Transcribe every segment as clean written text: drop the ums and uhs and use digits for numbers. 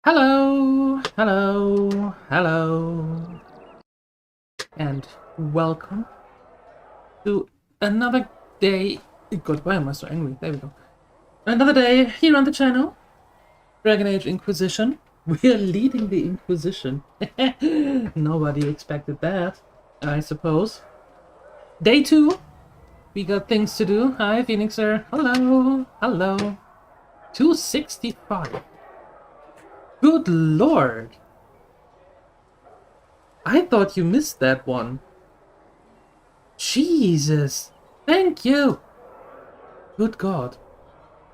Hello, hello, hello, and welcome to another day. God, why am I so angry? There we go. Another day here on the channel, Dragon Age Inquisition. We're leading the Inquisition. Nobody expected that, I suppose. Day 2. We got things to do. Hi, Phoenixer. Hello, hello. 265. Good lord. I thought you missed that one. Jesus! Thank you! Good God.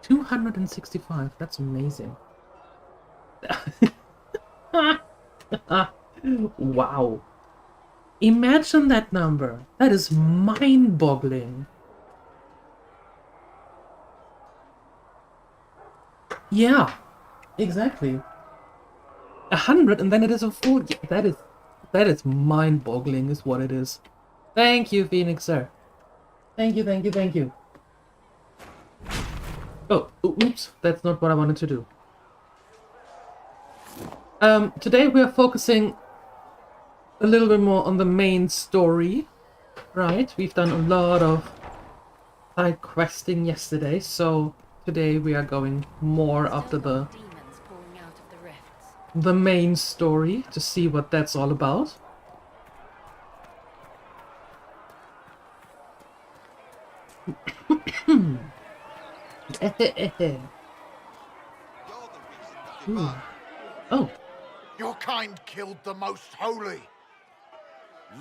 265. That's amazing. Wow. Imagine that number. That is mind-boggling. Yeah, exactly. 100 and then it is a full. Yeah, that is mind-boggling is what it is. Thank you, Phoenix, sir. Thank you, thank you, thank you. Oh, oops, that's not what I wanted to do. Today we are focusing a little bit more on the main story, right? We've done a lot of side questing yesterday, so today we are going more after the main story to see what that's all about. Oh. Your kind killed the most holy.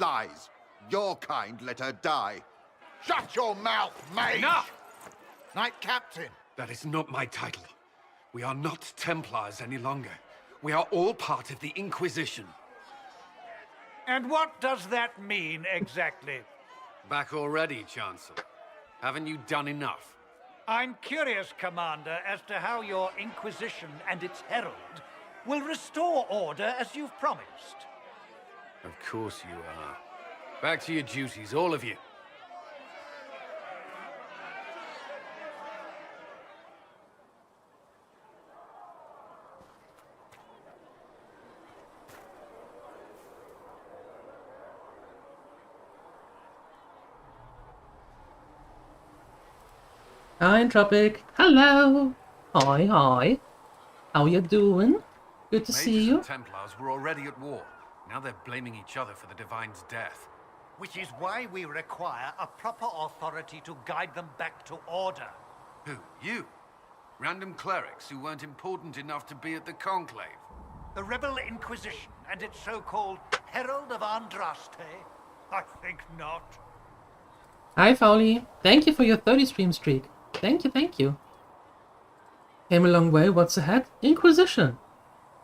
Lies. Your kind let her die. Shut your mouth, mage! Enough! Knight Captain. That is not my title. We are not Templars any longer. We are all part of the Inquisition. And what does that mean, exactly? Back already, Chancellor. Haven't you done enough? I'm curious, Commander, as to how your Inquisition and its herald will restore order as you've promised. Of course you are. Back to your duties, all of you. Hi, Tropic. Hello. Hi, hi. How you doing? Good to see you. Mages and Templars were already at war. Now they're blaming each other for the Divine's death. Which is why we require a proper authority to guide them back to order. Who? You? Random clerics who weren't important enough to be at the Conclave? The Rebel Inquisition and its so-called Herald of Andraste? I think not. Hi, Fowly. Thank you for your 30 stream streak. Thank you, thank you. Came a long way. What's ahead? Inquisition.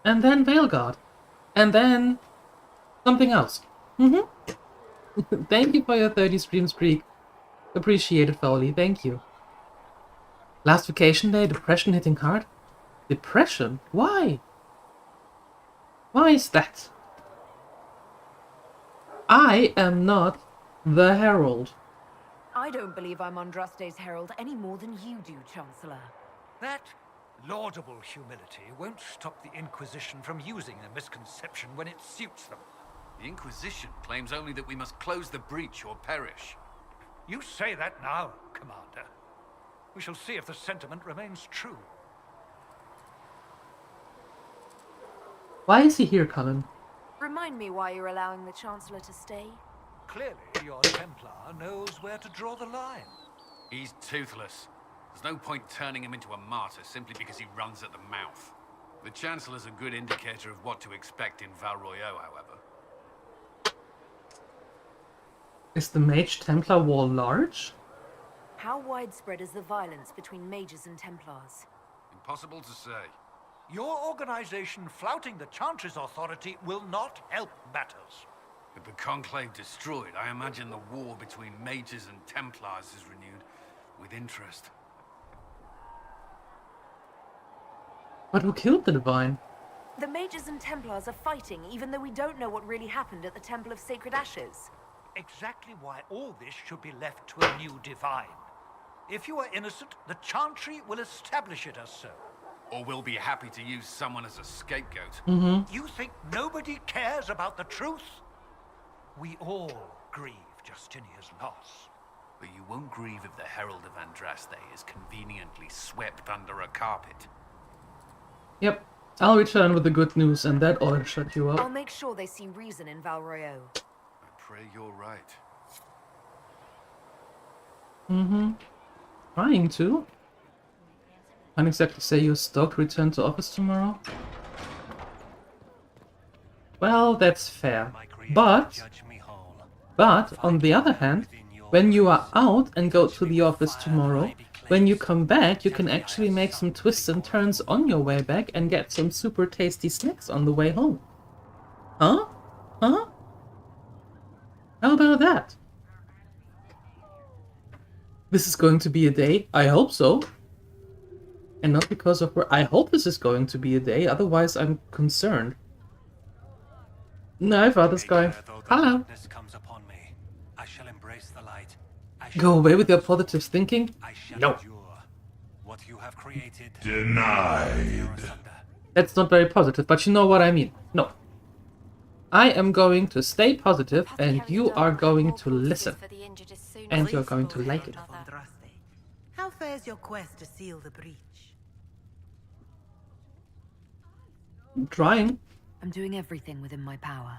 And then Veilguard. And then something else. Thank you for your 30 stream streak. Appreciate it, Fowly. Thank you. Last vacation day, depression hitting hard. Depression? Why? Why is that? I am not the Herald. I don't believe I'm Andraste's herald any more than you do, Chancellor. That laudable humility won't stop the Inquisition from using the misconception when it suits them. The Inquisition claims only that we must close the breach or perish. You say that now, Commander. We shall see if the sentiment remains true. Why is he here, Cullen? Remind me why you're allowing the Chancellor to stay. Clearly, your Templar knows where to draw the line. He's toothless. There's no point turning him into a martyr simply because he runs at the mouth. The Chancellor's a good indicator of what to expect in Val Royeaux, however. Is the Mage Templar war large? How widespread is the violence between mages and Templars? Impossible to say. Your organization flouting the Chantry's authority will not help matters. With the Conclave destroyed, I imagine the war between mages and Templars is renewed with interest. But who killed the Divine? The mages and Templars are fighting even though we don't know what really happened at the Temple of Sacred Ashes. Exactly why all this should be left to a new Divine. If you are innocent, the Chantry will establish it as so. or we'll be happy to use someone as a scapegoat. You think nobody cares about the truth? We all grieve Justinia's loss. But you won't grieve if the Herald of Andraste is conveniently swept under a carpet. Yep. I'll return with the good news and that ought to shut you I'll up. make sure they see reason in Val Royeaux. I pray you're right. Trying to. Can't exactly say you're stoked to return to office tomorrow. Well, that's fair. But on the other hand, when you are out and go to the office tomorrow, when you come back, you can actually make some twists and turns on your way back and get some super tasty snacks on the way home. Huh? Huh? How about that? This is going to be a day. I hope so. And not because of where I hope this is going to be a day, otherwise I'm concerned. No, I've this guy. Hello. Go away with your positive thinking? No. Denied. That's not very positive, but you know what I mean. No. I am going to stay positive and you are going to listen. And you're going to like it. How fares your quest to seal the breach? I'm trying. I'm doing everything within my power.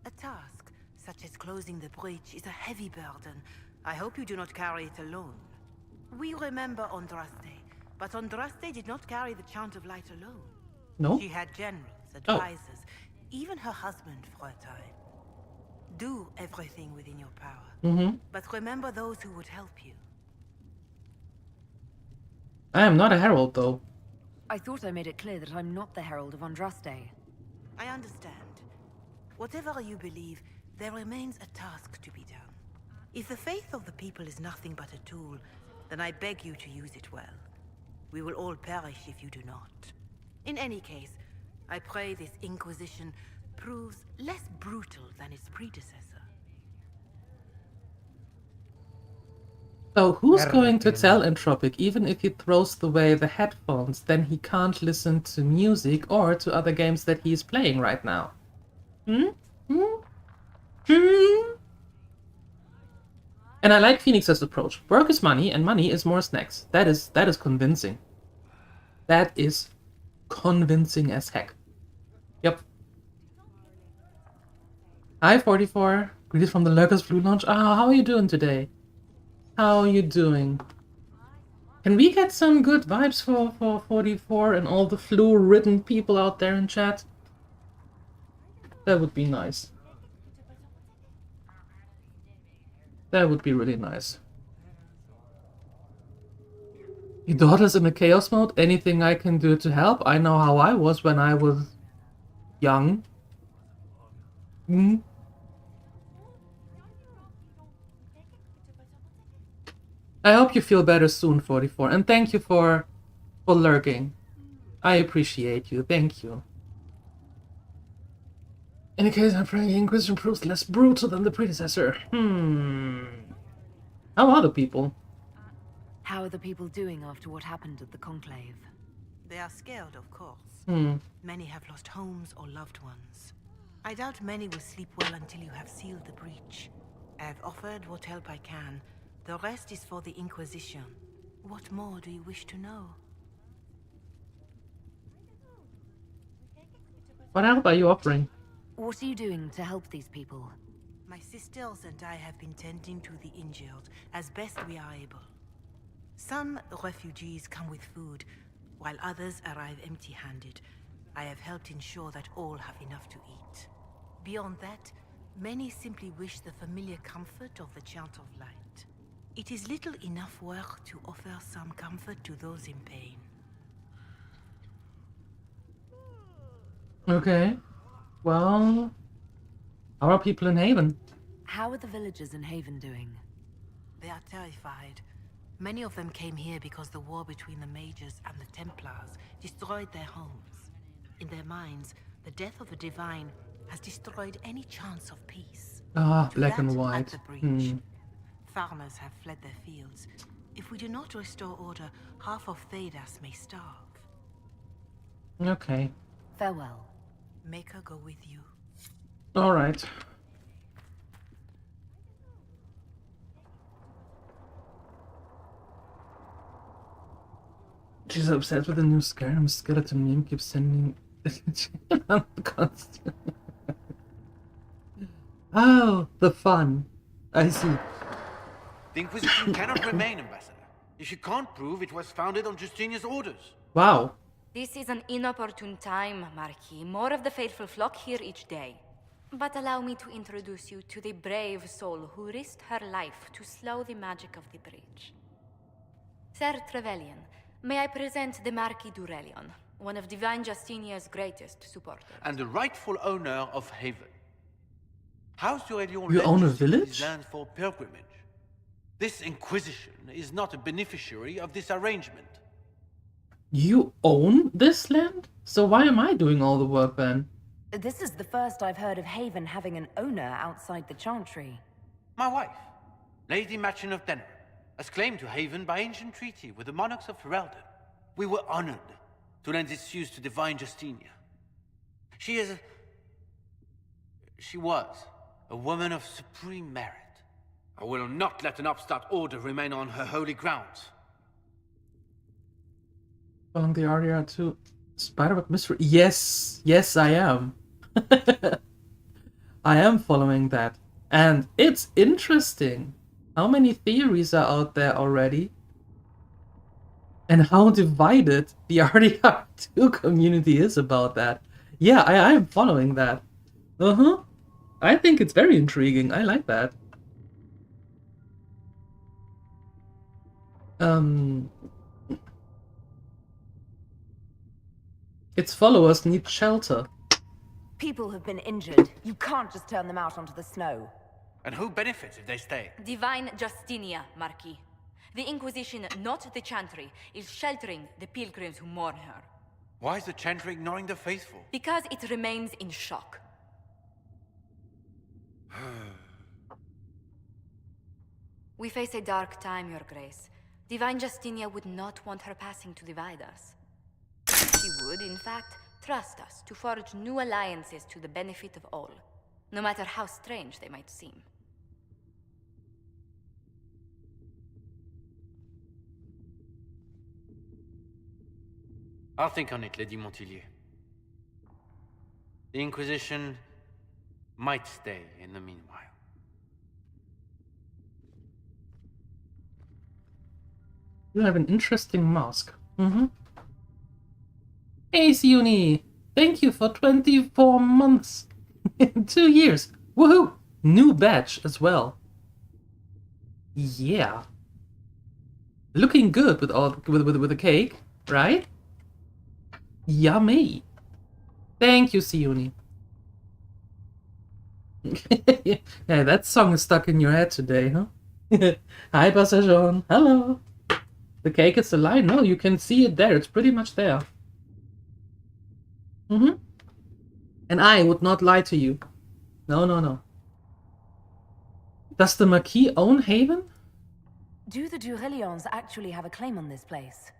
A task such as closing the breach is a heavy burden. I hope you do not carry it alone. We remember Andraste, but Andraste did not carry the Chant of Light alone. No? She had generals, advisors, even her husband for a time. Do everything within your power, but remember those who would help you. I am not a herald, though. I thought I made it clear that I'm not the Herald of Andraste. I understand. Whatever you believe, there remains a task to be done. If the faith of the people is nothing but a tool, then I beg you to use it well. We will all perish if you do not. In any case, I pray this Inquisition proves less brutal than its predecessor. So who's going to tell Entropic, even if he throws away the headphones, then he can't listen to music or to other games that he's playing right now? And I like Phoenix's approach. Work is money, and money is more snacks. That is convincing. That is convincing as heck. Yep. Hi, 44. Greetings from the Lurkers Blue Launch. How are you doing today? How are you doing? Can we get some good vibes for 44 and all the flu-ridden people out there in chat? That would be nice. That would be really nice. Your daughter's in a chaos mode? Anything I can do to help? I know how I was when I was young. I hope you feel better soon, 44, and thank you for lurking. I appreciate you, thank you. In any case, I'm praying the Inquisition proves less brutal than the predecessor. How are the people? How are the people doing after what happened at the Conclave? They are scared, of course. Many have lost homes or loved ones. I doubt many will sleep well until you have sealed the breach. I have offered what help I can. The rest is for the Inquisition. What more do you wish to know? What help are you offering? What are you doing to help these people? My sisters and I have been tending to the injured as best we are able. Some refugees come with food, while others arrive empty-handed. I have helped ensure that all have enough to eat. Beyond that, many simply wish the familiar comfort of the Chant of Light. It is little enough work to offer some comfort to those in pain. Okay. Well, how are people in Haven? How are the villagers in Haven doing? They are terrified. Many of them came here because the war between the Mages and the Templars destroyed their homes. In their minds, the death of the Divine has destroyed any chance of peace. Ah, To black that, and at white. the breach, farmers have fled their fields. If we do not restore order, half of Thedas may starve. Okay. Farewell. Make her go with you. Alright. She's obsessed with the new Skyrim skeleton meme, keeps sending constant. Oh, the fun. I see. The Inquisition cannot remain, Ambassador, if you can't prove it was founded on Justinian's orders. Wow. This is an inopportune time, Marquis. More of the faithful flock here each day. But allow me to introduce you to the brave soul who risked her life to slow the magic of the breach. Sir Trevelyan, may I present the Marquis d'Aurelion, one of Divine Justinia's greatest supporters. And the rightful owner of Haven. House d'Aurelion You own a lends village? these lands for pilgrimage. This Inquisition is not a beneficiary of this arrangement. You own this land? So why am I doing all the work then? This is the first I've heard of Haven having an owner outside the Chantry. My wife, Lady Machin of Denner, has claimed to Haven by ancient treaty with the monarchs of Ferelden. We were honored to lend its use to Divine Justinia. She was a woman of supreme merit. I will not let an upstart order remain on her holy grounds. Following the Aria to Spiderweb Mystery. Yes, yes, I am. I am following that. And it's interesting how many theories are out there already. And how divided the RDR2 community is about that. Yeah, I am following that. Uh-huh. I think it's very intriguing. I like that. Its followers need shelter. People have been injured. You can't just turn them out onto the snow. And who benefits if they stay? Divine Justinia, Marquis. The Inquisition, not the Chantry, is sheltering the pilgrims who mourn her. Why is the Chantry ignoring the faithful? Because it remains in shock. We face a dark time, Your Grace. Divine Justinia would not want her passing to divide us. She would, in fact, trust us to forge new alliances to the benefit of all, no matter how strange they might seem. I'll think on it, Lady Montillier. The Inquisition might stay in the meanwhile. You have an interesting mask. Mm-hmm. Hey, Siuni! Thank you for 24 months. 2 years. Woohoo! New badge as well. Yeah. Looking good with all with the cake, right? Yummy. Thank you, Siuni. Yeah, that song is stuck in your head today, huh? Hi, Passagion. Hello. The cake is a lie. No, you can see it there. It's pretty much there. Mm-hmm. And I would not lie to you. No, no, no. Does the Marquis own Haven? Do the d'Aurelions actually have a claim on this place?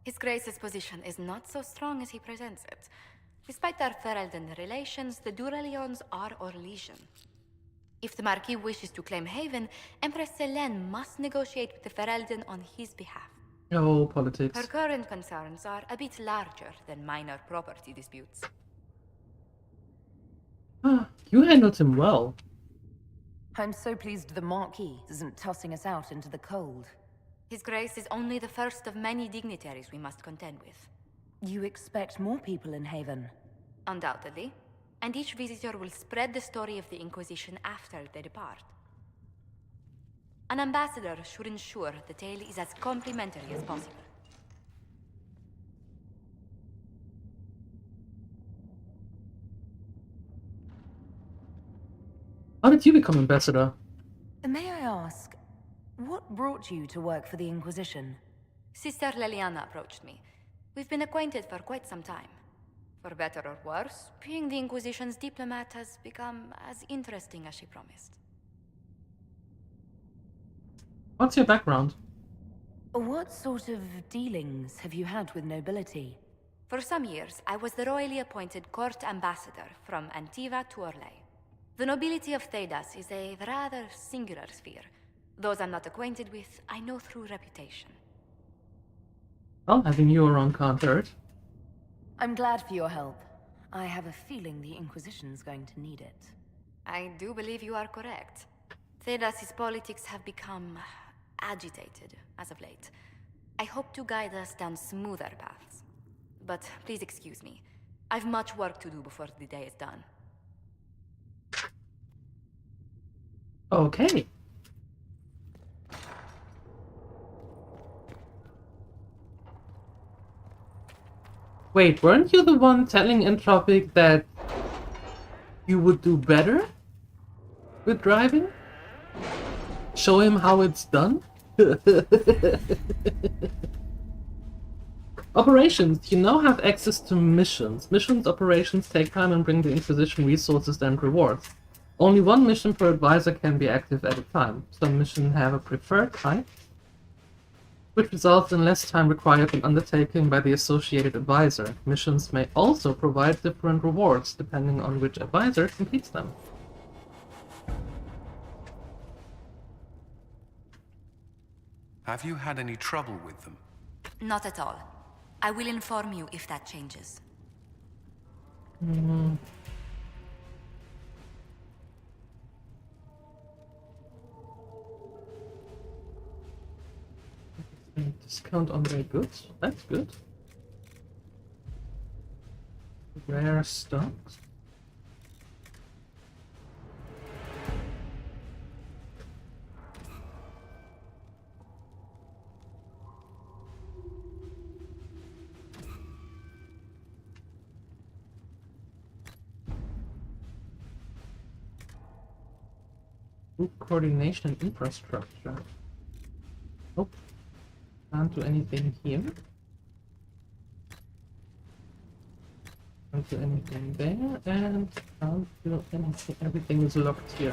His Grace's position is not so strong as he presents it. Despite their Ferelden relations, the d'Aurelions are Orlesian. If the Marquis wishes to claim Haven, Empress Selene must negotiate with the Ferelden on his behalf. Oh, politics. Her current concerns are a bit larger than minor property disputes. Ah, you handled him well. I'm so pleased the Marquis isn't tossing us out into the cold. His Grace is only the first of many dignitaries we must contend with. You expect more people in Haven? Undoubtedly. And each visitor will spread the story of the Inquisition after they depart. An ambassador should ensure the tale is as complimentary as possible. How did you become ambassador? May I ask, what brought you to work for the Inquisition? Sister Leliana approached me. We've been acquainted for quite some time. For better or worse, being the Inquisition's diplomat has become as interesting as she promised. What's your background? What sort of dealings have you had with nobility? For some years, I was the royally appointed court ambassador from Antiva to Orlais. The nobility of Thedas is a rather singular sphere. Those I'm not acquainted with, I know through reputation. Well, having you around can't hurt. I'm glad for your help. I have a feeling the Inquisition's going to need it. I do believe you are correct. Thedas' politics have become agitated as of late. I hope to guide us down smoother paths. But please excuse me. I've much work to do before the day is done. Okay. Wait, weren't you the one telling Entropic that you would do better with driving? Show him how it's done? Operations. You now have access to missions. Missions operations take time and bring the Inquisition resources and rewards. Only one mission per advisor can be active at a time. Some missions have a preferred type, which results in less time required when undertaken by the associated advisor. Missions may also provide different rewards depending on which advisor completes them. Have you had any trouble with them? Not at all. I will inform you if that changes. Discount on their goods. That's good. Rare stocks. Group coordination infrastructure. Nope. Can't do anything here. Can't do anything there, and can't do anything. Everything is locked here.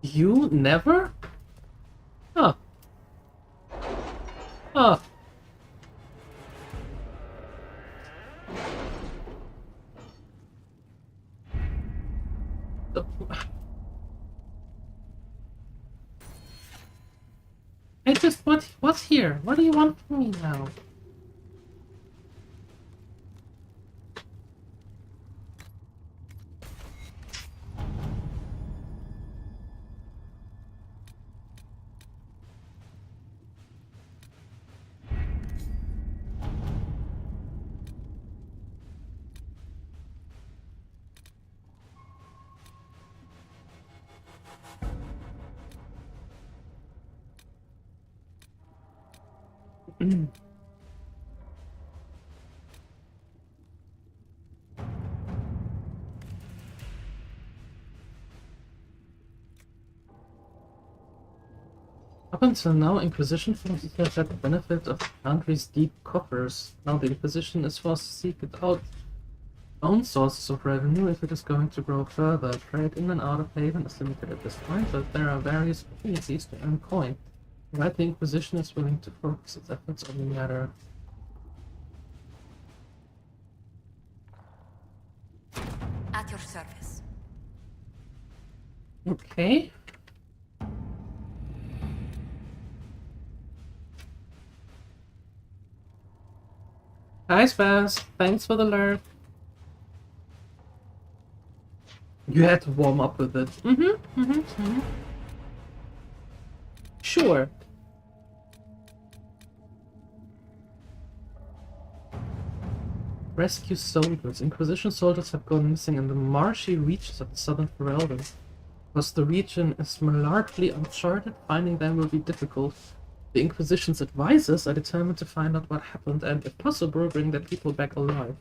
You never? Huh. Huh. I just what's here? What do you want from me now? Up until now, Inquisition forces have had the benefit of the country's deep coffers. Now the Inquisition is forced to seek it out own sources of revenue if it is going to grow further. Trade in and out of Haven is limited at this point, but there are various opportunities to earn coin. Right, the Inquisition is willing to focus its efforts on the matter. At your service. Okay. Hi Spaz, thanks for the lurk. You had to warm up with it. Sure. Rescue soldiers. Inquisition soldiers have gone missing in the marshy reaches of the southern Ferelden. Because the region is largely uncharted, finding them will be difficult. The Inquisition's advisors are determined to find out what happened and, if possible, bring their people back alive.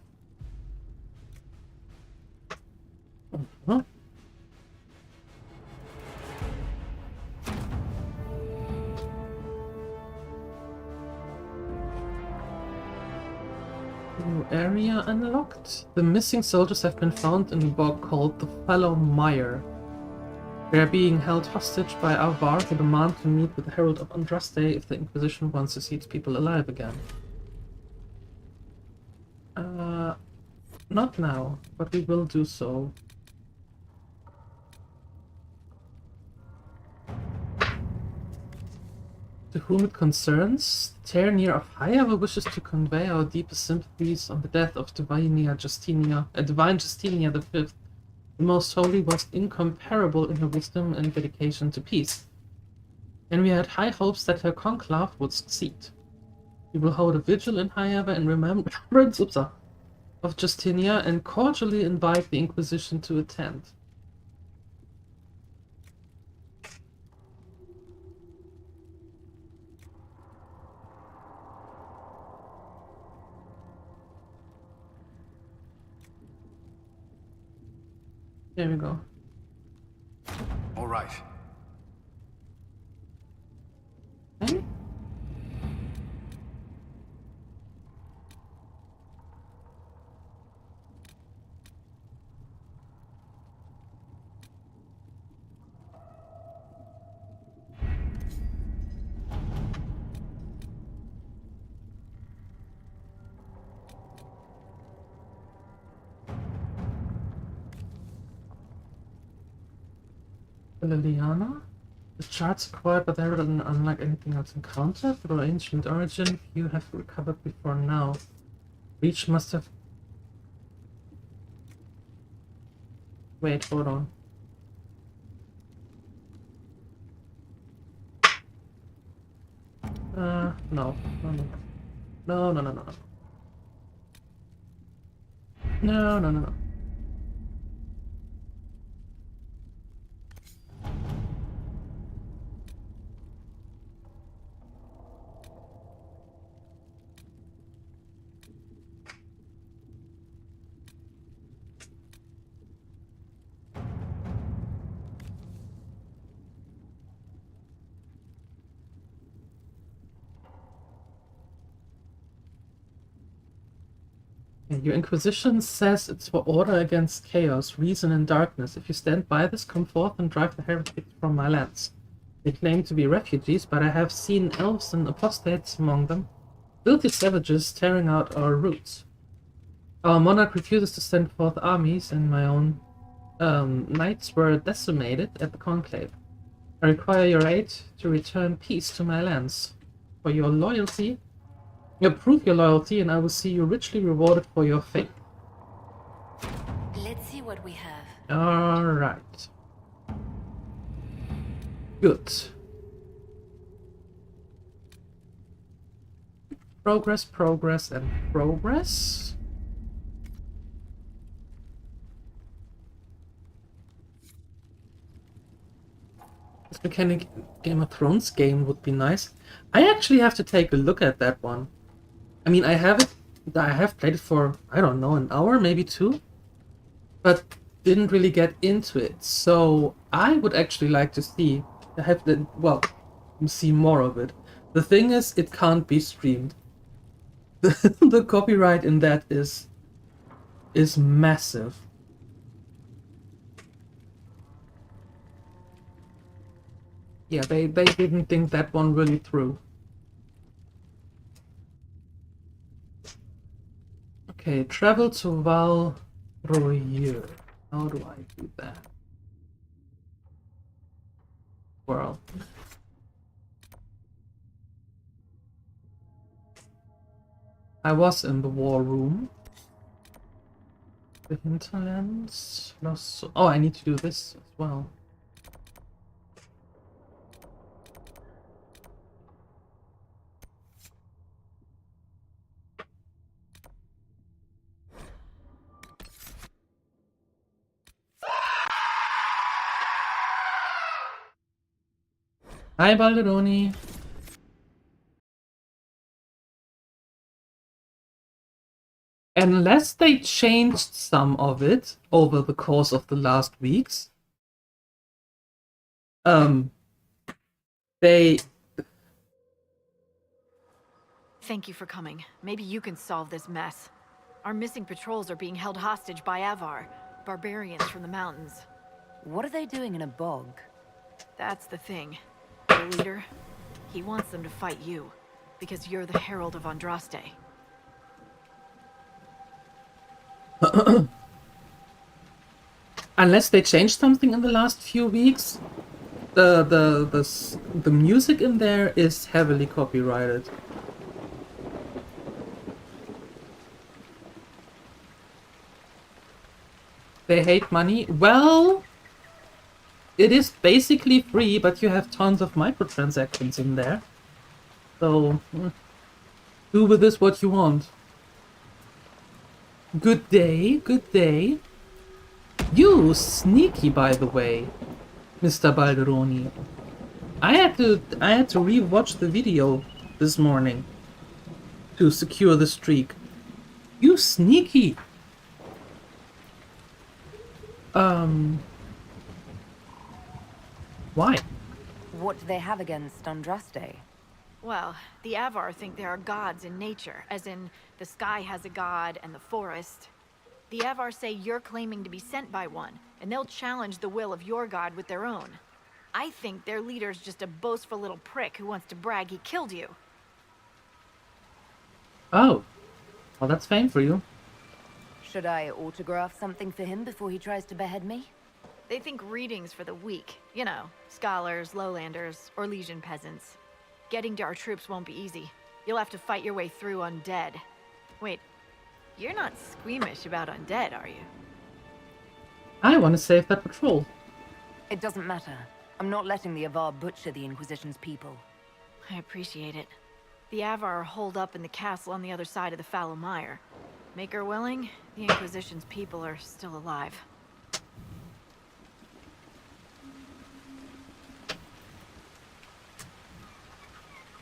New area unlocked. The missing soldiers have been found in a bog called the Fallow Mire. They are being held hostage by Alvar, who demand to meet with the Herald of Andraste if the Inquisition wants to see its people alive again. Not now, but we will do so. To whom it concerns, Terranir of Highever wishes to convey our deepest sympathies on the death of Divine Justinia the Fifth. The Most Holy was incomparable in her wisdom and dedication to peace, and we had high hopes that her conclave would succeed. We will hold a vigil in Highever in remembrance of Justinia and cordially invite the Inquisition to attend. There we go. All right. Okay. Liliana? The charts acquired by the Herald are unlike anything else encountered. Through ancient origin, few have recovered before now. Reach must have... Wait, hold on. No. No. No, no, no, no. No, no, no, no. Your Inquisition says it's for order against chaos, reason and darkness. If you stand by this, come forth and drive the heretics from my lands. They claim to be refugees, but I have seen elves and apostates among them. Filthy savages tearing out our roots. Our monarch refuses to send forth armies, and my own knights were decimated at the conclave. I require your aid to return peace to my lands. For your loyalty... Prove your loyalty, and I will see you richly rewarded for your faith. Let's see what we have. Alright. Good. Progress, progress, and progress. This mechanic Game of Thrones game would be nice. I actually have to take a look at that one. I mean, I have played it for, I don't know, an hour, maybe two, but didn't really get into it. So I would actually like to see more of it. The thing is, it can't be streamed. The copyright in that is massive. Yeah, they didn't think that one really through. Okay, travel to Val Royer. How do I do that? Well. I was in the war room. The hinterlands. Oh, I need to do this as well. Hi, Balderoni. Unless they changed some of it over the course of the last weeks, they... Thank you for coming. Maybe you can solve this mess. Our missing patrols are being held hostage by Avar, barbarians from the mountains. What are they doing in a bog? That's the thing. The leader, he wants them to fight you, because you're the Herald of Andraste. Unless they changed something in the last few weeks, the music in there is heavily copyrighted. They hate money. Well, it is basically free, but you have tons of microtransactions in there. So, do with this what you want. Good day, good day. You sneaky, by the way, Mr. Balderoni. I had to re-watch the video this morning to secure the streak. You sneaky. Why? What do they have against Andraste? Well, the Avar think there are gods in nature, as in the sky has a god and the forest. The Avar say you're claiming to be sent by one, and they'll challenge the will of your god with their own. I think their leader's just a boastful little prick who wants to brag he killed you. Oh. Well, that's fame for you. Should I autograph something for him before he tries to behead me? They think readings for the weak. You know, scholars, lowlanders, or Legion peasants. Getting to our troops won't be easy. You'll have to fight your way through undead. Wait, you're not squeamish about undead, are you? I want to save that patrol. It doesn't matter. I'm not letting the Avar butcher the Inquisition's people. I appreciate it. The Avar are holed up in the castle on the other side of the fallow mire. Make her willing, the Inquisition's people are still alive.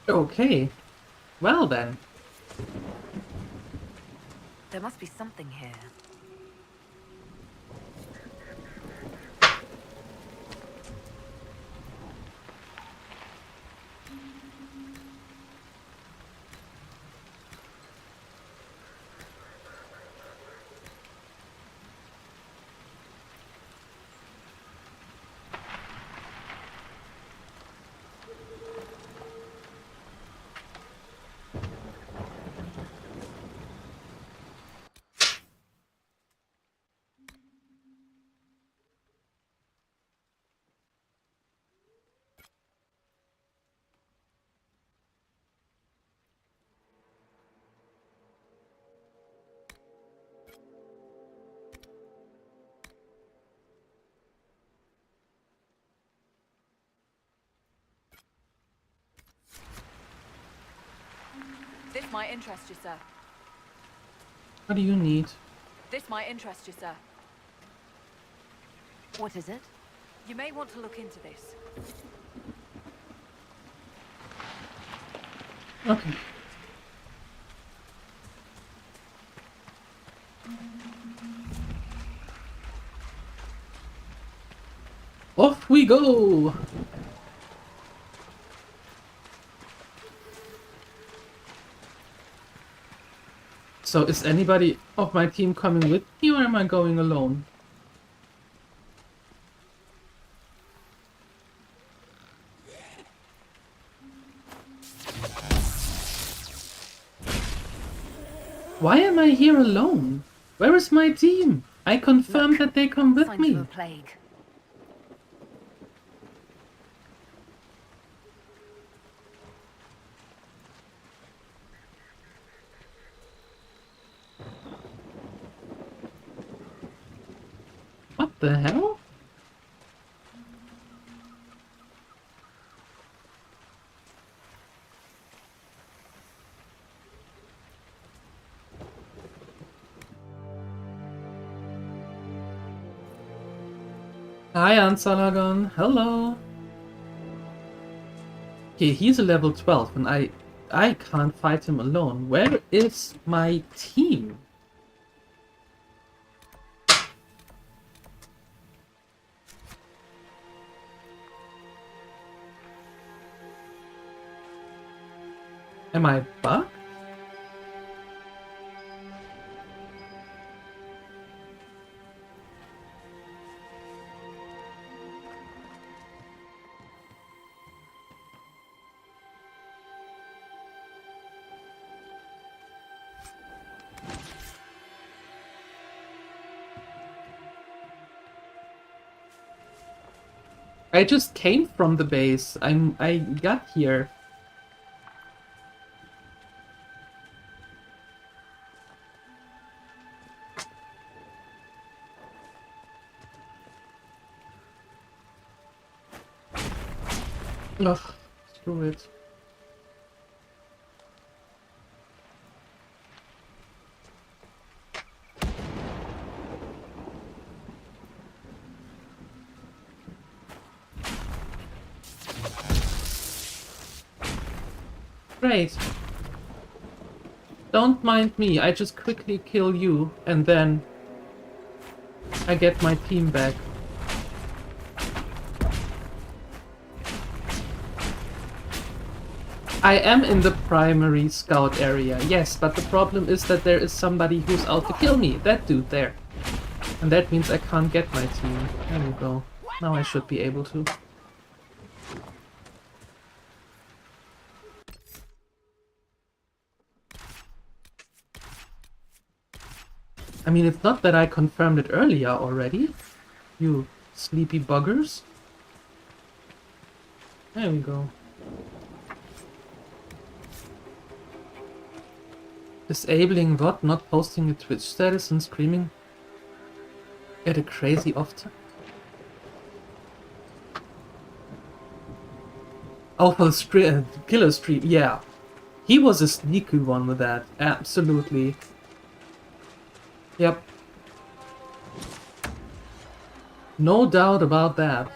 Okay. Well then. There must be something here. This might interest you, sir. What do you need? This might interest you, sir. What is it? You may want to look into this. Okay. Off we go! So is anybody of my team coming with me, or am I going alone? Why am I here alone? Where is my team? I confirmed that they come with Signs me. of a plague. What the hell? Hi, Ansalagon. Hello. Okay, he's a level 12, and I can't fight him alone. Where is my team? Am I bugged? I just came from the base. I got here. Ugh, screw it. Great. Don't mind me, I just quickly kill you, and then I get my team back. I am in the primary scout area, yes, but the problem is that there is somebody who's out to kill me, that dude there. And that means I can't get my team. There we go. Now I should be able to. I mean, it's not that I confirmed it earlier already. You sleepy buggers. There we go. Disabling what? Not posting a Twitch status and screaming at a crazy off time? Oh, for the killer stream, yeah. He was a sneaky one with that, absolutely. Yep. No doubt about that.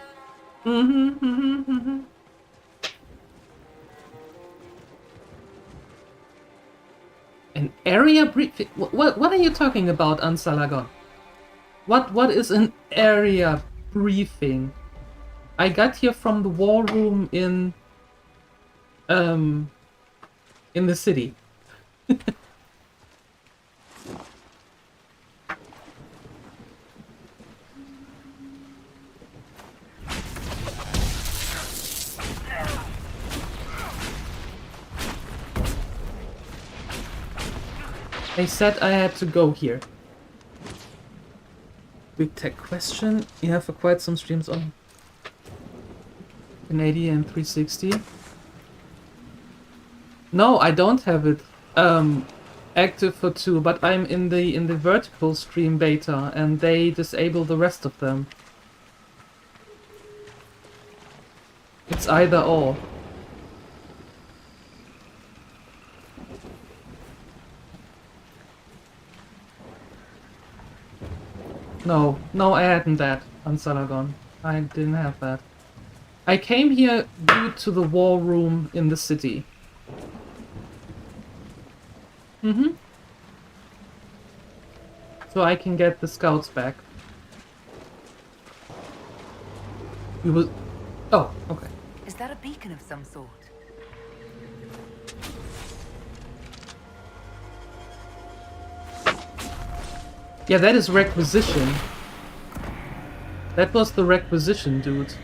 An area briefing? What are you talking about, Ansalagon? What is an area briefing? I got here from the war room in the city. They said I had to go here. Big tech question. You have for quite some streams on Canadian 360. No, I don't have it active for 2, but I'm in the vertical stream beta, and they disable the rest of them. It's either or. No, I hadn't that on Salagon. I didn't have that. I came here due to the war room in the city. So I can get the scouts back. We will... Oh, okay. Is that a beacon of some sort? Yeah, that is requisition. That was the requisition dude.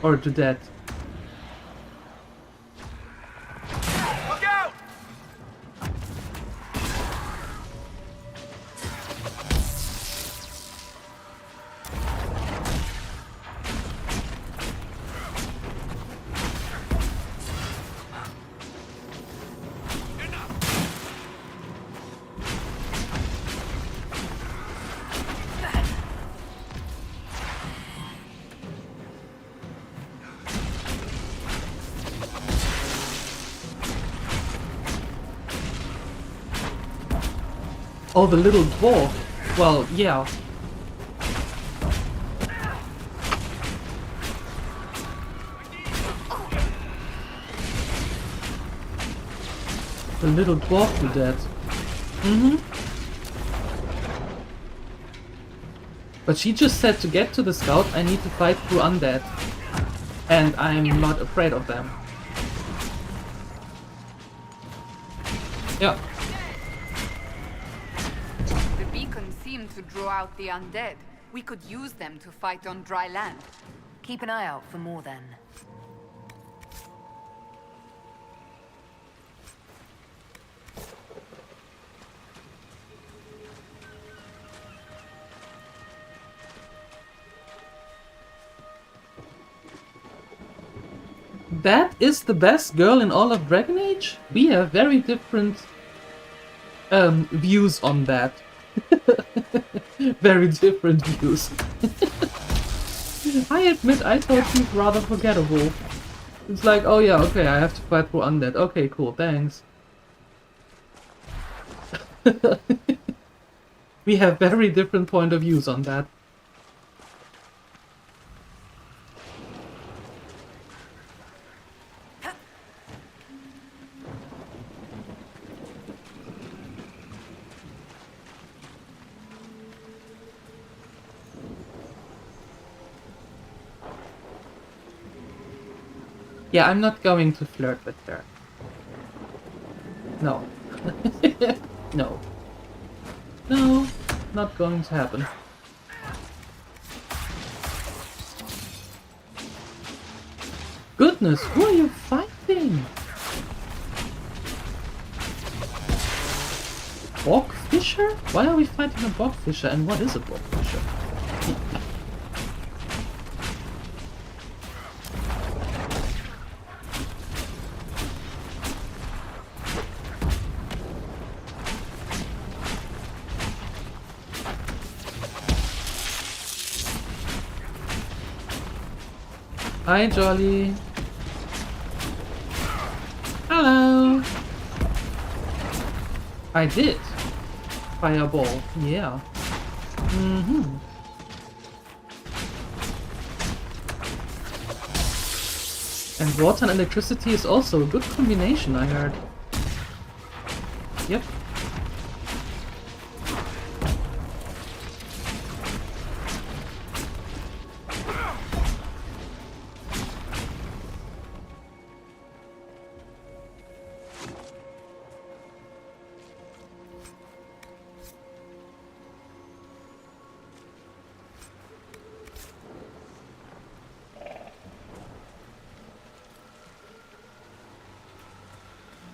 Or dudette. Look out! Oh, the little dwarf. Well, yeah. The little dwarf did that. But she just said to get to the scout, I need to fight through undead. And I'm not afraid of them. Yeah. To draw out the undead. We could use them to fight on dry land. Keep an eye out for more then. That is the best girl in all of Dragon Age? We have very different views on that. Very different views. I admit I thought she's rather forgettable. It's like, oh yeah, okay, I have to fight for undead. Okay, cool, thanks. We have very different point of views on that. Yeah, I'm not going to flirt with her. No. No. No, not going to happen. Goodness, who are you fighting? Bog Fisher? Why are we fighting a Bog Fisher, and what is a Bog Fisher? Hi, Jolly. Hello. I did. Fireball. Yeah. And water and electricity is also a good combination, I heard. Yep.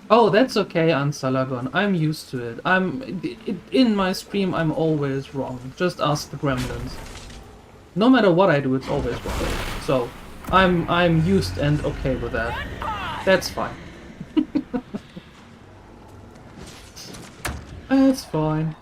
Oh, that's okay, Ansalagon. I'm used to it. In my stream, I'm always wrong. Just ask the Gremlins. No matter what I do, it's always wrong. So, I'm used and okay with that. That's fine. That's fine.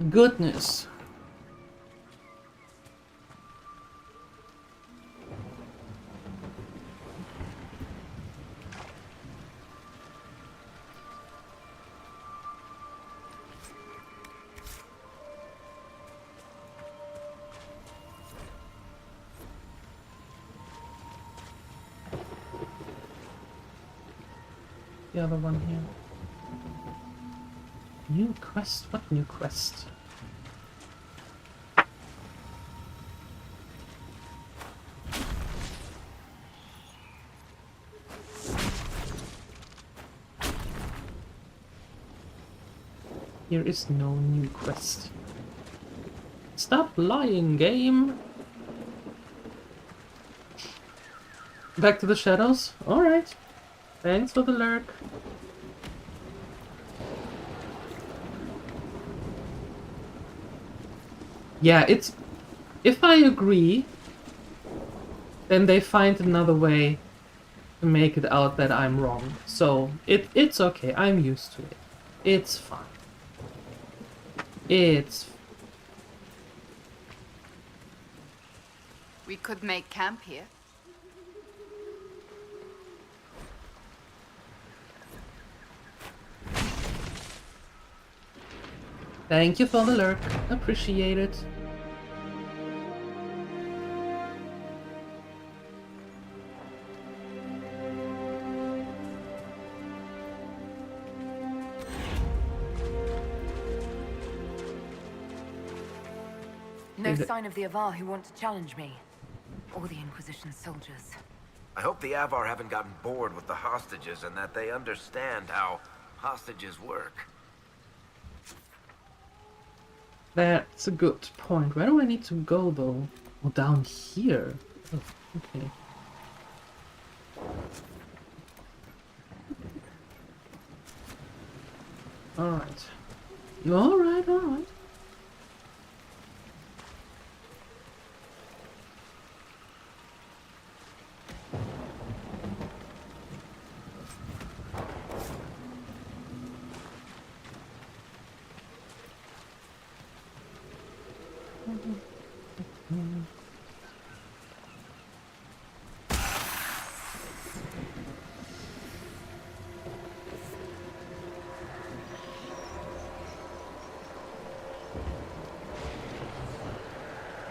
Goodness. The other one here. New quest? What new quest? Here is no new quest. Stop lying, game! Back to the shadows? Alright. Thanks for the lurk. Yeah, it's... If I agree, then they find another way to make it out that I'm wrong. So, it's okay. I'm used to it. It's fine. It's... We could make camp here. Thank you for the lurk. Appreciate it. No sign of the Avar who want to challenge me. Or the Inquisition soldiers. I hope the Avar haven't gotten bored with the hostages and that they understand how hostages work. That's a good point. Where do I need to go, though? Oh, down here. Oh, okay. Alright. Alright, alright.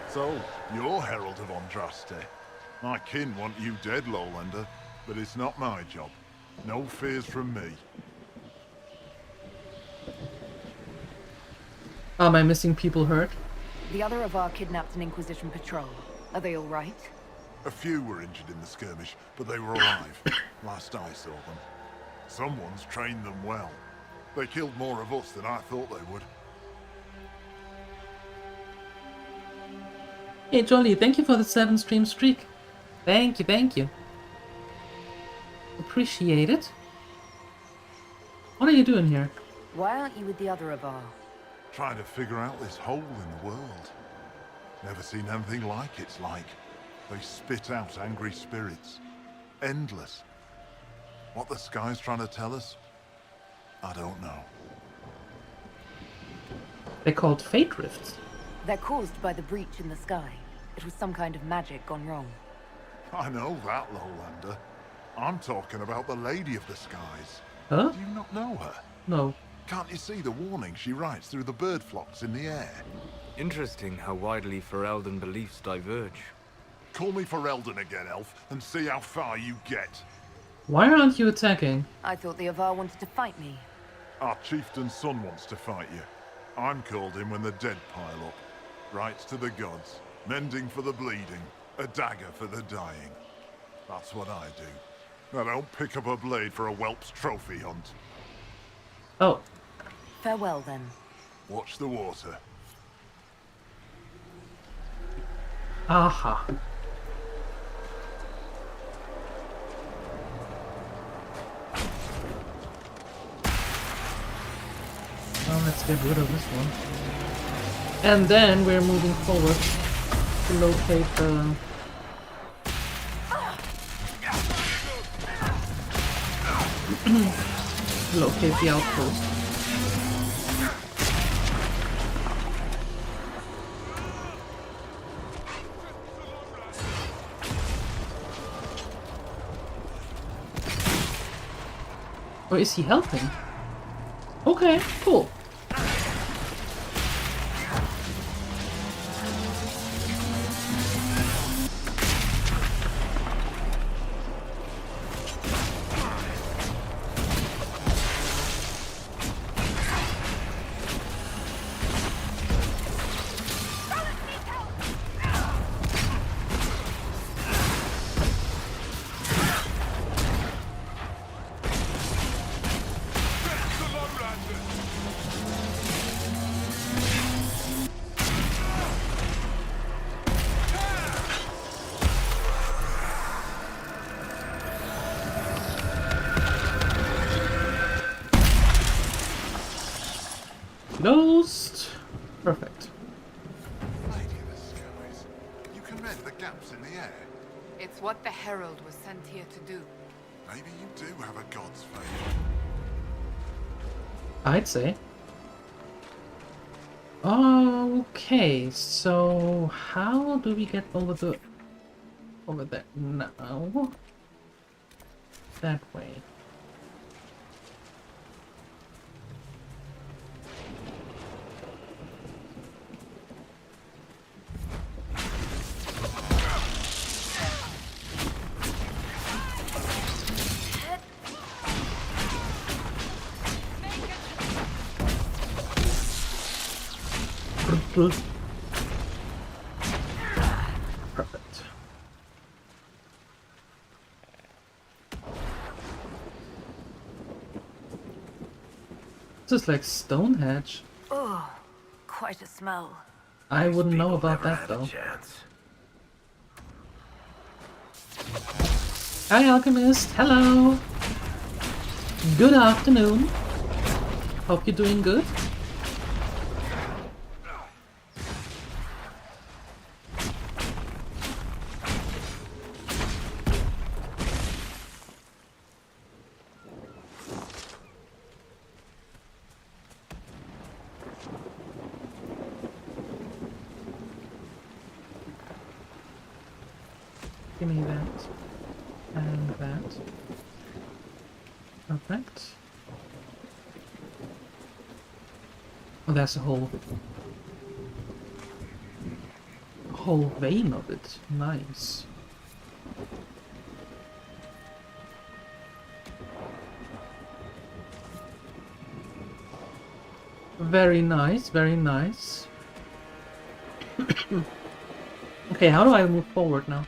So, you're Herald of Andraste. My kin want you dead, Lowlander, but it's not my job. No fears from me. Are my missing people hurt? The other Avar kidnapped an Inquisition patrol. Are they all right? A few were injured in the skirmish, but they were alive. Last I saw them. Someone's trained them well. They killed more of us than I thought they would. Hey Jolly, thank you for the 7-stream streak. Thank you, thank you. Appreciate it. What are you doing here? Why aren't you with the other Avar? Trying to figure out this hole in the world. Never seen anything like it's like. They spit out angry spirits. Endless. What the sky's trying to tell us? I don't know. They're called fate rifts. They're caused by the breach in the sky. It was some kind of magic gone wrong. I know that, Lowlander. I'm talking about the Lady of the Skies. Huh? Do you not know her? No. Can't you see the warning she writes through the bird flocks in the air? Interesting how widely Ferelden beliefs diverge. Call me Ferelden again, Elf, and see how far you get. Why aren't you attacking? I thought the Avar wanted to fight me. Our chieftain's son wants to fight you. I'm called in when the dead pile up. Rites to the gods, mending for the bleeding, a dagger for the dying. That's what I do. I don't pick up a blade for a whelp's trophy hunt. Oh. Farewell, then. Watch the water. Aha. Well, let's get rid of this one. And then we're moving forward to locate the... locate the outpost. Or is he helping? Okay, cool. Ghost. Perfect. Lady of the skies, you can mend the gaps in the air. It's what the Herald was sent here to do. Maybe you do have a god's favor. I'd say. Okay, so how do we get over there? No. That way. Perfect. This is like Stonehenge. Oh, quite a smell. I wouldn't know about that though. Hi Alchemist, hello! Good afternoon. Hope you're doing good. Give me that. And that. Perfect. Oh, there's a whole vein of it. Nice. Very nice, very nice. Okay, how do I move forward now?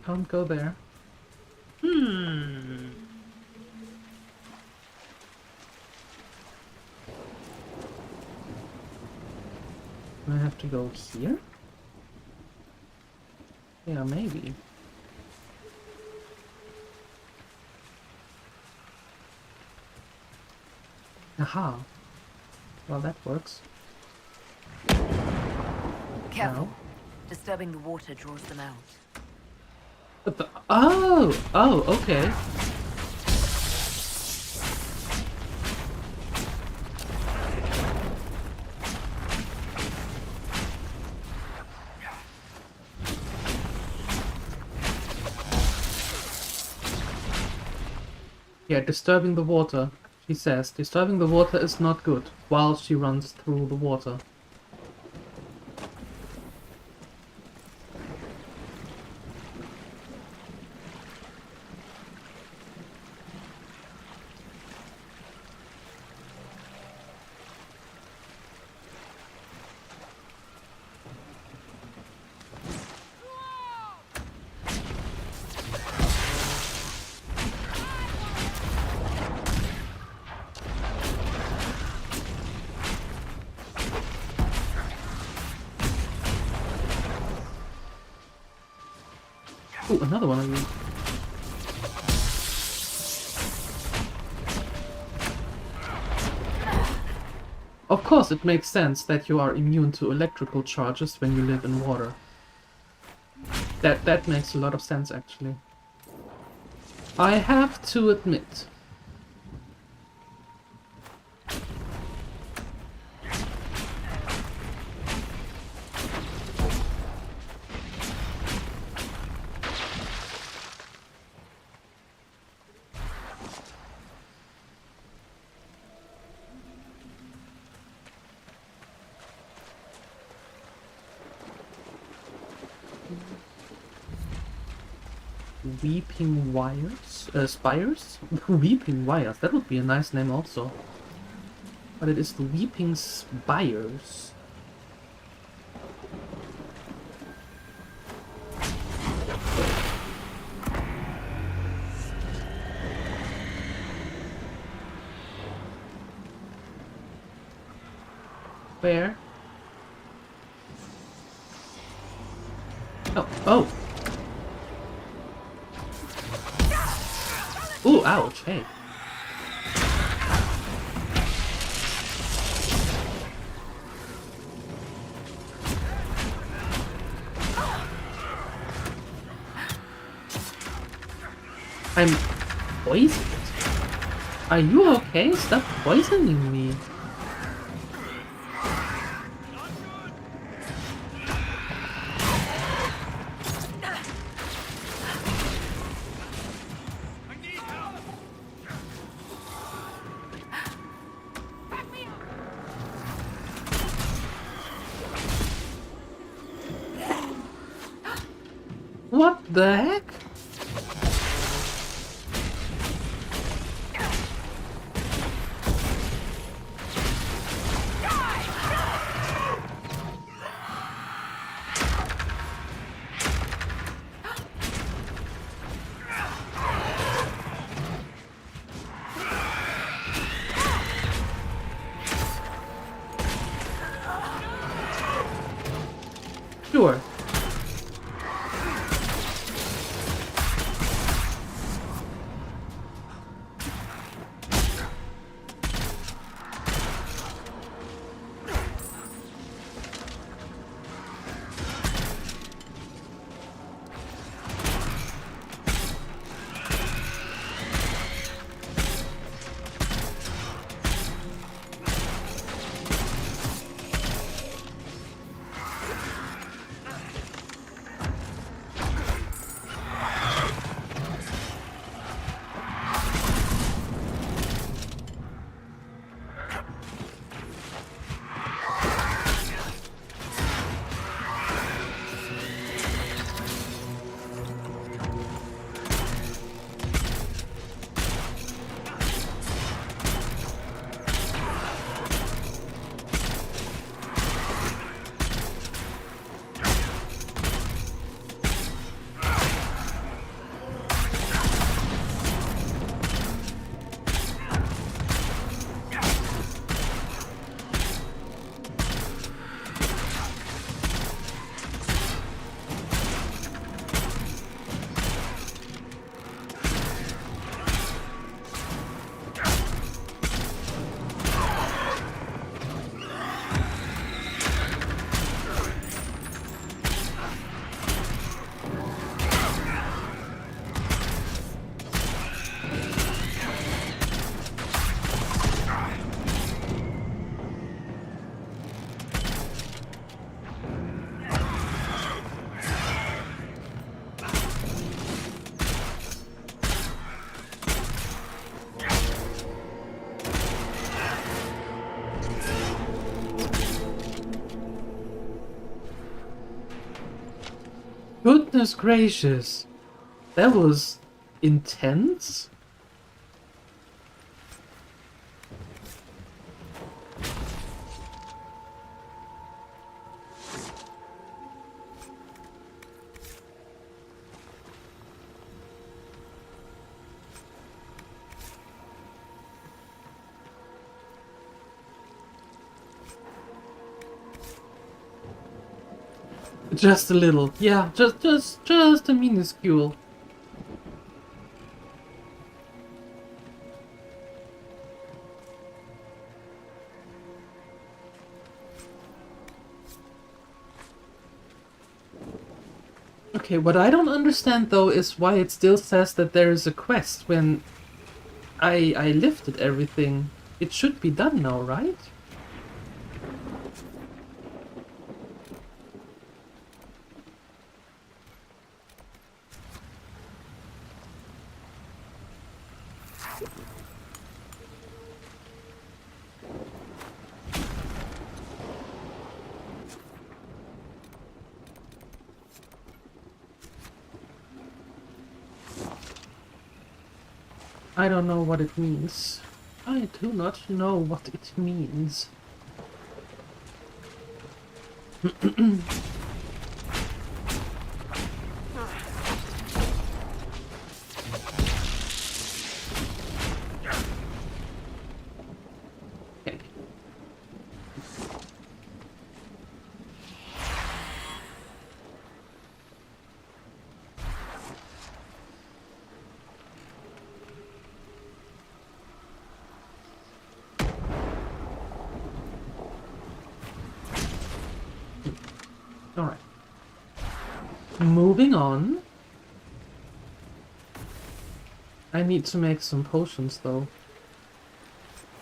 Don't go there. I have to go here? Yeah, maybe. Aha. Well, that works. Careful. Disturbing the water draws them out. Oh, okay. Yeah, disturbing the water. She says, disturbing the water is not good while she runs through the water. Ooh, another one of these. Of course, it makes sense that you are immune to electrical charges when you live in water. That makes a lot of sense, actually. I have to admit. Weeping Wires? Spires? Weeping Wires, that would be a nice name also. But it is the Weeping Spires. Where? Oh, oh! Ooh, ouch, hey. I'm poisoned. Are you okay? Stop poisoning me. What the heck? Sure. Goodness gracious. That was intense? Just a little. Yeah, just a minuscule. Okay, what I don't understand though is why it still says that there is a quest when I lifted everything. It should be done now, right? I don't know what it means. I do not know what it means. Okay. Alright. Moving on. I need to make some potions though.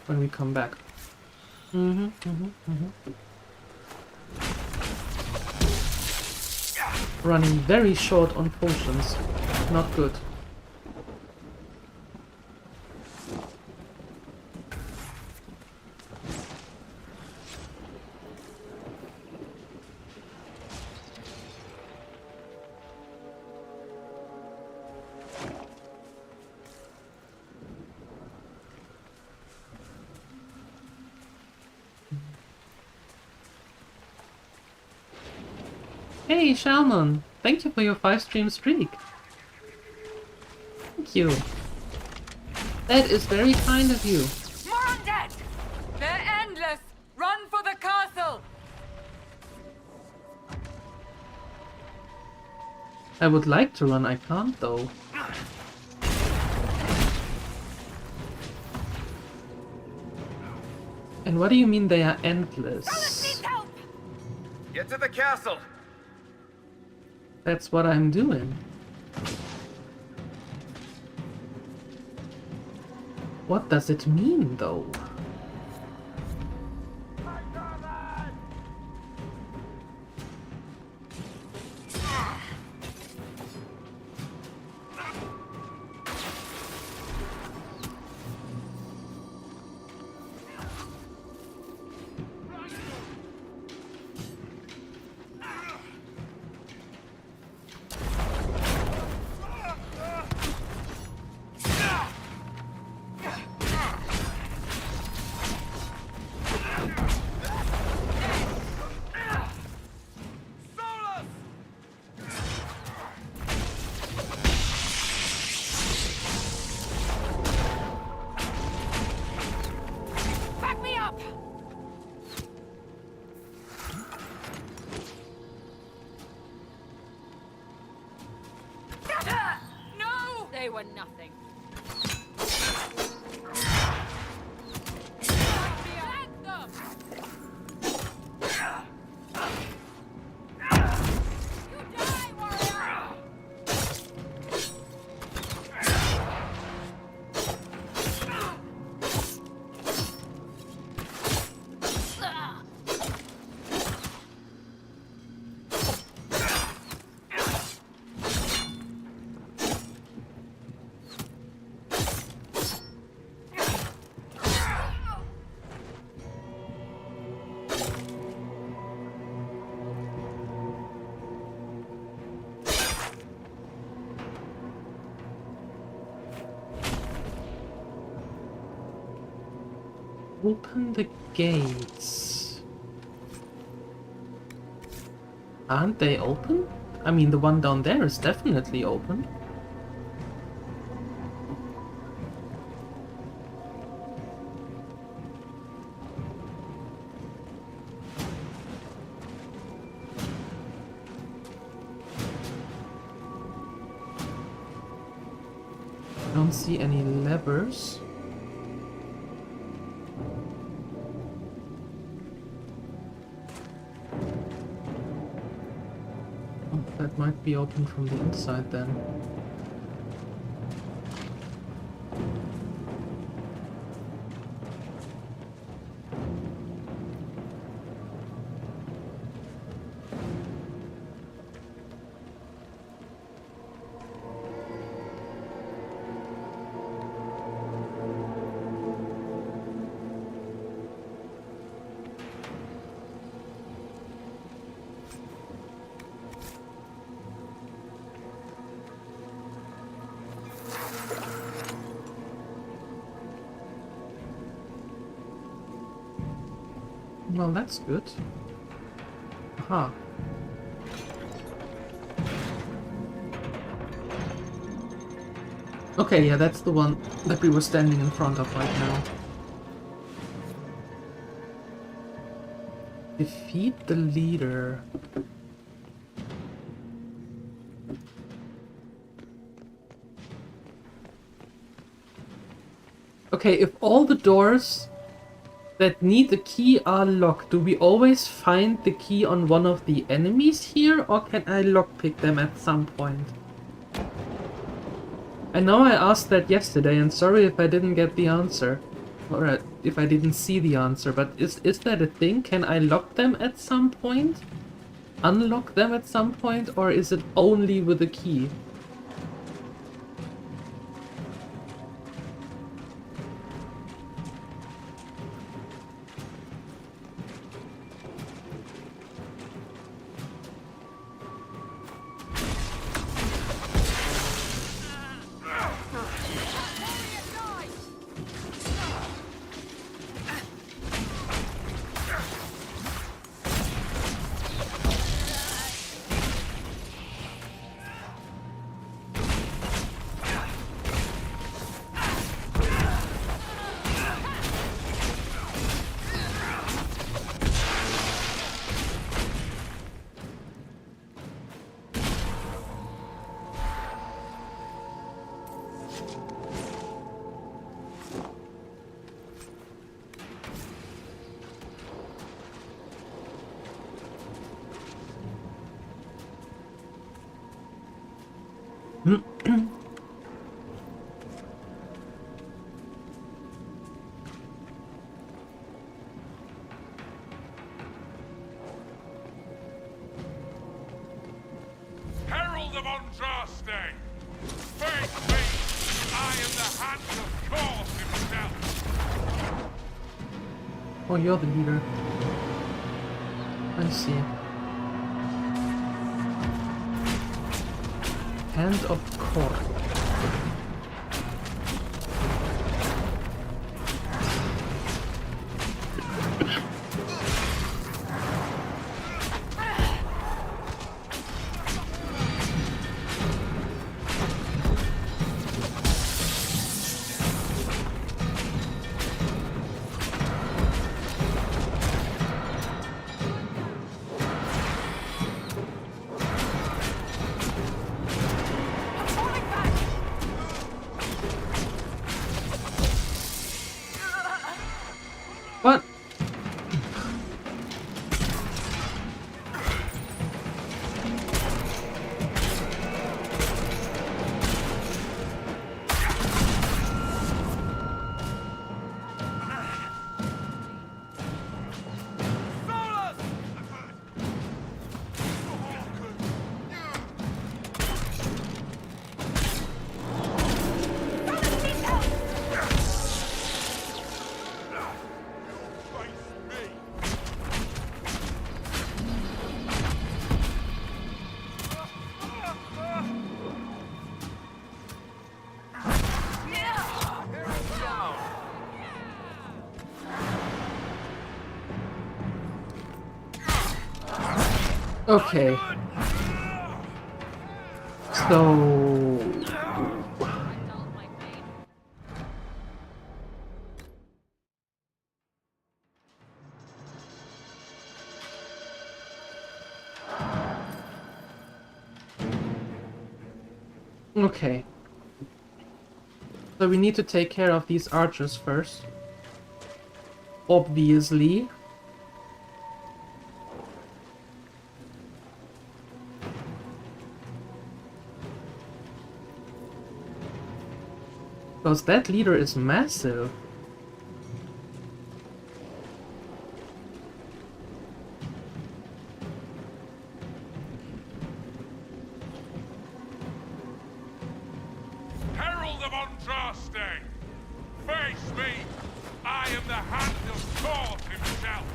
When we come back. Running very short on potions. Not good. Hey, Shalman! Thank you for your 5-stream streak. Thank you. That is very kind of you. More undead! They're endless! Run for the castle! I would like to run, I can't though. And what do you mean they are endless? Get to the castle! That's what I'm doing. What does it mean though? They were nothing. Open the gates. Aren't they open? I mean, the one down there is definitely open. I don't see any levers. That might be open from the inside then. Well, that's good. Aha. Okay, yeah, that's the one that we were standing in front of right now. Defeat the leader. Okay, if all the doors that need the key are locked. Do we always find the key on one of the enemies here, or can I lockpick them at some point? I know I asked that yesterday, and sorry if I didn't get the answer. Or if I didn't see the answer, but is that a thing? Can I lock them at some point? Unlock them at some point, or is it only with a key? Herald of Andraste! Face me! I am the hand of Cause himself! Oh, you're the leader. I see. Hand of Kor. What? Okay. So... Okay. So we need to take care of these archers first. Obviously. Because that leader is massive. Herald of Andraste! Face me! I am the hand of Cause himself!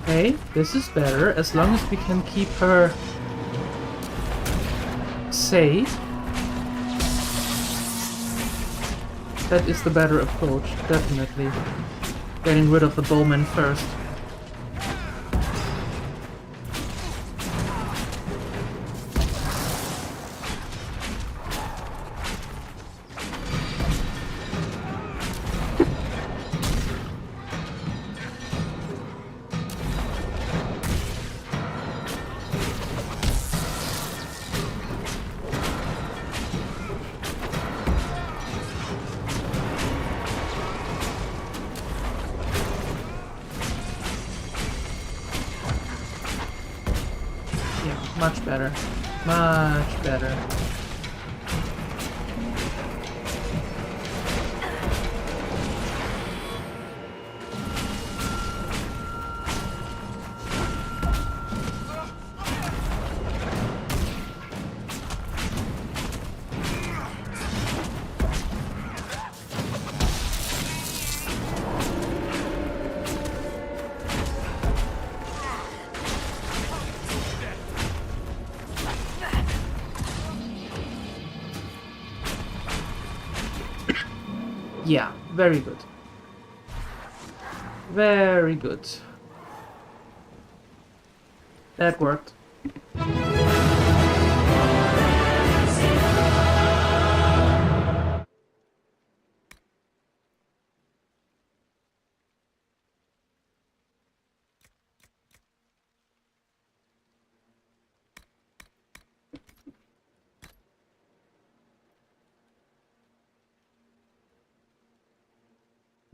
Okay, this is better, as long as we can keep her safe. That is the better approach, definitely. Getting rid of the bowman first. Much better. Much better. Yeah, very good. Very good. That worked.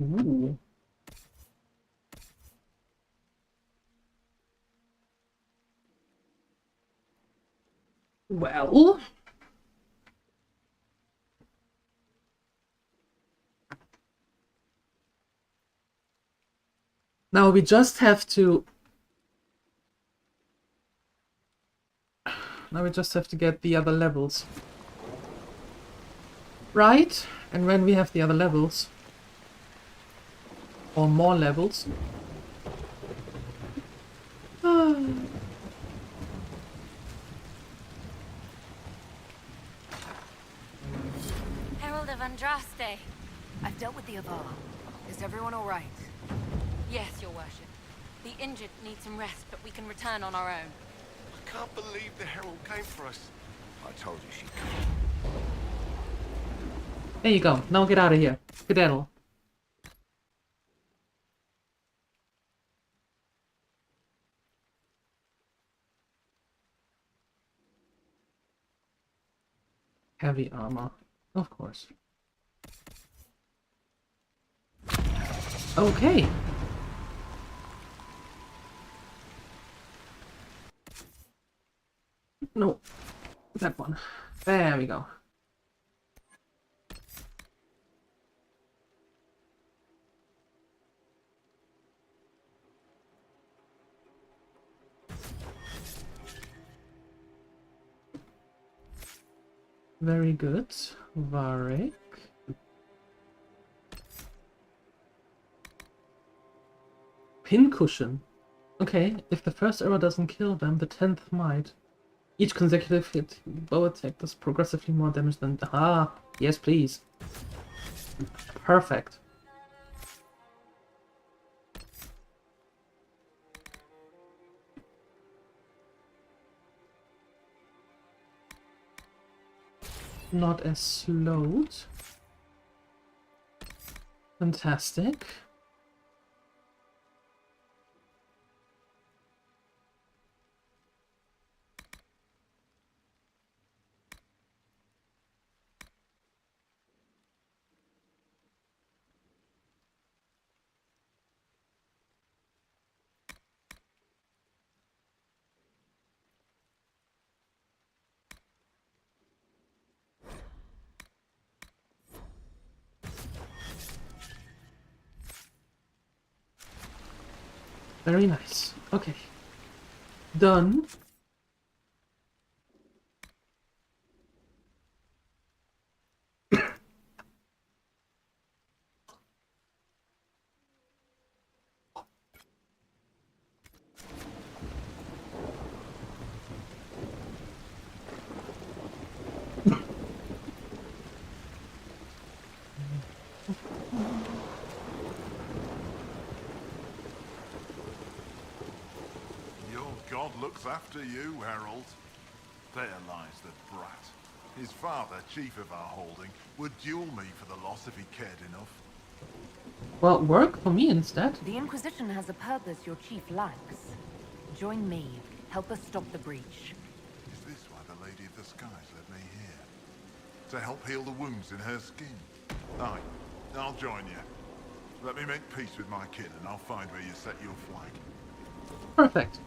Ooh. Well, now we just have to get the other levels. Right? And when we have the other levels, or more levels, Herald of Andraste. I've dealt with the Avar. Is everyone all right? Yes, your worship. The injured need some rest, but we can return on our own. I can't believe the Herald came for us. I told you she'd come. there you go. Now get out of here. Skedaddle. Heavy armor. Of course. Okay. No. That one. There we go. Very good. Varric. Pincushion. Okay, if the first arrow doesn't kill them, the 10th might. Each consecutive hit bow attack does progressively more damage than... Ah, yes please. Perfect. Not as slowed. Fantastic. Very nice. Okay. Done. god looks after you, Herald. There lies the brat. His father, chief of our holding, would duel me for the loss if he cared enough. Well, work for me instead. The Inquisition has a purpose your chief lacks. Join me. Help us stop the breach. Is this why the Lady of the Skies led me here? To help heal the wounds in her skin? Aye, I'll join you. Let me make peace with my kid and I'll find where you set your flag. Perfect.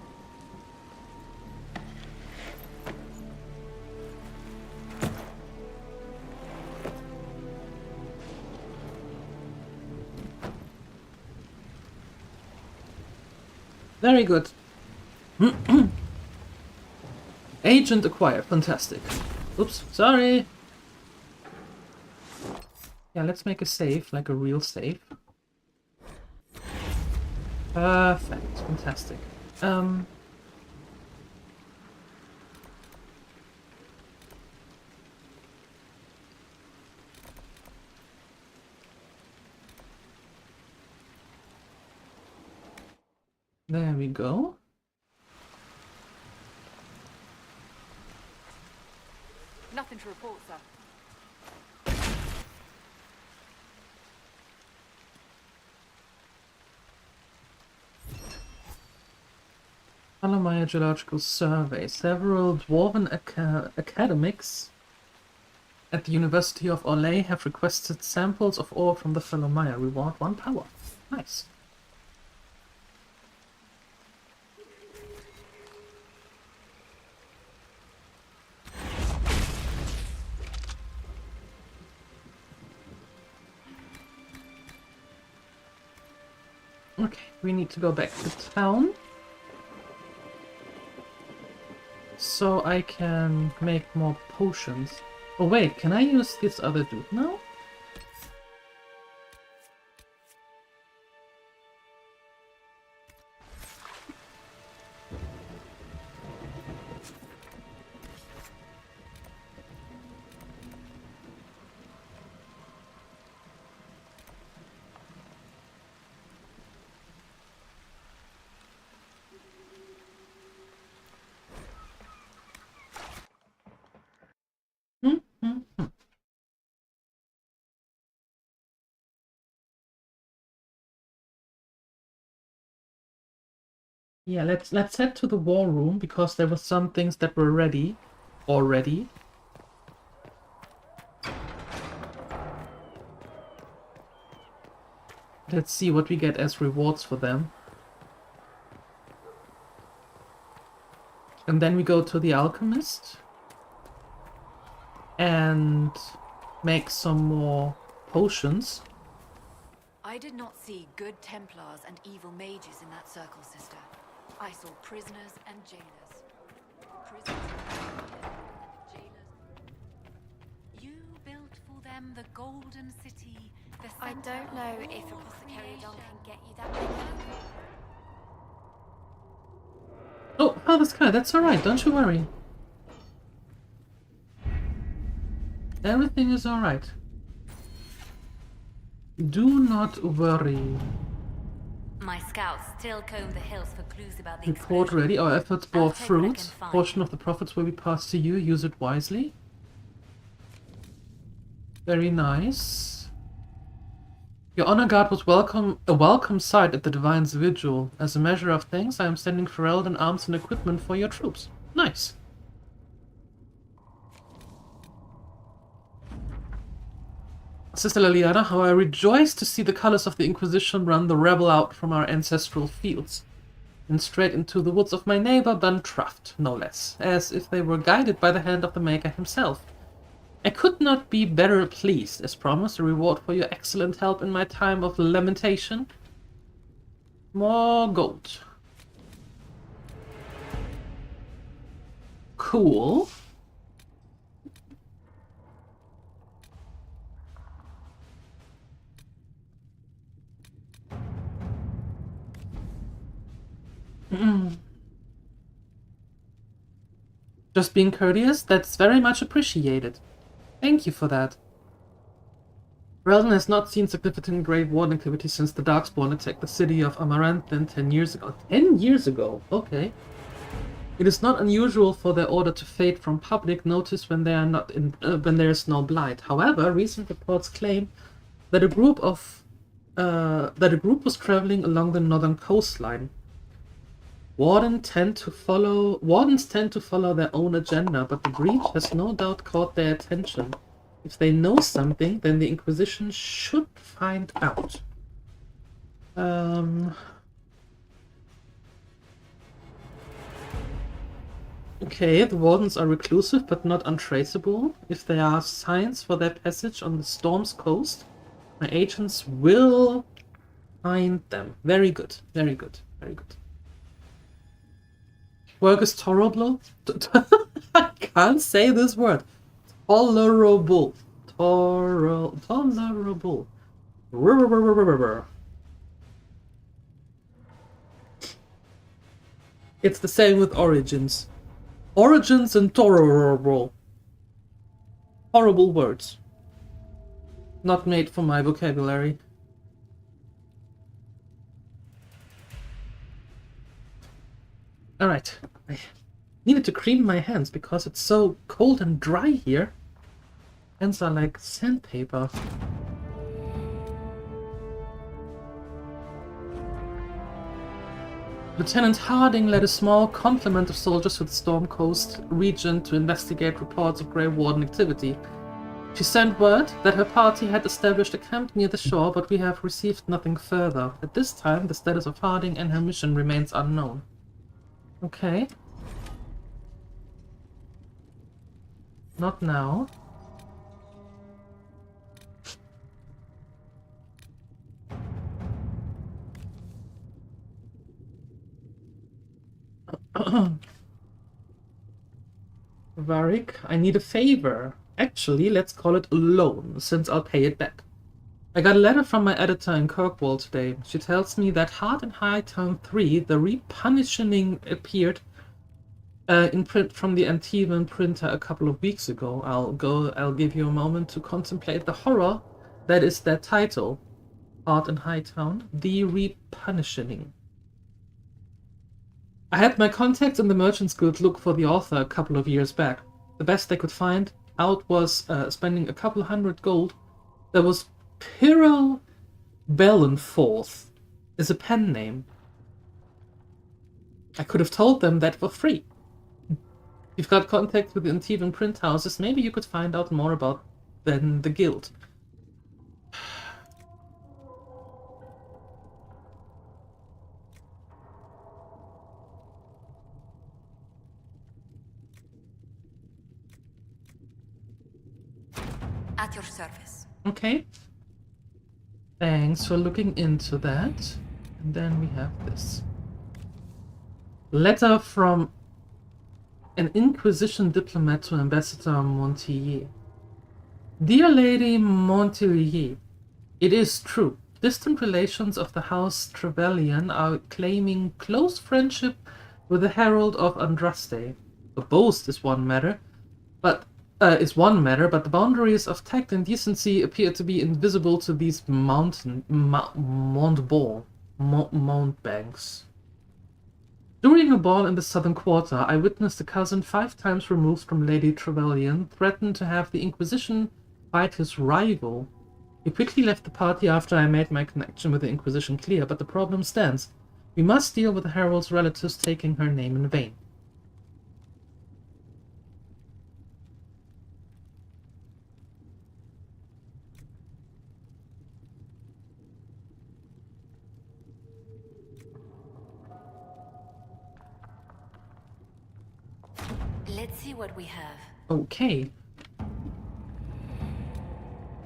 Very good. Agent acquired. Fantastic. Oops, sorry. Yeah, let's make a save, like a real save. Perfect. Fantastic. There we go. Nothing to report, sir. Alamaya Geological Survey. Several dwarven academics at the University of Orlais have requested samples of ore from the Ferelden. Reward 1 power. Nice. Okay, we need to go back to town. So I can make more potions. Oh wait, can I use this other dude now? Yeah, let's head to the war room because there were some things that were ready already. Let's see what we get as rewards for them. And then we go to the alchemist and make some more potions. I did not see good Templars and evil mages in that circle, sister. I saw prisoners and jailers. You built for them the Golden City, the I don't know if Ferelden can get you that bigger. Oh, Father Sky, that's alright, don't you worry. Everything is alright. Do not worry. My scouts still comb the hills for clues about the Report explosion. ready. Our efforts bore I'll take what I fruit. can find. Portion of the profits will be passed to you. Use it wisely. Very nice. Your honor guard was a welcome sight at the Divine's vigil. As a measure of thanks, I am sending Ferelden arms and equipment for your troops. Nice. Sister Liliana, how I rejoice to see the colors of the Inquisition run the rebel out from our ancestral fields, and straight into the woods of my neighbor Duntraft, no less, as if they were guided by the hand of the Maker himself. I could not be better pleased. As promised, a reward for your excellent help in my time of lamentation. More gold. Cool. Just being courteous, that's very much appreciated. Thank you for that. Ferelden has not seen significant Great War activity since the Darkspawn attacked the city of Amaranth 10 years ago. 10 years ago? Okay. It is not unusual for their order to fade from public notice when they are not in, when there is no blight. However, recent reports claim that a group was traveling along the northern coastline. Wardens tend to follow their own agenda, but the breach has no doubt caught their attention. If they know something, then the Inquisition should find out. Okay, the Wardens are reclusive but not untraceable. If there are signs for their passage on the Storm's coast, my agents will find them. Very good, very good, very good. Work is tolerable. I can't say this word. Tolerable. Tolerable. It's the same with origins. Origins and tolerable. Horrible words. Not made for my vocabulary. Alright. I needed to cream my hands because it's so cold and dry here. Hands are like sandpaper. Lieutenant Harding led a small complement of soldiers to the Storm Coast region to investigate reports of Grey Warden activity. She sent word that her party had established a camp near the shore, but we have received nothing further. At this time, the status of Harding and her mission remains unknown. Okay. Not now. Varric, I need a favor. Actually, let's call it a loan, since I'll pay it back. I got a letter from my editor in Kirkwall today. She tells me that Heart in Hightown 3, the repunishing appeared in print from the Antivan printer a couple of weeks ago. I'll give you a moment to contemplate the horror that is their title. Heart in Hightown, the repunishing. I had my contacts in the Merchants Guild look for the author a couple of years back. The best they could find out was spending a couple hundred gold. There was Pyrrell Bellenforth is a pen name. I could have told them that for free. You've got contact with the Antivan print houses, maybe you could find out more about than the guild. At your service. Okay. Thanks for looking into that. And then we have this. Letter from an Inquisition diplomat to Ambassador Montillier. Dear Lady Montillier, it is true. Distant relations of the House Trevelyan are claiming close friendship with the Herald of Andraste. A boast is one matter, but the boundaries of tact and decency appear to be invisible to these mountebanks. During a ball in the southern quarter, I witnessed a cousin 5 times removed from Lady Trevelyan threaten to have the Inquisition fight his rival. He quickly left the party after I made my connection with the Inquisition clear, but the problem stands. We must deal with the Herald's relatives taking her name in vain. Let's see what we have. Okay.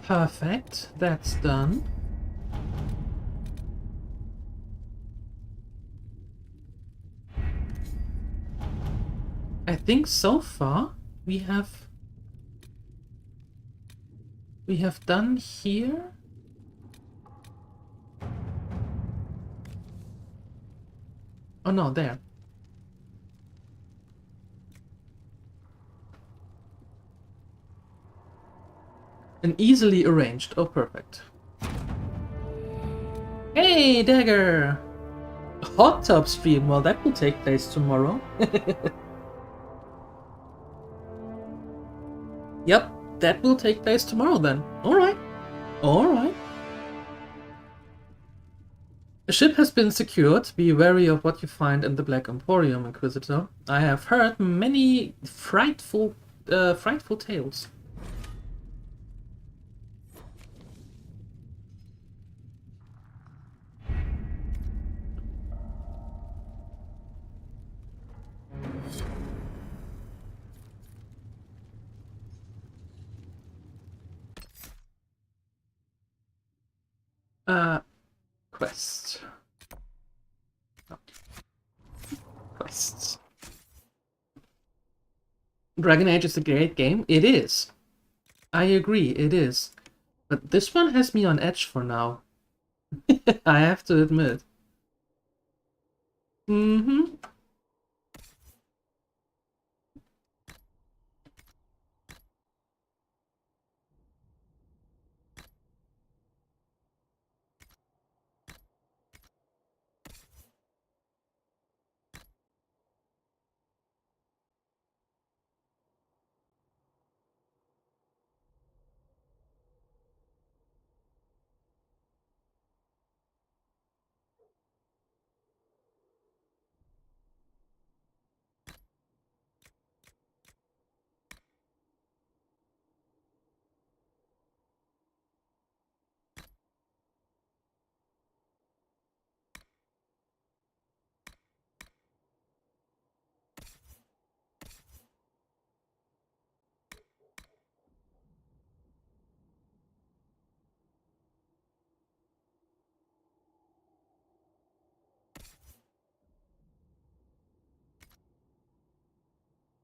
Perfect. That's done. I think so far we have done here. Oh no, there. And easily arranged. Oh, perfect. Hey, dagger! Hot tub stream, well, that will take place tomorrow. Yep, that will take place tomorrow then. Alright. Alright. A ship has been secured. Be wary of what you find in the Black Emporium, Inquisitor. I have heard many frightful tales. Quest. No. Quests. Dragon Age is a great game. It is. I agree, it is. But this one has me on edge for now. I have to admit. Mm-hmm.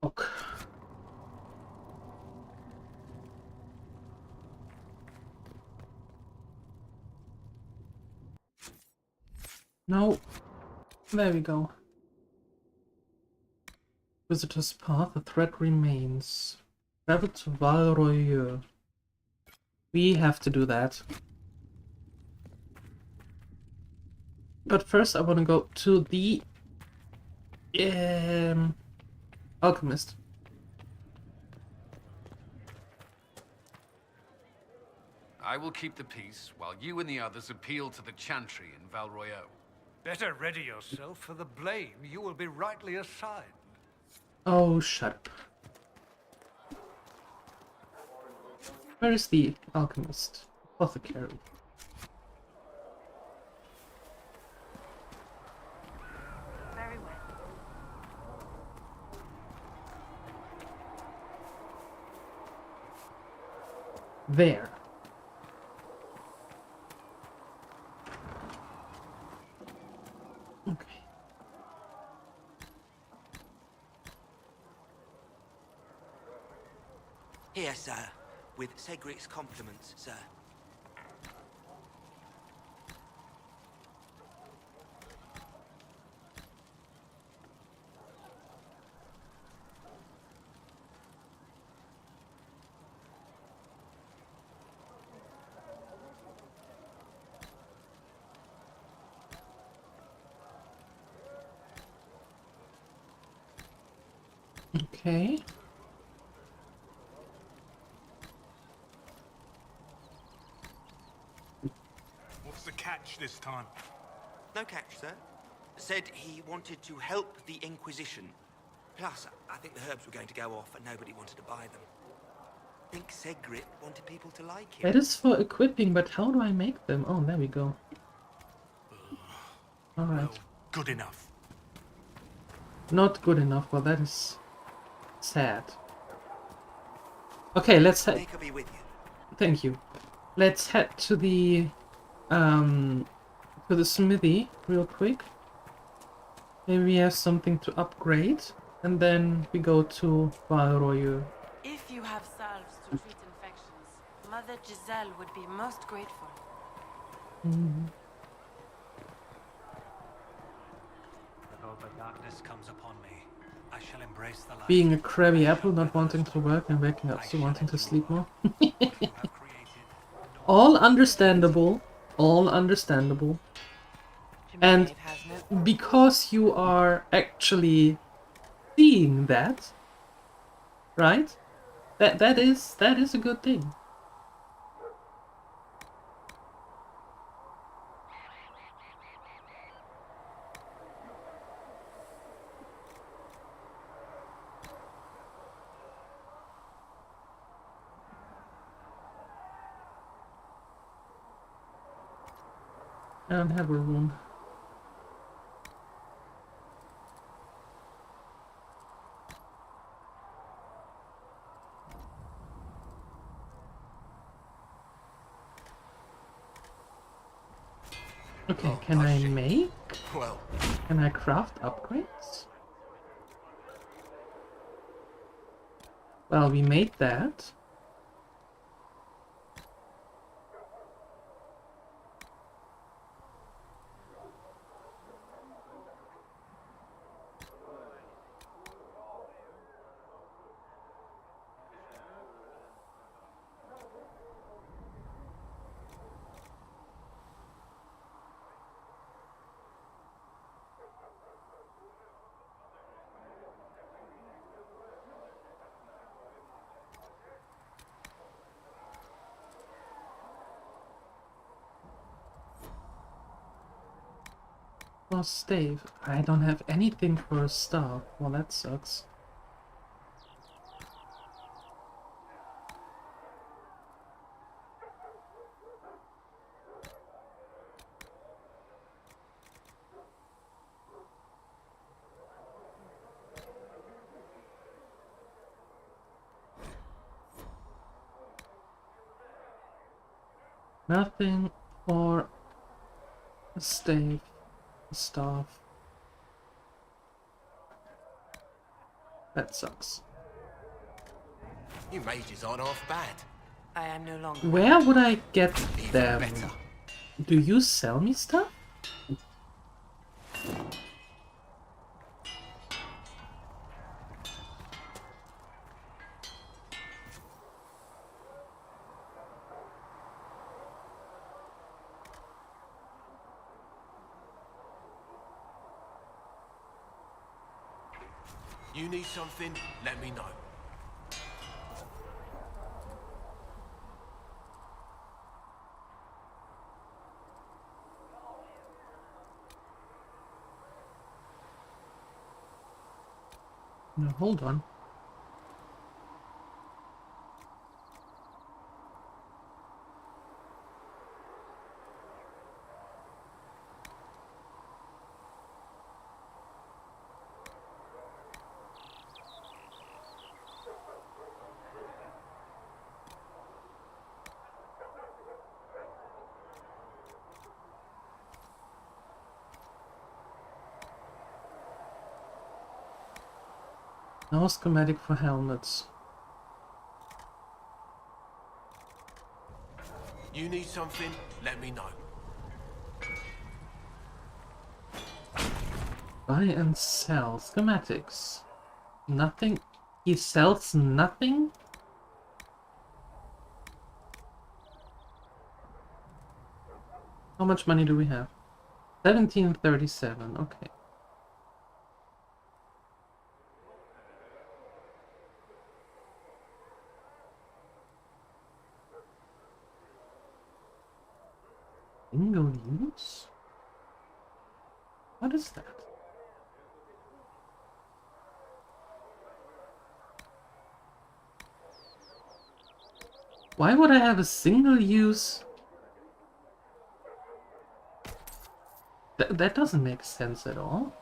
Okay. No. There we go. Visitor's path, the threat remains. Travel to Val Royeux. We have to do that. But first I want to go to the Alchemist. I will keep the peace while you and the others appeal to the Chantry in Val Royeux. Better ready yourself for the blame you will be rightly assigned. Oh, shut up. Where is the Alchemist? Apothecary. Very well. There. Okay. Here, sir, with Cedric's compliments, sir. Okay. What's the catch this time? No catch, sir. Said he wanted to help the Inquisition. Plus, I think the herbs were going to go off and nobody wanted to buy them. I think Cedric wanted people to like him. That is for equipping, but how do I make them? Oh, there we go. Alright. Well, good enough. Not good enough, well that is sad. Okay, let's head. They could be with you. Thank you. Let's head to the smithy real quick. Maybe we have something to upgrade, and then we go to Val Royeux. If you have salves to treat infections, Mother Giselle would be most grateful. Though the darkness comes upon me, I shall embrace the light. Being a crabby apple, not wanting to work and waking up so wanting to sleep more. All understandable. All understandable. And Has no because you are actually seeing that, right? That is a good thing. I don't have a room. Okay, can I make? Well, Can I craft upgrades? Well, we made that. Oh, stave. I don't have anything for a staff. Well, that sucks. Nothing for a stave, a staff. That sucks. You mages aren't half bad. I am no longer. Where would I get them? better. Do you sell me stuff? You need something, let me know. No, hold on. No schematic for helmets. You need something, let me know. Buy and sell schematics. Nothing. He sells nothing? How much money do we have? 1737, okay. Single use? What is that? Why would I have a single use? That doesn't make sense at all.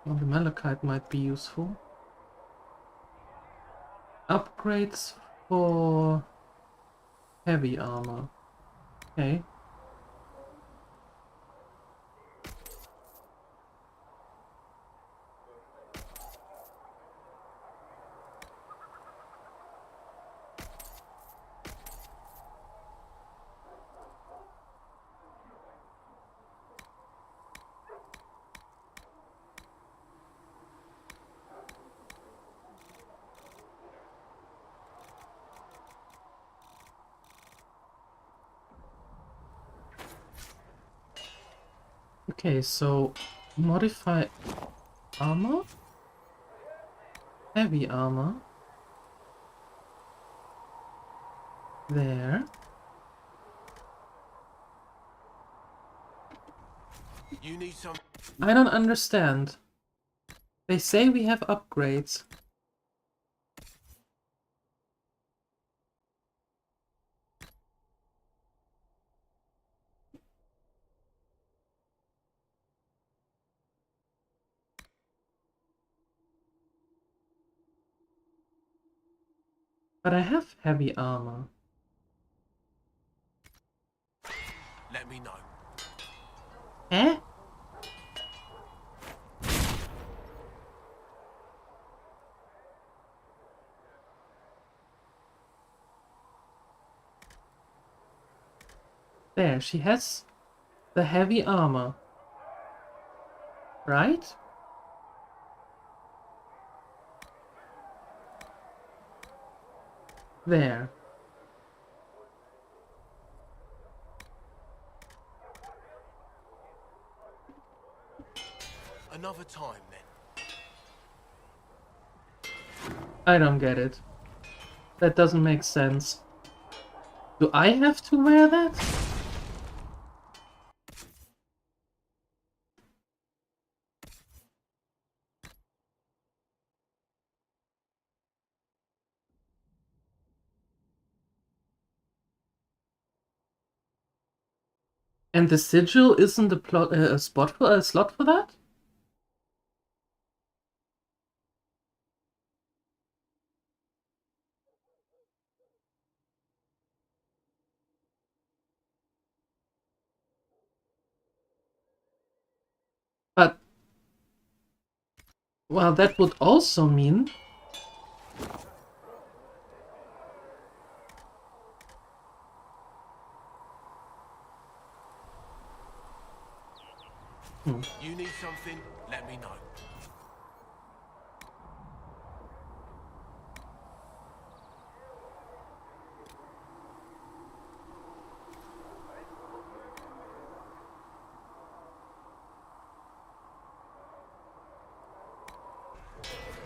Well, the malachite might be useful. Upgrades for heavy armor. Okay. Okay, so modify armor? Heavy armor. There. You need some. I don't understand. They say we have upgrades. But I have heavy armor. Let me know. Eh? There, she has the heavy armor. Right? There. Another time, then. I don't get it. That doesn't make sense. Do I have to wear that? And the sigil isn't a slot for that? But well, that would also mean You need something? Let me know.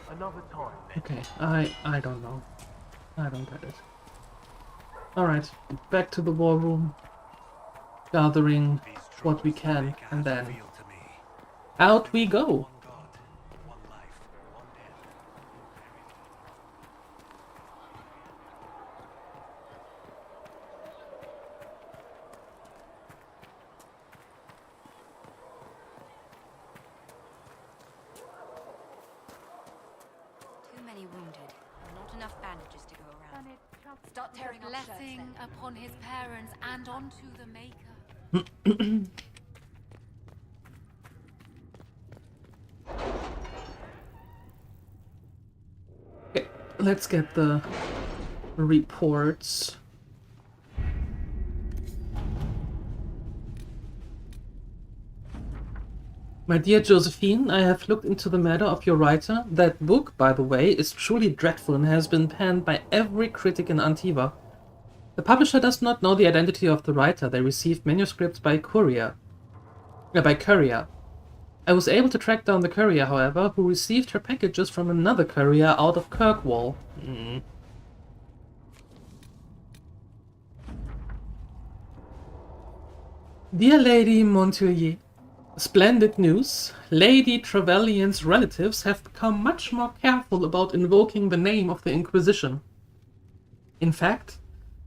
Another time, then. okay, I don't know. I don't get it. Alright, back to the war room. Gathering what we can, and then out we go! Too many wounded, and not enough bandages to go around. Start tearing up shirts Blessing then. upon his parents and onto the Maker. Okay, let's get the reports. My dear Josephine, I have looked into the matter of your writer. That book, by the way, is truly dreadful and has been panned by every critic in Antiva. The publisher does not know the identity of the writer. They received manuscripts by courier. I was able to track down the courier, however, who received her packages from another courier out of Kirkwall. Dear Lady Montelier, splendid news. Lady Trevelyan's relatives have become much more careful about invoking the name of the Inquisition. In fact,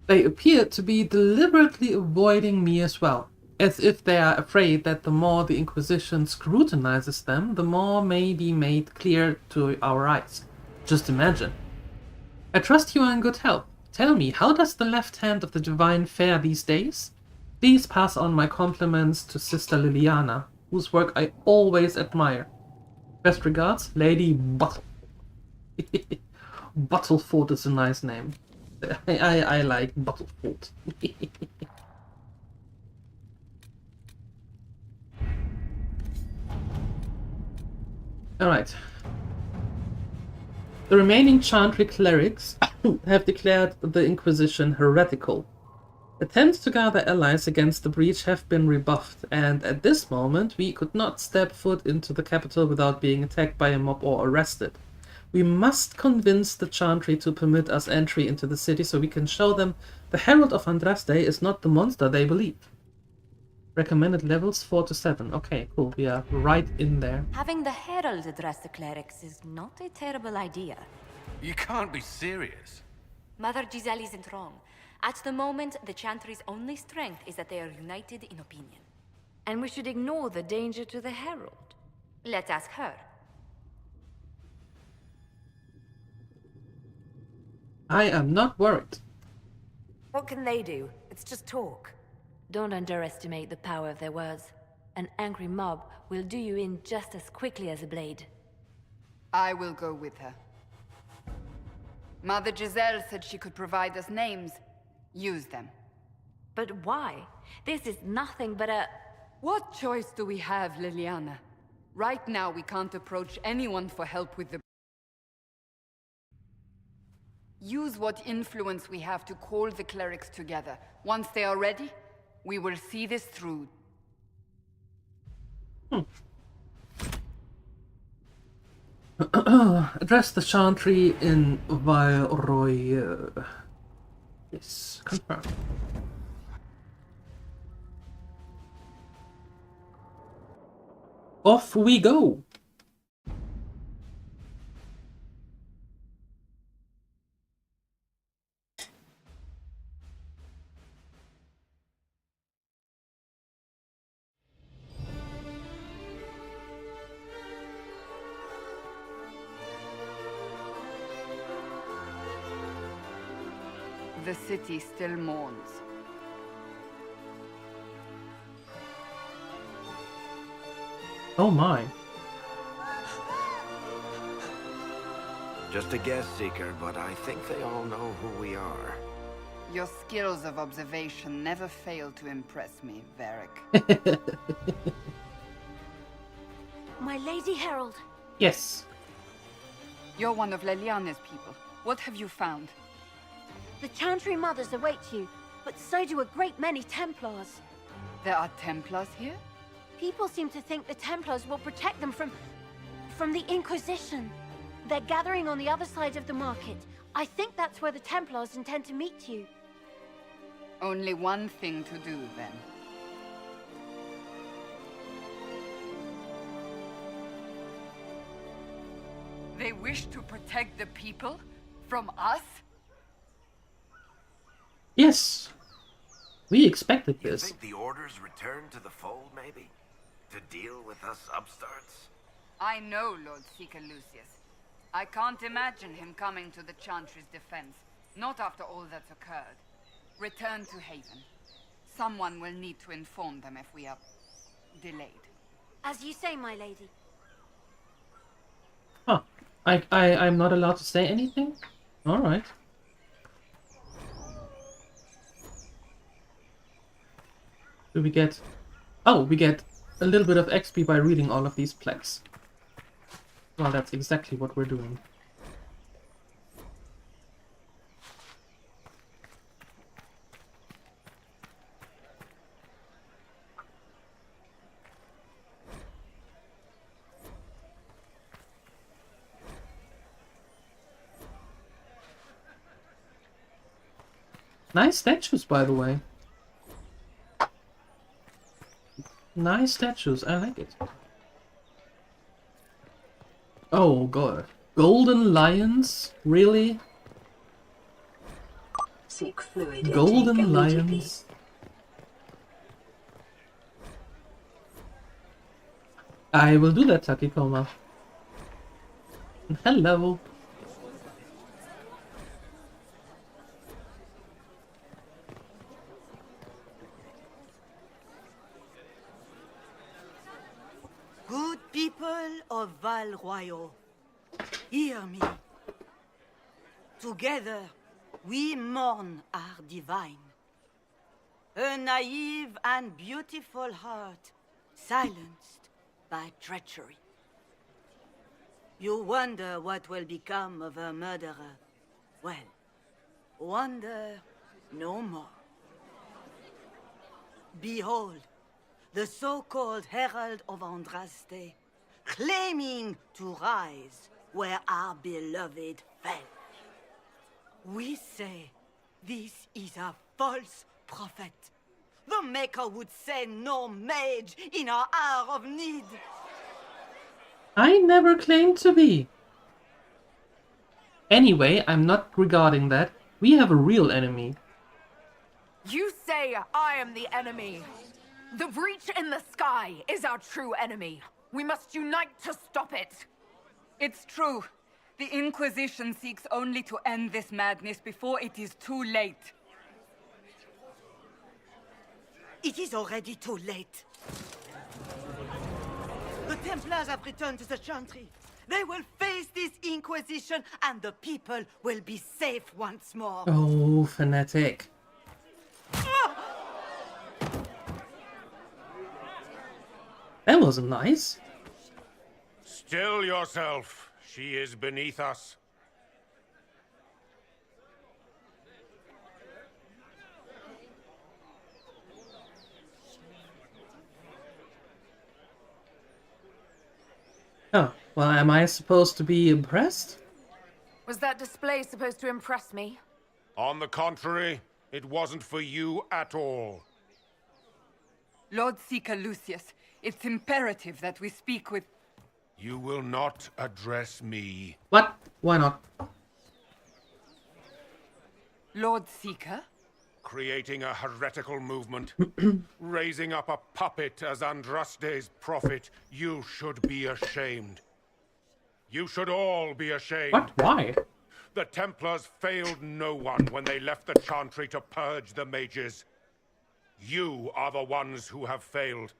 they appear to be deliberately avoiding me as well, as if they are afraid that the more the Inquisition scrutinizes them, the more may be made clear to our eyes. Just imagine. I trust you are in good health. Tell me, how does the left hand of the Divine fare these days? Please pass on my compliments to Sister Liliana, whose work I always admire. Best regards, Lady Buttle. Buttleford is a nice name. I like Buttleford. Alright. The remaining Chantry clerics have declared the Inquisition heretical. Attempts to gather allies against the breach have been rebuffed, and at this moment we could not step foot into the capital without being attacked by a mob or arrested. We must convince the Chantry to permit us entry into the city so we can show them the Herald of Andraste is not the monster they believe. Recommended levels 4 to 7. Okay, cool. We are right in there. Having the Herald address the clerics is not a terrible idea. You can't be serious. Mother Giselle isn't wrong. At the moment, the Chantry's only strength is that they are united in opinion. And we should ignore the danger to the Herald. Let's ask her. I am not worried. What can they do? It's just talk. Don't underestimate the power of their words. An angry mob will do you in just as quickly as a blade. I will go with her. Mother Giselle said she could provide us names. Use them. But why? This is nothing but a... What choice do we have, Liliana? Right now, we can't approach anyone for help with the... Use what influence we have to call the clerics together. Once they are ready, we will see this through. Address the Chantry in Valroy. Yes, confirm. Off we go! The city still mourns. Oh my. Just a guess, Seeker, but I think they all know who we are. Your skills of observation never fail to impress me, Varric. My Lady Herald. Yes. You're one of Leliana's people. What have you found? The Chantry mothers await you, but so do a great many Templars. There are Templars here? People seem to think the Templars will protect them from the Inquisition. They're gathering on the other side of the market. I think that's where the Templars intend to meet you. Only one thing to do, then. They wish to protect the people? From us? Yes. We expected You this. think the Order's return to the fold, maybe? To deal with us upstarts? I know Lord Seeker Lucius. I can't imagine him coming to the Chantry's defense. Not after all that's occurred. Return to Haven. Someone will need to inform them if we are delayed. As you say, my lady. Huh. I'm not allowed to say anything? Alright. Do we get... Oh, we get a little bit of XP by reading all of these plaques. Well, that's exactly what we're doing. Nice statues, by the way. Nice statues, I like it. Oh god. Golden lions? Really? Seek fluid Golden intake immediately. lions? I will do that, Takikoma. Hello. Good people of Val Royal, hear me. Together, we mourn our divine. A naive and beautiful heart, silenced by treachery. You wonder what will become of a murderer. Well, wonder no more. Behold, the so-called Herald of Andraste, claiming to rise where our beloved fell. We say this is a false prophet. The Maker would send no mage in our hour of need. I never claimed to be. Anyway, I'm not regarding that. We have a real enemy. You say I am the enemy. The breach in the sky is our true enemy. We must unite to stop it. It's true. The Inquisition seeks only to end this madness before it is too late. It is already too late. The Templars have returned to the Chantry. They will face this Inquisition, and the people will be safe once more. Oh, fanatic. That wasn't nice. Still yourself. She is beneath us. Oh, well, am I supposed to be impressed? Was that display supposed to impress me? On the contrary, it wasn't for you at all. Lord Seeker Lucius, it's imperative that we speak with... You will not address me. What? Why not? Lord Seeker? Creating a heretical movement, raising up a puppet as Andraste's prophet, you should be ashamed. You should all be ashamed. What? Why? The Templars failed no one when they left the Chantry to purge the mages. You are the ones who have failed.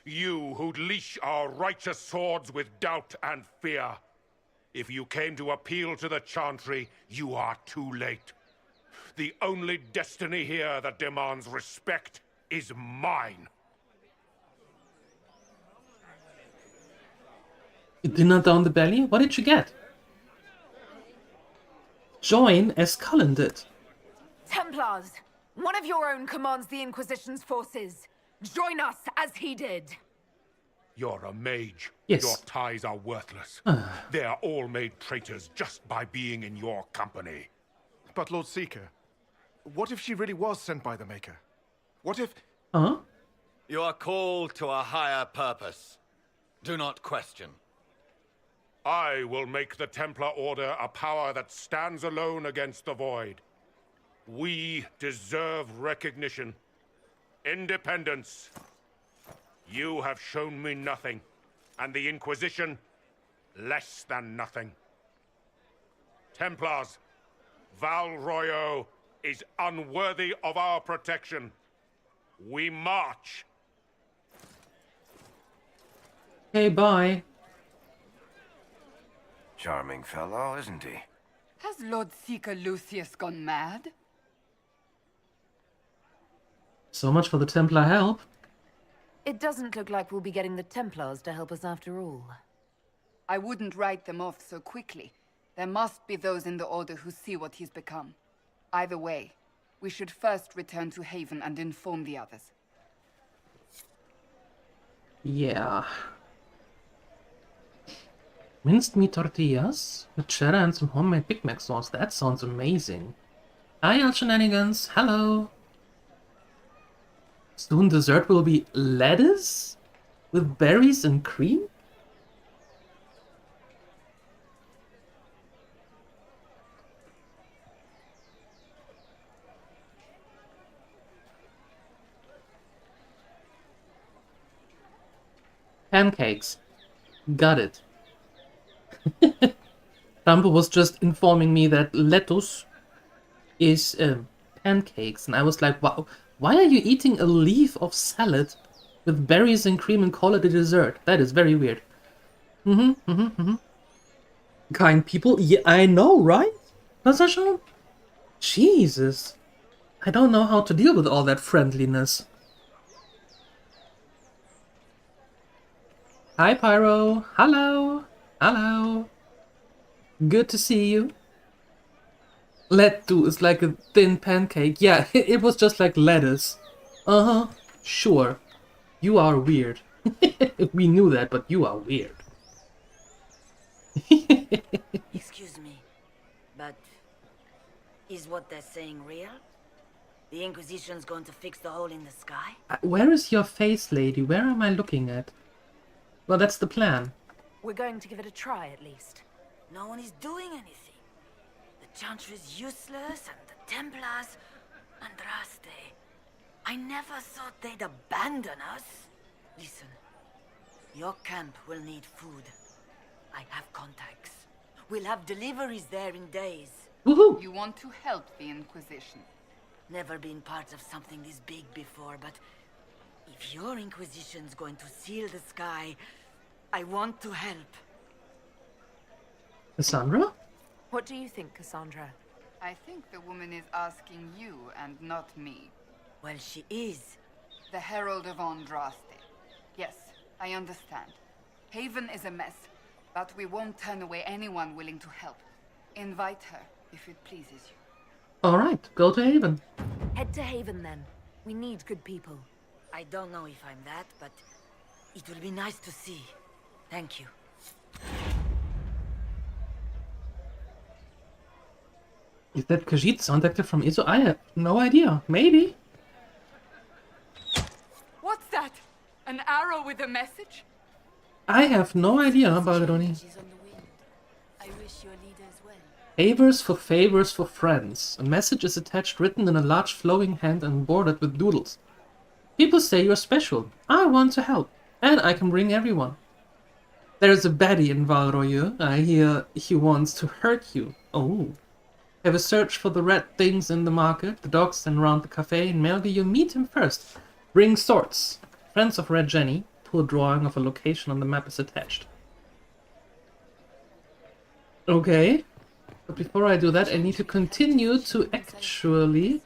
You who'd leash our righteous swords with doubt and fear. If you came to appeal to the Chantry, you are too late. The only destiny here that demands respect is mine. Dinner down the belly? What did you get? Join as Cullen did. Templars, one of your own commands the Inquisition's forces. Join us as he did. You're a mage. Yes. Your ties are worthless. They are all made traitors just by being in your company. But Lord Seeker, what if she really was sent by the Maker? What if... Huh? You are called to a higher purpose. Do not question. I will make the Templar Order a power that stands alone against the Void. We deserve recognition. Independence. You have shown me nothing, and the Inquisition, less than nothing. Templars, Val Royo is unworthy of our protection. We march. Hey, bye. Charming fellow, isn't he? Has Lord Seeker Lucius gone mad? So much for the Templar help. It doesn't look like we'll be getting the Templars to help us after all. I wouldn't write them off so quickly. There must be those in the Order who see what he's become. Either way, we should first return to Haven and inform the others. Yeah. Minced meat tortillas with cheddar and some homemade Big Mac sauce. That sounds amazing. Hi, all shenanigans. Hello. Soon dessert will be lettuce with berries and cream? Pancakes. Got it. Rambo was just informing me that lettuce is pancakes, and I was like, wow, why are you eating a leaf of salad with berries and cream and call it a dessert? That is very weird. Kind people? Yeah, I know, right? Natasha? Jesus. I don't know how to deal with all that friendliness. Hi, Pyro. Hello. Hello. Good to see you. Lettuce is like a thin pancake. Yeah, it was just like lettuce. Uh-huh. Sure, you are weird. We knew that, but you are weird. Excuse me, but is what they're saying real? The Inquisition's going to fix the hole in the sky? Where is your face, lady? Where am I looking at? Well, that's the plan. We're going to give it a try, at least. No one is doing anything. The Chantry is useless, and the Templars... Andraste. I never thought they'd abandon us. Listen, your camp will need food. I have contacts. We'll have deliveries there in days. Woohoo! You want to help the Inquisition? Never been part of something this big before, but if your Inquisition's going to seal the sky, I want to help. Cassandra? What do you think, Cassandra? I think the woman is asking you and not me. Well, she is. The Herald of Andraste. Yes, I understand. Haven is a mess, but we won't turn away anyone willing to help. Invite her, if it pleases you. Alright, go to Haven. Head to Haven, then. We need good people. I don't know if I'm that, but it will be nice to see. Thank you. Is that Khajiit sound actor from ISO? I have no idea. Maybe. What's that? An arrow with a message? I have no idea, Balgroni. Favors for friends. A message is attached, written in a large flowing hand and bordered with doodles. People say you're special. I want to help. And I can bring everyone. There's a baddie in Val Royeaux. I hear he wants to hurt you. Oh. Have a search for the red things in the market, the dogs and around the cafe in Melga. You meet him first. Bring swords. Friends of Red Jenny. Poor drawing of a location on the map is attached. Okay. But before I do that, I need to continue to actually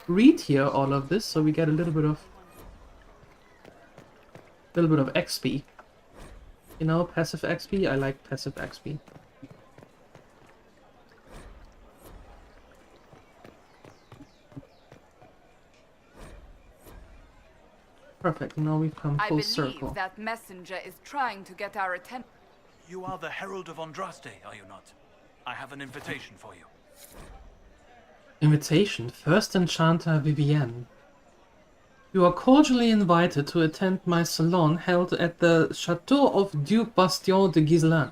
read here all of this, so we get a little bit of XP. You know, passive XP. I like passive XP. Perfect. Now we've come full circle. I believe that messenger is trying to get our attention. You are the Herald of Andraste, are you not? I have an invitation for you. Invitation. First Enchanter Vivienne. You are cordially invited to attend my salon held at the Chateau of Duke Bastion de Ghislain.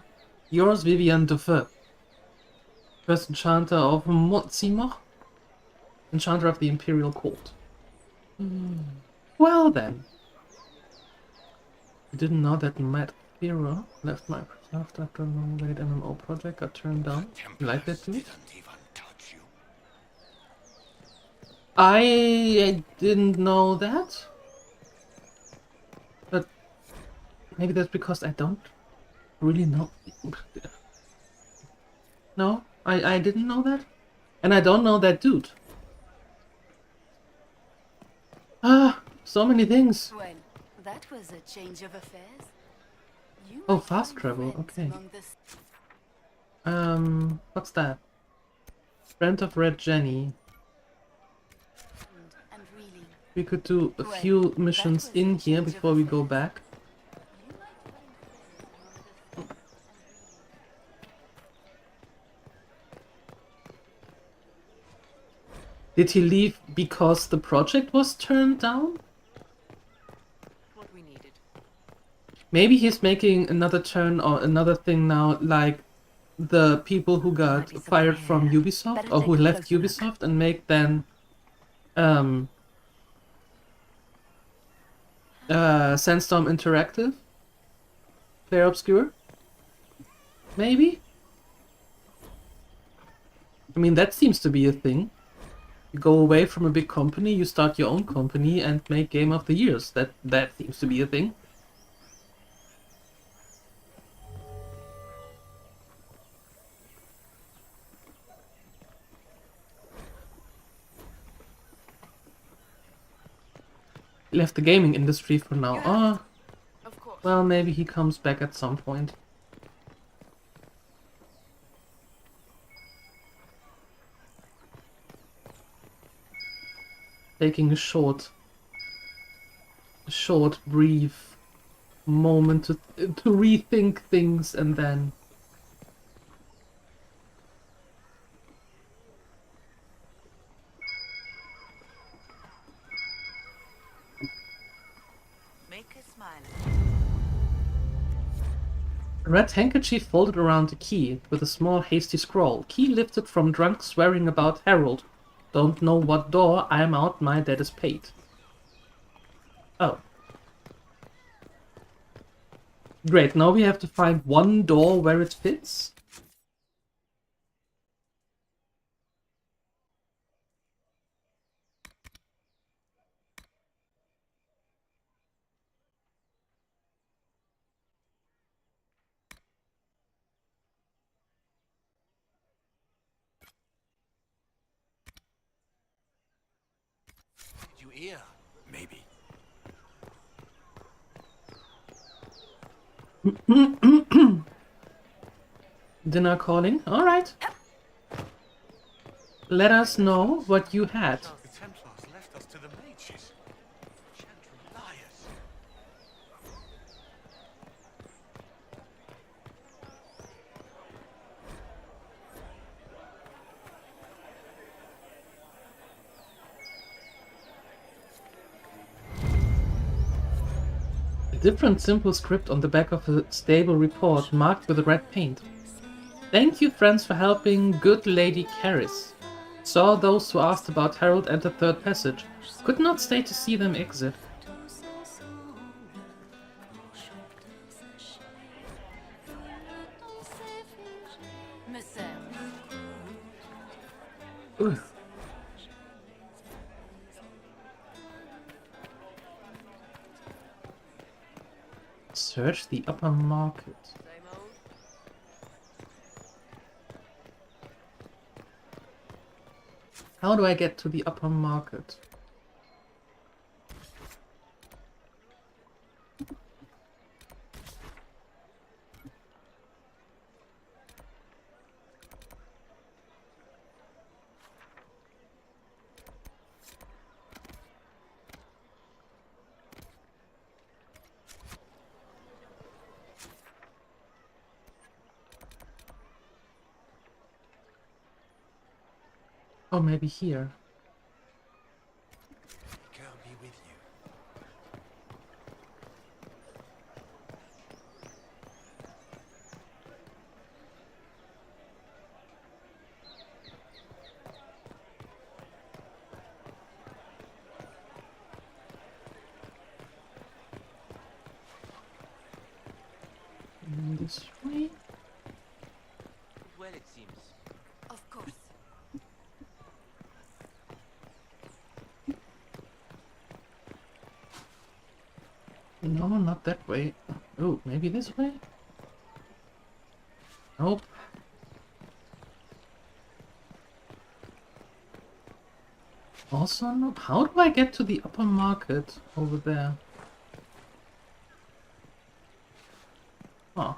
Yours, Vivienne de Feu. First Enchanter of Montsimor. Enchanter of the Imperial Court. Well then. I didn't know that Matt Hero left Microsoft after a long-awaited MMO project got turned down. You like that too? I didn't know that. But maybe that's because I don't really know. No, I didn't know that. And I don't know that dude. Ah, so many things. Well, that was a change of affairs. You Oh, fast travel, okay. What's that? Friend of Red Jenny. We could do a few missions in here before we go back. Did he leave because the project was turned down? What we needed. Maybe he's making another turn or another thing now, like the people who got fired from Ubisoft or who left Ubisoft and make then Sandstorm Interactive, Player Obscure, maybe? I mean, that seems to be a thing. You go away from a big company, you start your own company and make Game of the Years. That seems to be a thing. Left the gaming industry for now. Oh, well, maybe he comes back at some point. Taking a short short, brief moment to rethink things, and then Make a smile. red handkerchief folded around the key with a small hasty scroll. Key lifted from drunk swearing about Harold. Don't know what door, I'm out, my debt is paid. Oh. Great, now we have to find one door where it fits. Did you hear? Maybe. Dinner calling? Alright. Let us know what you had. The Templars left us to the mages. Chantry liars. A different simple script on the back of a stable report marked with red paint. Thank you, friends, for helping good Lady Caris. Saw those who asked about Harold enter third passage. Could not stay to see them exit. Ugh. Search the upper market. How do I get to the upper market? Oh, maybe here. Can't be with you. This way? Well, it seems. Of course. No, not that way. Oh, maybe this way? Nope. Also, no. How do I get to the upper market over there? Oh.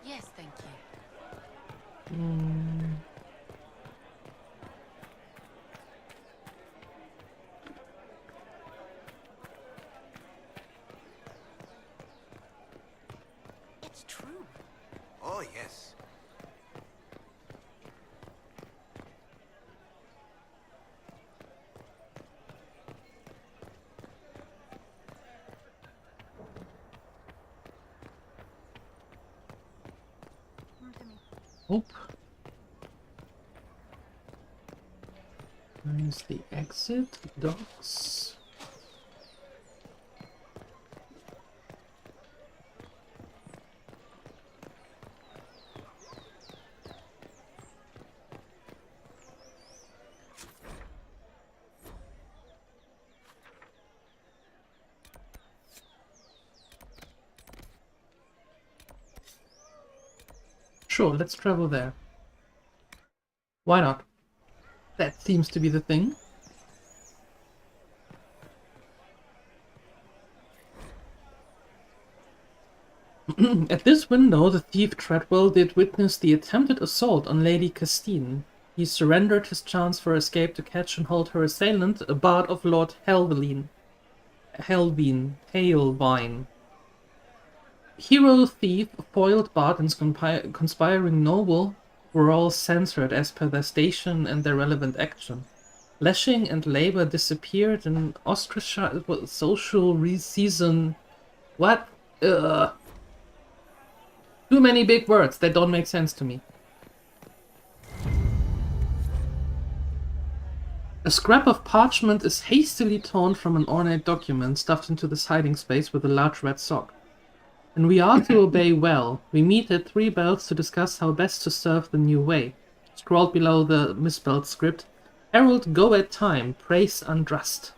Yes, thank you. It's true. Oh, yes. Oop. Where's the exit? Docks. Sure, let's travel there. Why not? That seems to be the thing. At this window, the thief Treadwell did witness the attempted assault on Lady Castine. He surrendered his chance for escape to catch and hold her assailant, a bard of Lord Helvine. Hero, thief, foiled bard, and conspiring noble were all censored as per their station and their relevant action. Lashing and labor disappeared and ostracized social season. What? Too many big words that don't make sense to me. A scrap of parchment is hastily torn from an ornate document stuffed into this hiding space with a large red sock. And we are to obey well. We meet at 3 bells to discuss how best to serve the new way. Scrawled below the misspelled script, Herald, go at time, praise Andraste.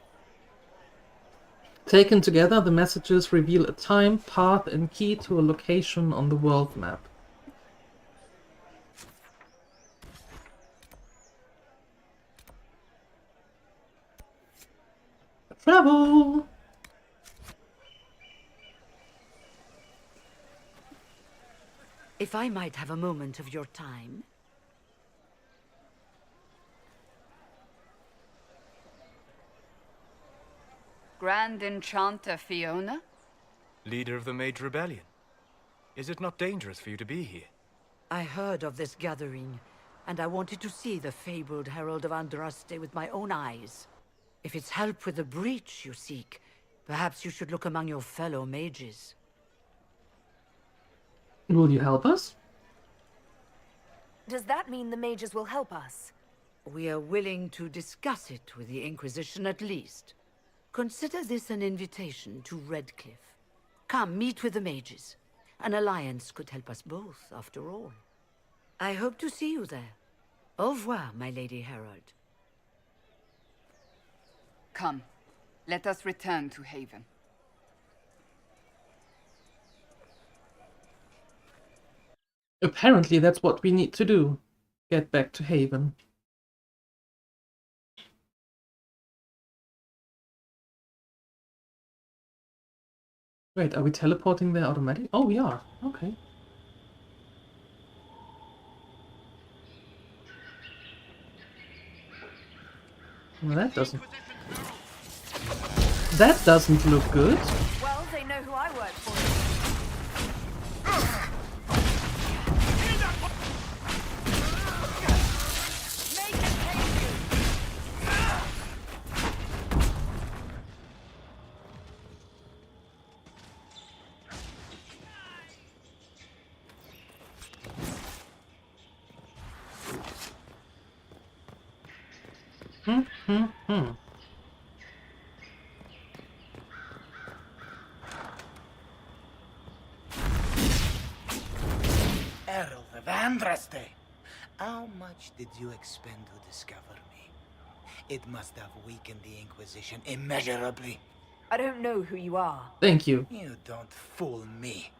Taken together, the messages reveal a time, path, and key to a location on the world map. Travel! If I might have a moment of your time. Grand Enchanter Fiona? Leader of the Mage Rebellion. Is it not dangerous for you to be here? I heard of this gathering, and I wanted to see the fabled Herald of Andraste with my own eyes. If it's help with the breach you seek, perhaps you should look among your fellow mages. Will you help us? Does that mean the mages will help us? We are willing to discuss it with the Inquisition at least. Consider this an invitation to Redcliffe. Come, meet with the mages. An alliance could help us both, after all. I hope to see you there. Au revoir, my Lady Herald. Come, let us return to Haven. Apparently that's what we need to do. Get back to Haven. Wait, are we teleporting there automatically? Oh, we are. Okay. Well, that doesn't look good. Well, they know who I work for. Herald of Andraste, how much did you expend to discover me? It must have weakened the Inquisition immeasurably. I don't know who you are. Thank you. You don't fool me.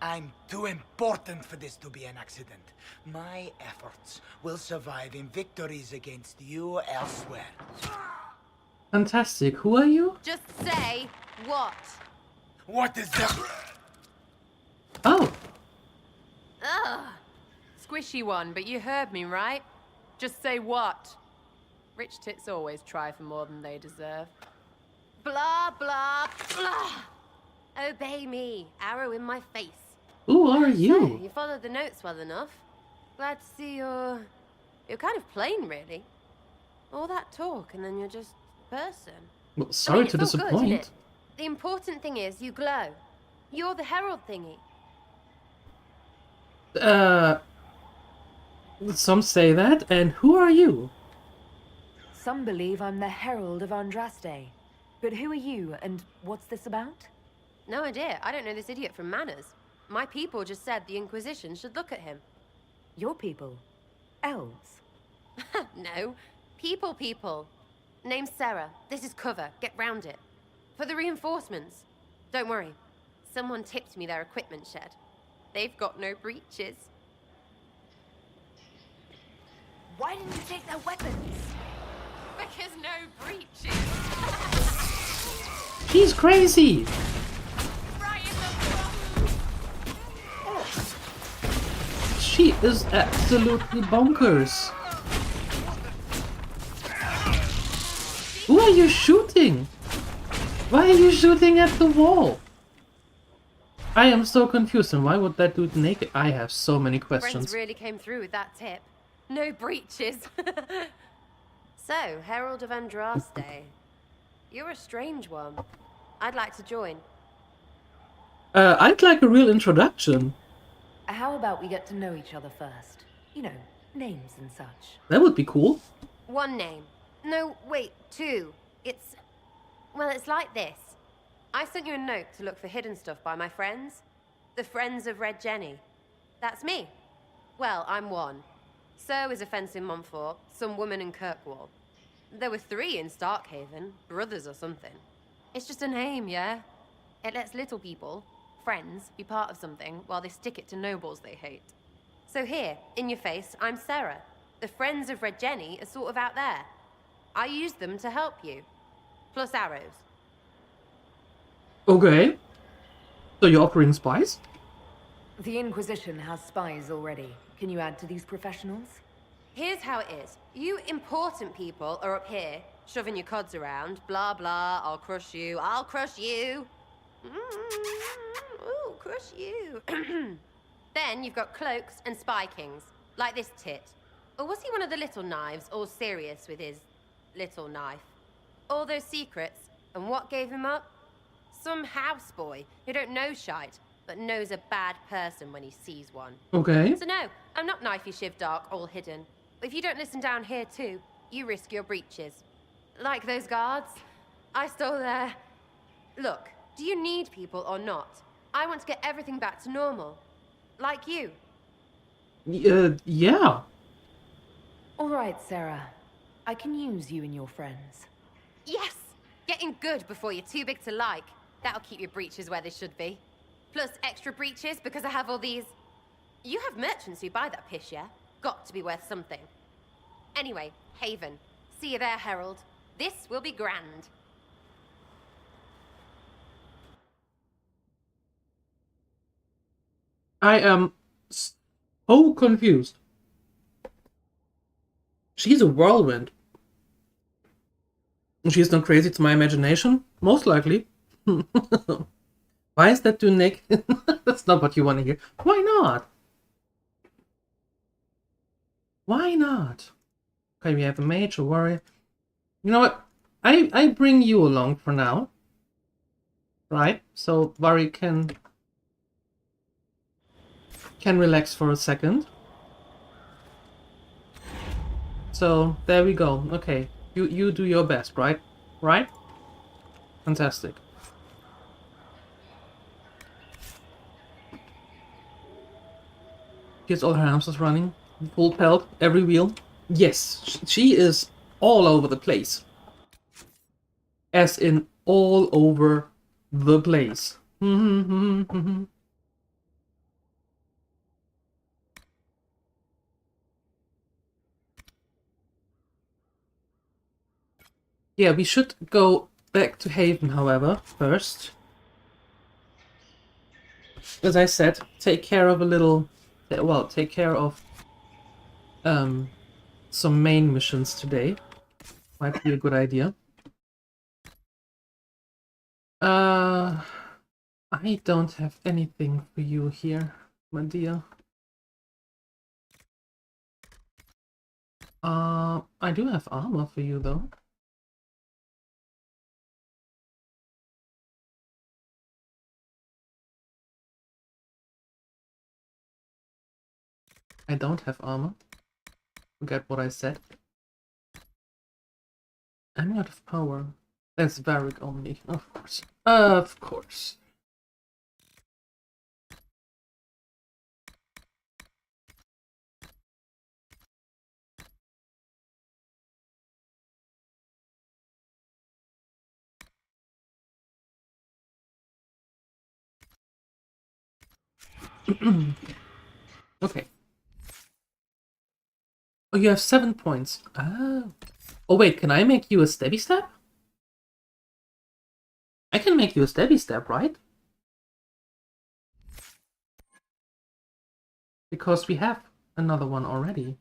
I'm too important for this to be an accident. My efforts will survive in victories against you elsewhere. Fantastic. Who are you? Just say what? What is that? Oh. Ugh. Squishy one, but you heard me, right? Just say what? Rich tits always try for more than they deserve. Blah, blah, blah. Obey me. Arrow in my face. Who are you? So, you followed the notes well enough. Glad to see you're kind of plain, really. All that talk, and then you're just a person. Well, sorry to it's all disappoint. good, isn't it? The important thing is you glow. You're the herald thingy. Some say that, and who are you? Some believe I'm the Herald of Andraste. But who are you, and what's this about? No idea. I don't know this idiot from Manners. My people just said the Inquisition should look at him. Your people? Elves? No. People. Name's Sarah. This is cover. Get round it. For the reinforcements. Don't worry. Someone tipped me their equipment shed. They've got no breaches. Why didn't you take their weapons? Because no breaches. He's crazy! Right in the she is absolutely bonkers. Who are you shooting? Why are you shooting at the wall? I am so confused, and why would that dude naked? I have so many questions. Friends really came through with that tip. No breaches. So, Herald of Andraste. You're a strange one. I'd like to join. I'd like a real introduction. How about we get to know each other first? You know, names and such. That would be cool. One name. No, wait, two. Well, it's like this. I sent you a note to look for hidden stuff by my friends. The Friends of Red Jenny. That's me. Well, I'm one. So is a fence in Montfort, some woman in Kirkwall. There were 3 in Starkhaven, brothers or something. It's just a name, yeah? It lets little people, friends, be part of something while they stick it to nobles they hate. So here, in your face, I'm Sarah. The Friends of Red Jenny are sort of out there. I use them to help you. Plus arrows. Okay. So you're offering spies? The Inquisition has spies already. Can you add to these professionals? Here's how it is. You important people are up here, shoving your cods around. Blah, blah, I'll crush you. I'll crush you. Ooh, crush you. Then you've got cloaks and spy kings, like this tit. Or was he one of the little knives, all serious with his little knife? All those secrets, and what gave him up? Some houseboy who don't know shite, but knows a bad person when he sees one. Okay. So no, I'm not knifey shiv dark, all hidden. But if you don't listen down here too, you risk your breeches. Like those guards, I stole their... Look, do you need people or not? I want to get everything back to normal. Like you. Yeah. All right, Sarah. I can use you and your friends. Yes! Getting good before you're too big to like. That'll keep your breeches where they should be. Plus extra breeches because I have all these... You have merchants who buy that pish, yeah? Got to be worth something. Anyway, Haven. See you there, Herald. This will be grand. I am so confused. She's a whirlwind. She's not crazy to my imagination? Most likely. Why is that too naked? That's not what you want to hear. Why not? Why not? Okay, we have a mage, a warrior. You know what? I bring you along for now. Right? So Warrior can relax for a second. So there we go. Okay. You do your best, right? Right? Fantastic. Gets all her hamsters running. Full pelt, every wheel. Yes, she is all over the place. As in all over the place. Yeah, we should go back to Haven, however, first. As I said, take care of a little... Well, take care of some main missions today. Might be a good idea. I don't have anything for you here, my dear. I do have armor for you, though. I don't have armor. Forget what I said. I'm out of power. That's Varric only, of course. Of course. Okay. Oh, you have 7 points. Oh. Oh wait, can I make you a stabby stab? I can make you a stabby stab, right? Because we have another one already.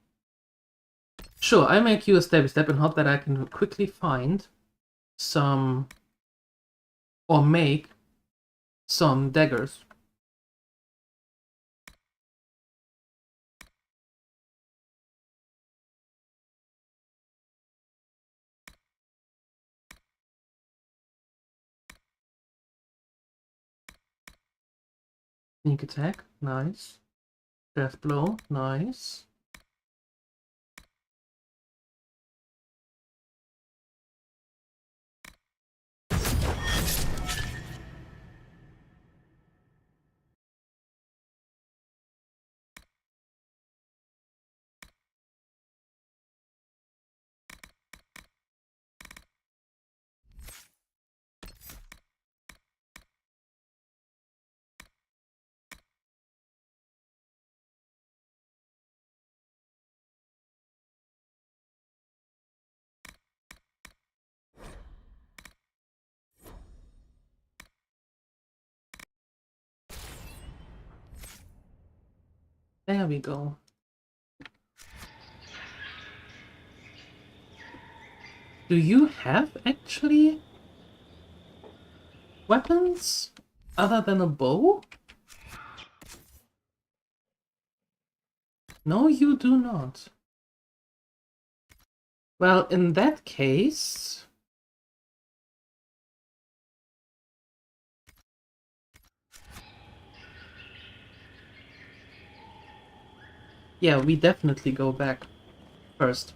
Sure, I make you a stabby step and hope that I can quickly find some... or make some daggers. Sneak attack, nice. Death blow, nice. There we go. Do you have actually weapons other than a bow? No, you do not. Well, in that case... yeah, we definitely go back first.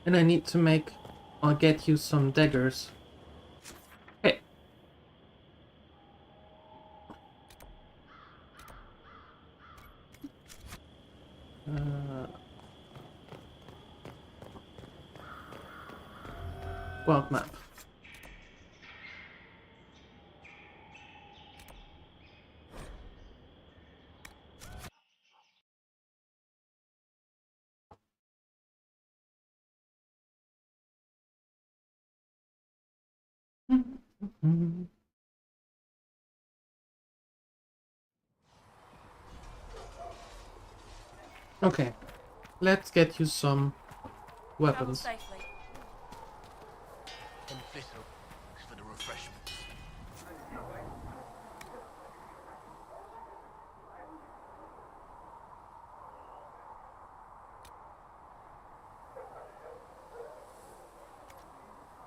And I need to make or get you some daggers. Okay. World map. Okay, let's get you some weapons. For the refreshments.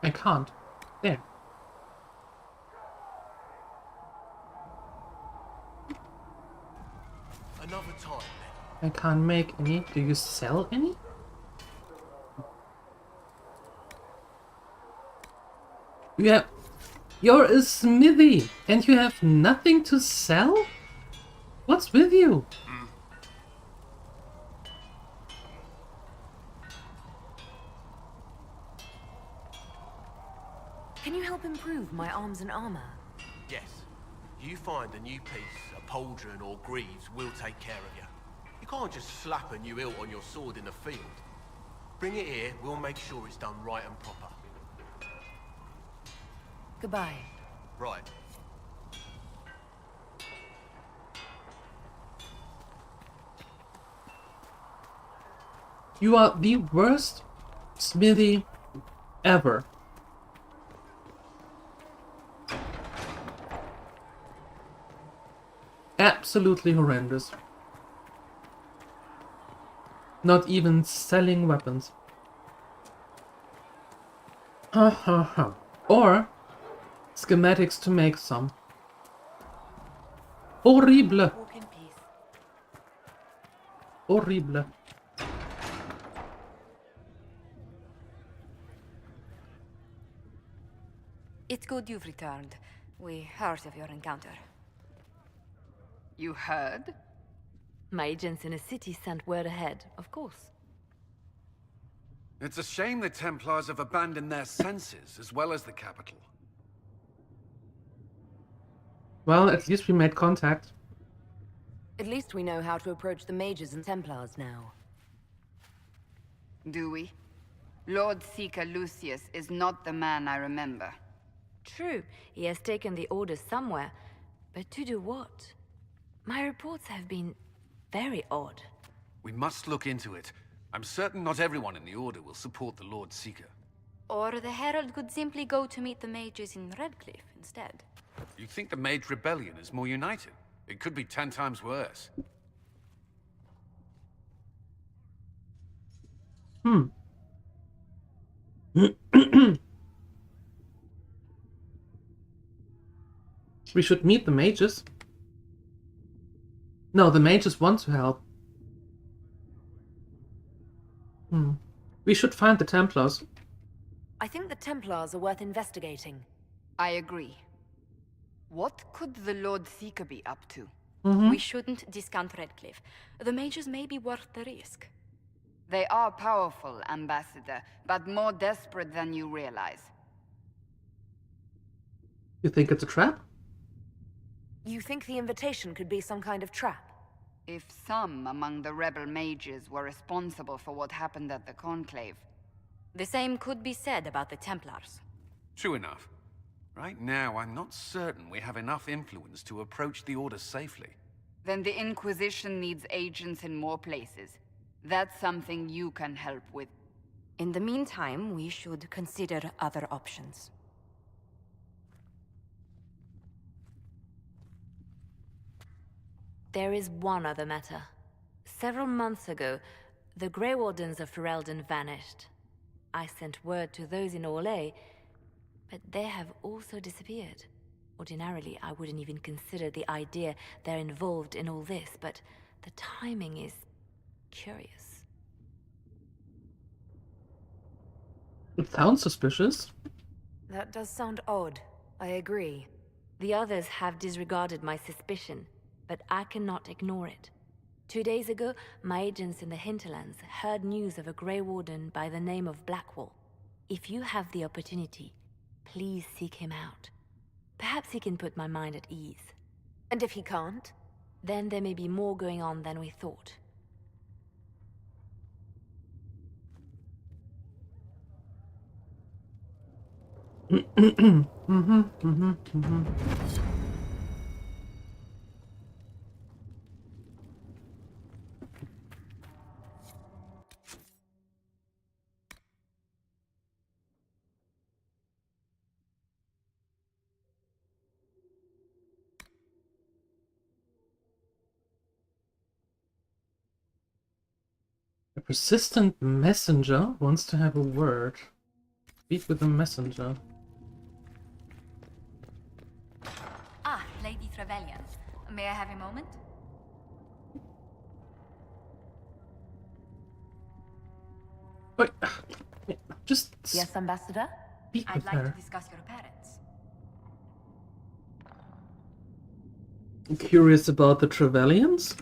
I can't. There. Another time, I can't make any. Do you sell any? Yeah, you're a smithy and you have nothing to sell? What's with you? Can you help improve my arms and armor? Yes. You find a new piece, a pauldron or greaves, we'll take care of you. You can't just slap a new hilt on your sword in the field. Bring it here, we'll make sure it's done right and proper. Goodbye. Right. You are the worst smithy ever. Absolutely horrendous. Not even selling weapons. Ha ha ha. Or schematics to make some. Horrible. Walk in peace. Horrible. It's good you've returned. We heard of your encounter. You heard? My agents in a city sent word ahead, of course. It's a shame the Templars have abandoned their senses, as well as the capital. Well, at least we made contact. At least we know how to approach the mages and Templars now. Do we? Lord Seeker Lucius is not the man I remember. True, he has taken the orders somewhere, but to do what? My reports have been very odd. We must look into it. I'm certain not everyone in the Order will support the Lord Seeker. Or the Herald could simply go to meet the mages in Redcliffe instead. You think the Mage Rebellion is more united? It could be 10 times worse. We should meet the mages. No, the mages want to help. We should find the Templars. I think the Templars are worth investigating. I agree. What could the Lord Seeker be up to? We shouldn't discount Redcliffe. The mages may be worth the risk. They are powerful, Ambassador, but more desperate than you realize. You think it's a trap? You think the invitation could be some kind of trap? If some among the rebel mages were responsible for what happened at the Conclave. The same could be said about the Templars. True enough. Right now, I'm not certain we have enough influence to approach the Order safely. Then the Inquisition needs agents in more places. That's something you can help with. In the meantime, we should consider other options. There is one other matter. Several months ago, the Grey Wardens of Ferelden vanished. I sent word to those in Orlais, but they have also disappeared. Ordinarily, I wouldn't even consider the idea they're involved in all this, but the timing is curious. It sounds suspicious. That does sound odd. I agree. The others have disregarded my suspicion, but I cannot ignore it. 2 days ago, my agents in the hinterlands heard news of a Grey Warden by the name of Blackwall. If you have the opportunity, please seek him out. Perhaps he can put my mind at ease. And if he can't? Then there may be more going on than we thought. A persistent messenger wants to have a word. Speak with the messenger. Ah, Lady Trevelyan. May I have a moment? Wait, just Yes, Ambassador? speak I'd with like her. to discuss your parents. Curious about the Trevellians?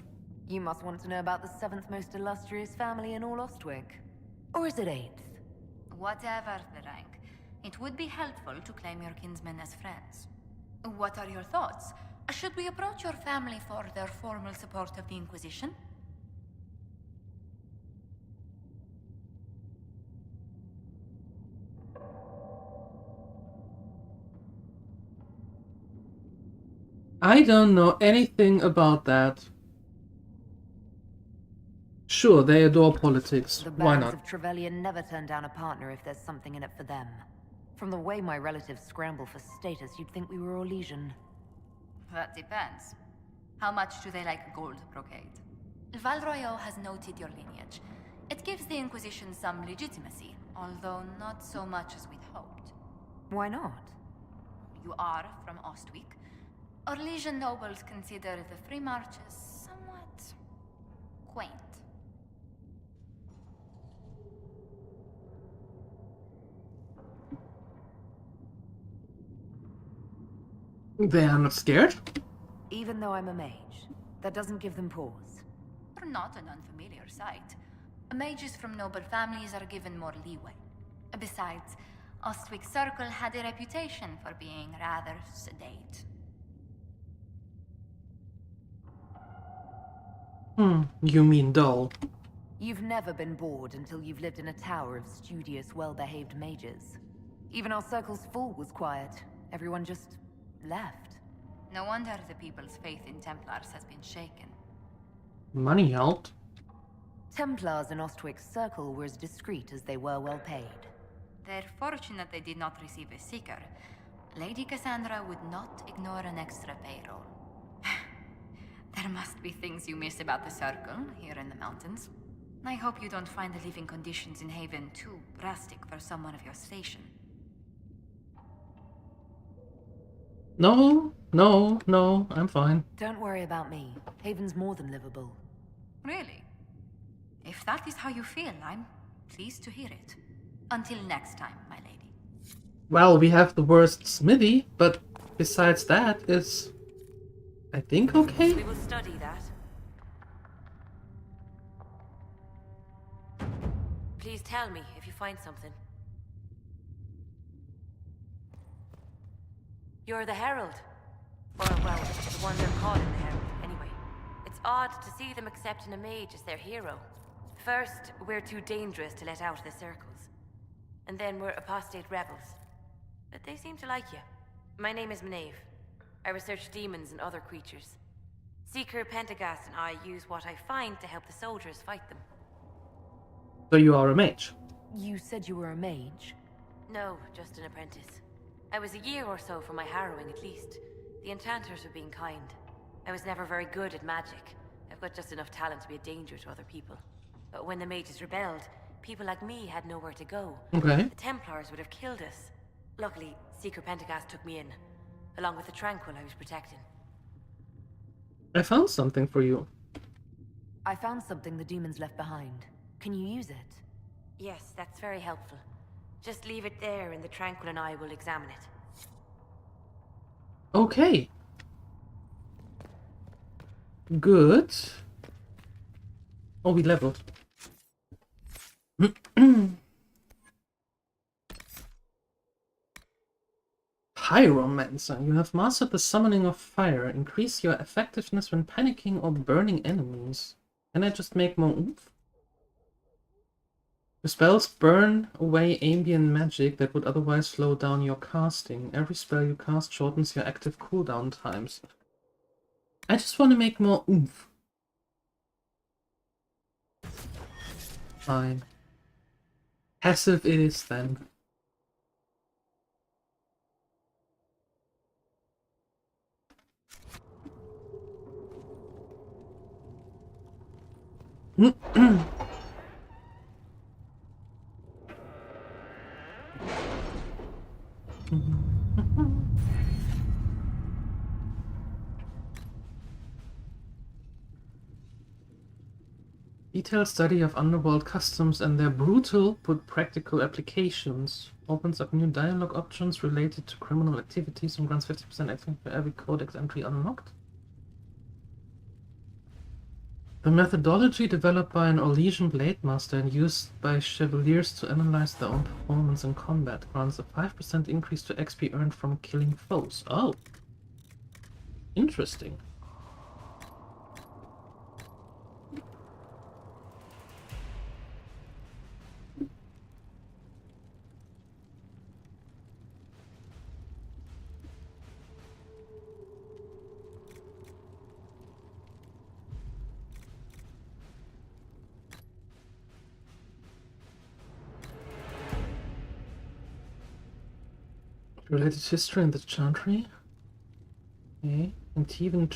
You must want to know about the 7th most illustrious family in all Ostwick. Or is it 8th? Whatever the rank, it would be helpful to claim your kinsmen as friends. What are your thoughts? Should we approach your family for their formal support of the Inquisition? I don't know anything about that. Sure, they adore politics. The Why barons not? of Trevelyan never turn down a partner if there's something in it for them. From the way my relatives scramble for status, you'd think we were Orlesian. That depends. How much do they like gold brocade? Val Royeaux has noted your lineage. It gives the Inquisition some legitimacy, although not so much as we'd hoped. Why not? You are from Ostwick. Orlesian nobles consider the free marches somewhat quaint. They are not scared? Even though I'm a mage, that doesn't give them pause. You're not an unfamiliar sight. Mages from noble families are given more leeway. Besides, Ostwick Circle had a reputation for being rather sedate. You mean dull. You've never been bored until you've lived in a tower of studious, well-behaved mages. Even our circle's full was quiet. Everyone just left. No wonder the people's faith in Templars has been shaken. Money helped. Templars in Ostwick's circle were as discreet as they were well paid. They're fortunate they did not receive a seeker. Lady Cassandra would not ignore an extra payroll. There must be things you miss about the circle here in the mountains. I hope you don't find the living conditions in Haven too drastic for someone of your station. No, I'm fine. Don't worry about me. Haven's more than livable. Really? If that is how you feel, I'm pleased to hear it. Until next time, my lady. Well, we have the worst smithy, but besides that, it's, I think, okay? We will study that. Please tell me if you find something. You're the Herald. Or, well, the one they're calling the Herald, anyway. It's odd to see them accepting a mage as their hero. First, we're too dangerous to let out of the circles. And then we're apostate rebels. But they seem to like you. My name is Maeve. I research demons and other creatures. Seeker Pentagast and I use what I find to help the soldiers fight them. So you are a mage? You said you were a mage? No, just an apprentice. I was a year or so from my harrowing, at least. The enchanters were being kind. I was never very good at magic. I've got just enough talent to be a danger to other people. But when the mages rebelled, people like me had nowhere to go. Okay. The Templars would have killed us. Luckily, Seeker Pentagast took me in, along with the Tranquil I was protecting. I found something for you. I found something the demons left behind. Can you use it? Yes, that's very helpful. Just leave it there and the Tranquil and I will examine it. Okay. Good. Oh, we leveled. Pyromancer. You have mastered the summoning of fire. Increase your effectiveness when panicking or burning enemies. Can I just make more oomph? The spells burn away ambient magic that would otherwise slow down your casting. Every spell you cast shortens your active cooldown times. I just want to make more oomph. Fine. Passive it is then. Detailed study of underworld customs and their brutal but practical applications. Opens up new dialogue options related to criminal activities and grants 50% extra for every codex entry unlocked. The methodology developed by an Orlesian blade master and used by chevaliers to analyze their own performance in combat grants a 5% increase to XP earned from killing foes. Oh! Interesting. Related history in the Chantry. Okay. And even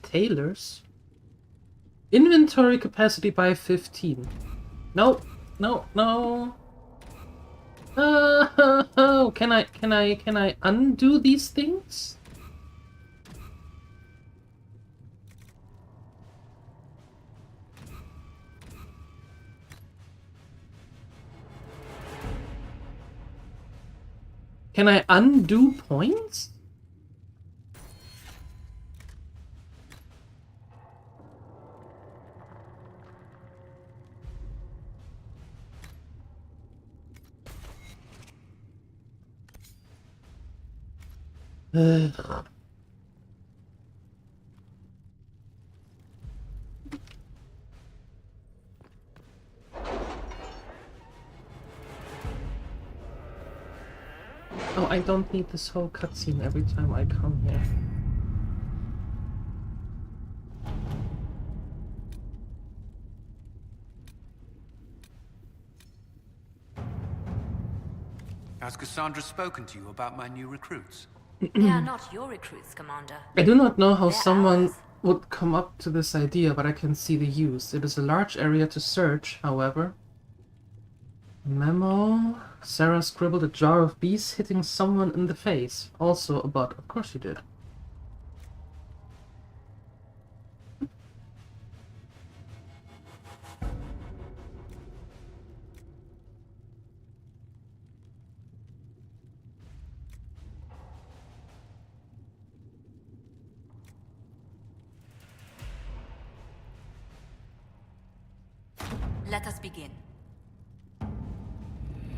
tailors. Inventory capacity by 15. No, no, no. Can I undo these things? Can I undo points? Oh, I don't need this whole cutscene every time I come here. Has Cassandra spoken to you about my new recruits? They are not your recruits, Commander. I do not know how They're someone ours. would come up to this idea, but I can see the use. It is a large area to search, however. Memo. Sarah scribbled a jar of bees hitting someone in the face. Also a bot. Of course you did. Let us begin.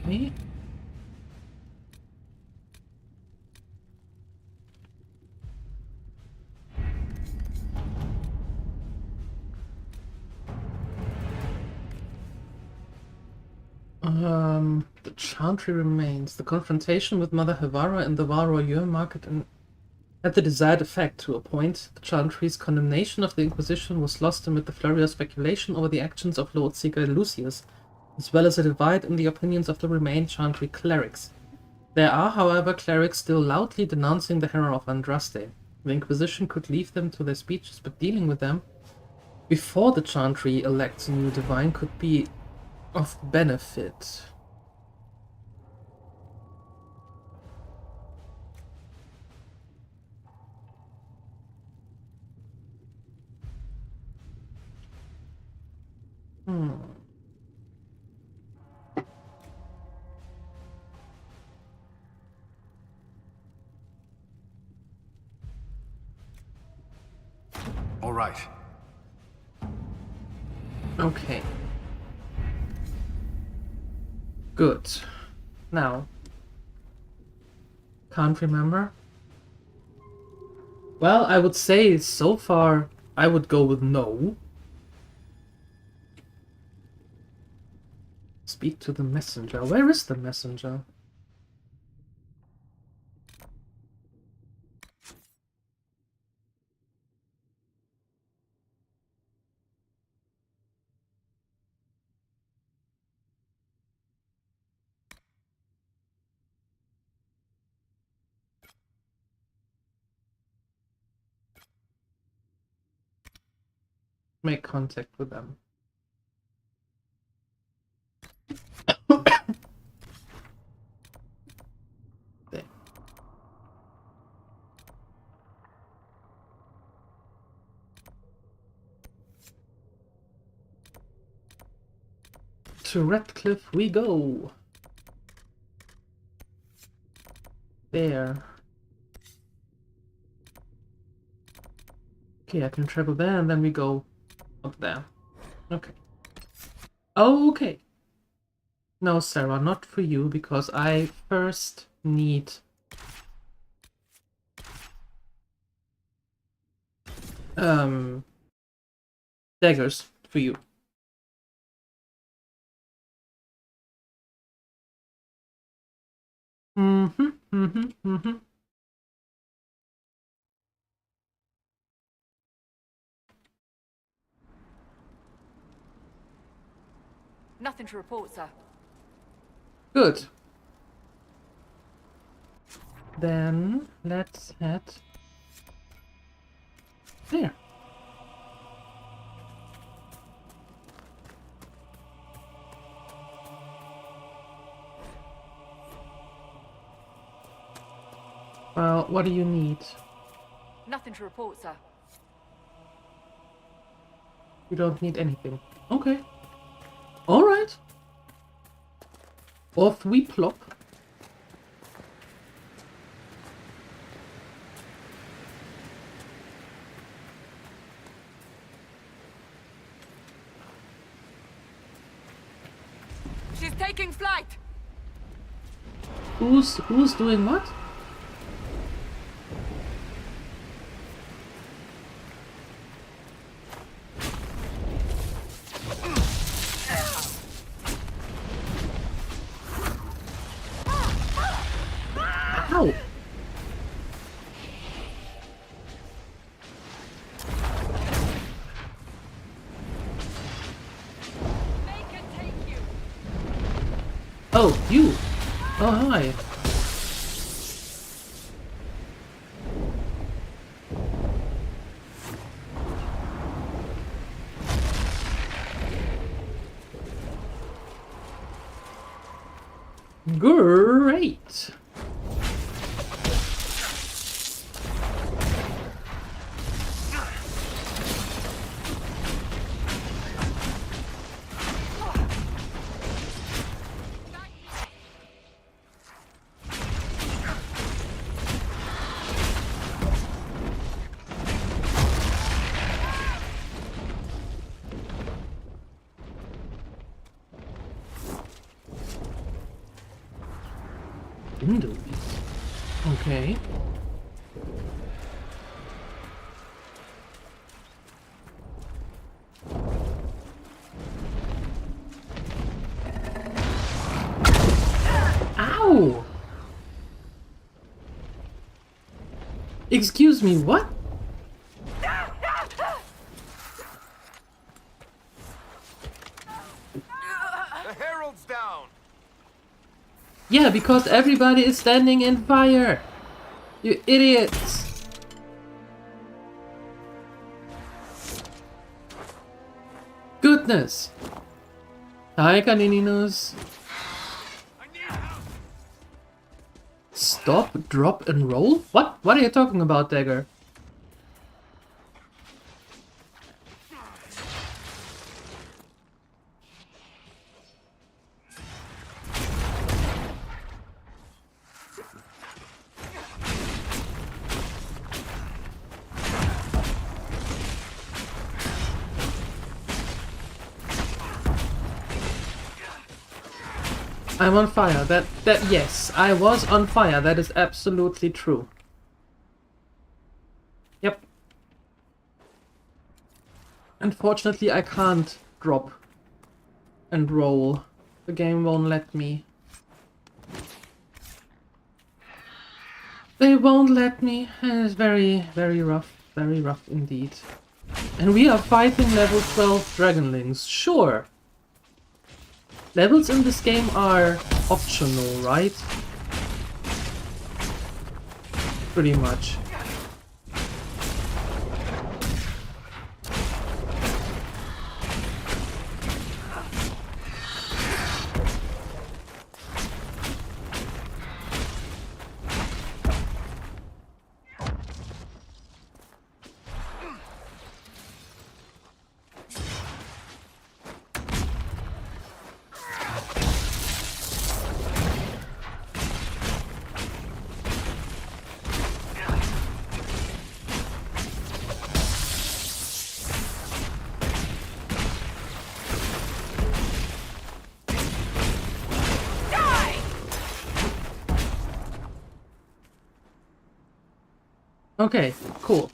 Me? The Chantry remains. The confrontation with Mother Havara in the Valroyeur market had the desired effect to a point. The Chantry's condemnation of the Inquisition was lost amid the flurry of speculation over the actions of Lord Seeker Lucius, as well as a divide in the opinions of the remaining Chantry clerics. There are, however, clerics still loudly denouncing the Herald of Andraste. The Inquisition could leave them to their speeches, but dealing with them before the Chantry elects a new divine could be of benefit. All right. Okay. Good. Now. Can't remember. Well, I would say so far I would go with no. Speak to the messenger. Where is the messenger? Make contact with them. There. To Redcliffe we go. There. Okay, I can travel there and then we go up there. Okay. Okay. No, Sarah, not for you, because I first need daggers for you. Nothing to report, sir. Good. Then let's head there. Well, what do you need? Nothing to report, sir. You don't need anything. Okay. Alright. Off we plop. She's taking flight! Who's doing what? Ow! Oh, you! Oh, hi. Great. Windows. Okay. Ow! Excuse me, what? The herald's down. Yeah, because everybody is standing in fire. You idiots. Goodness. Hi, Canininus. Stop, drop, and roll? What? What are you talking about, Dagger? I'm on fire. Yes, I was on fire. That is absolutely true. Yep. Unfortunately, I can't drop and roll. The game won't let me. They won't let me. And it's very, very rough. Very rough indeed. And we are fighting level 12 Dragonlings. Sure. Levels in this game are optional, right? Pretty much. Okay, cool.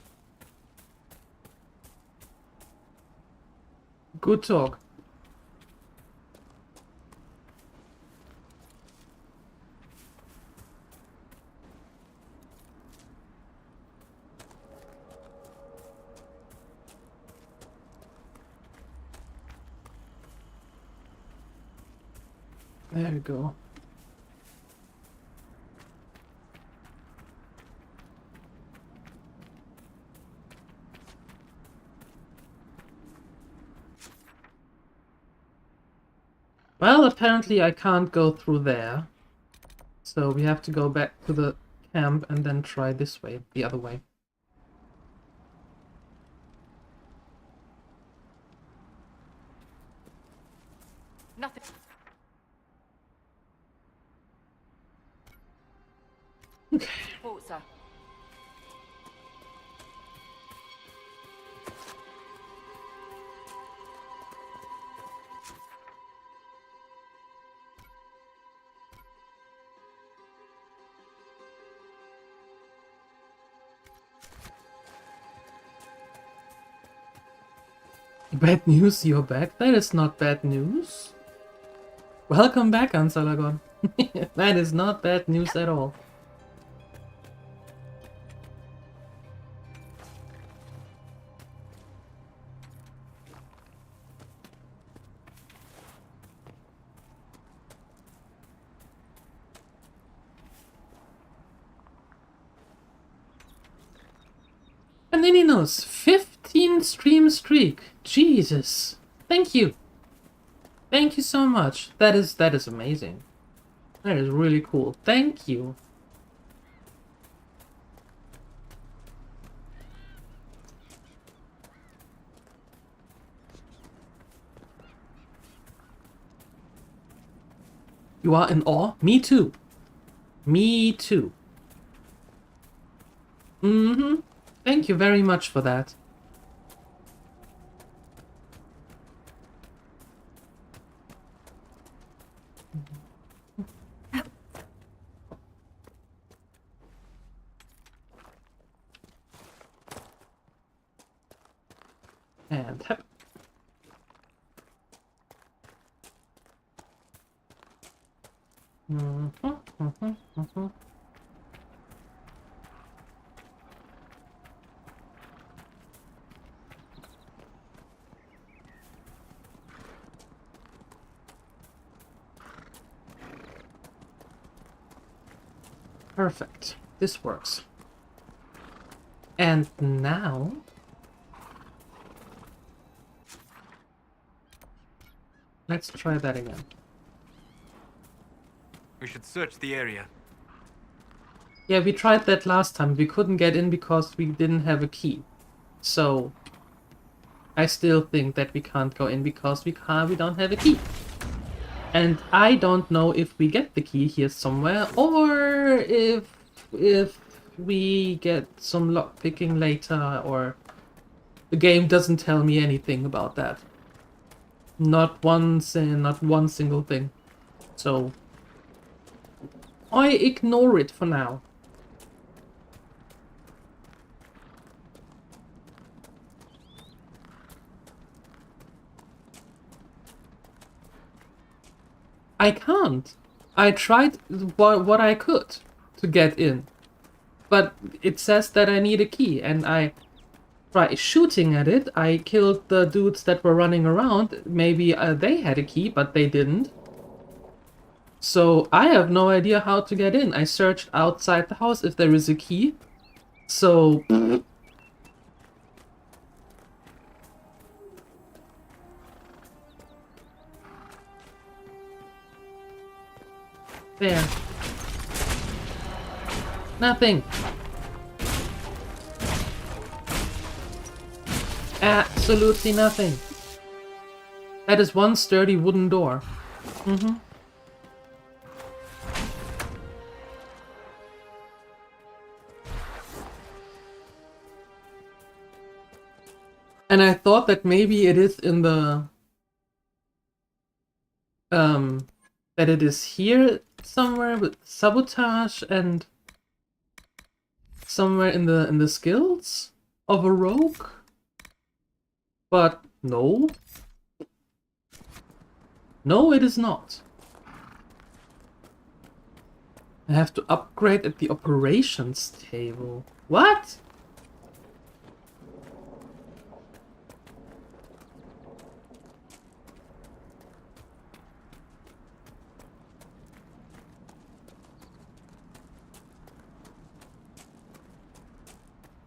Good talk. There we go. Well, apparently I can't go through there. So we have to go back to the camp and then try this way, the other way. Nothing. Okay. Forza. Bad news, you're back? That is not bad news. Welcome back, Ansalagon. That is not bad news at all. Panininos, 15 stream streak. Jesus. Thank you. Thank you so much. That is amazing. That is really cool. Thank you. You are in awe? Me too. Me too. Mm-hmm. Thank you very much for that. And hep. Perfect. This works. And now... let's try that again. We should search the area. Yeah, we tried that last time. We couldn't get in because we didn't have a key. So... I still think that we can't go in because we don't have a key. And I don't know if we get the key here somewhere, or if we get some lockpicking later, or the game doesn't tell me anything about that. Not one single thing. So I ignore it for now. I can't. I tried what I could to get in, but it says that I need a key, and I tried shooting at it. I killed the dudes that were running around. Maybe they had a key, but they didn't. So I have no idea how to get in. I searched outside the house if there is a key. So... there. Nothing. Absolutely nothing. That is one sturdy wooden door. Mm-hmm. And I thought that maybe it is in the... that it is here somewhere with sabotage and somewhere in the skills of a rogue, but no, it is not. I have to upgrade at the operations table. What?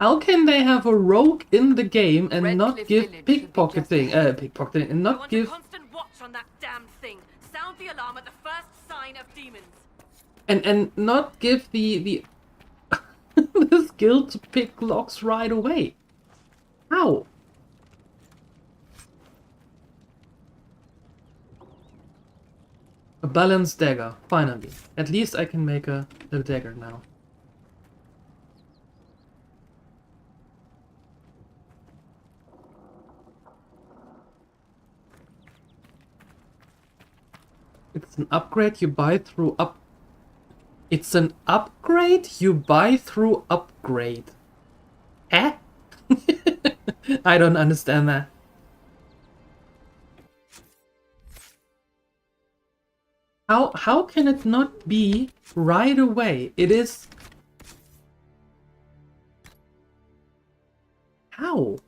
How can they have a rogue in the game and not give pickpocketing, and not give... constant watch on that damn thing. Sound the alarm at the first sign of demons. And not give the the skill to pick locks right away. How? A balanced dagger, finally. At least I can make a dagger now. It's an upgrade you buy through It's an upgrade you buy through upgrade. Eh? I don't understand that. How can it not be right away? It is... How?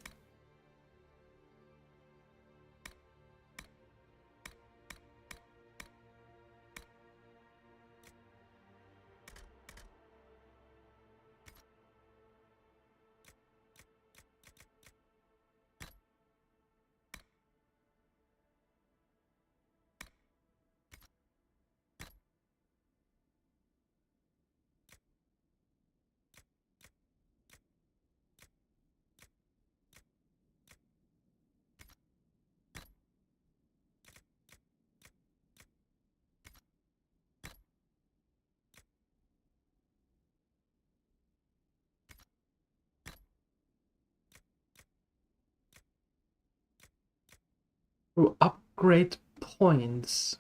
Through upgrade points.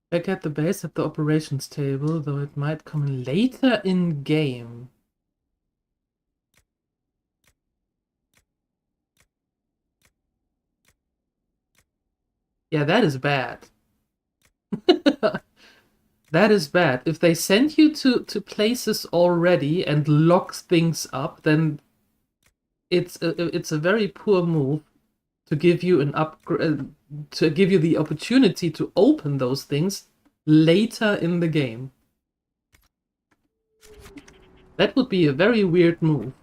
Back at the base at the operations table, though it might come later in game. Yeah, that is bad. That is bad. If they send you to places already and lock things up, then it's a very poor move to give you an upgrade, to give you the opportunity to open those things later in the game. That would be a very weird move.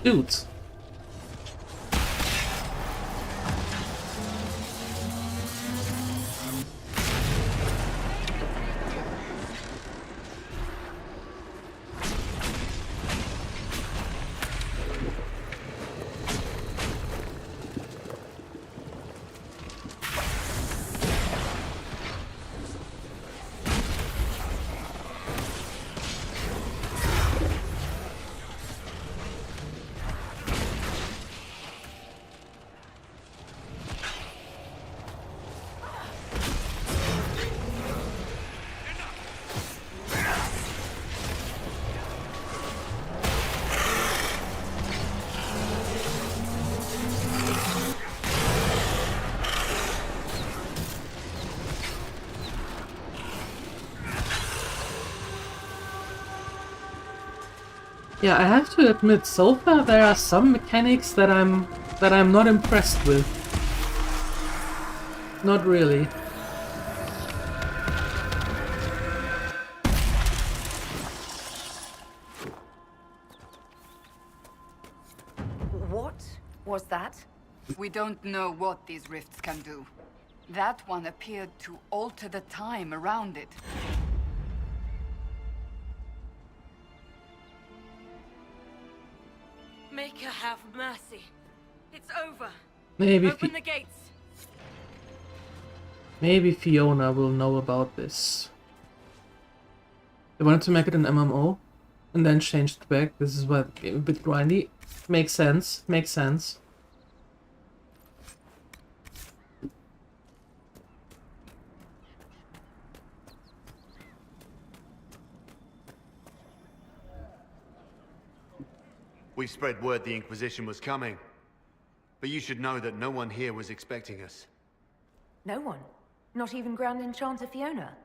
Dudes. Yeah, I have to admit, so far there are some mechanics that I'm not impressed with. Not really. What was that? We don't know what these rifts can do. That one appeared to alter the time around it. Maker have mercy. It's over. Maybe Open the gates. Maybe Fiona will know about this. They wanted to make it an MMO and then changed it back. This is what a bit grindy. Makes sense. Makes sense. We spread word the Inquisition was coming. But you should know that no one here was expecting us. No one? Not even Grand Enchanter Fiona?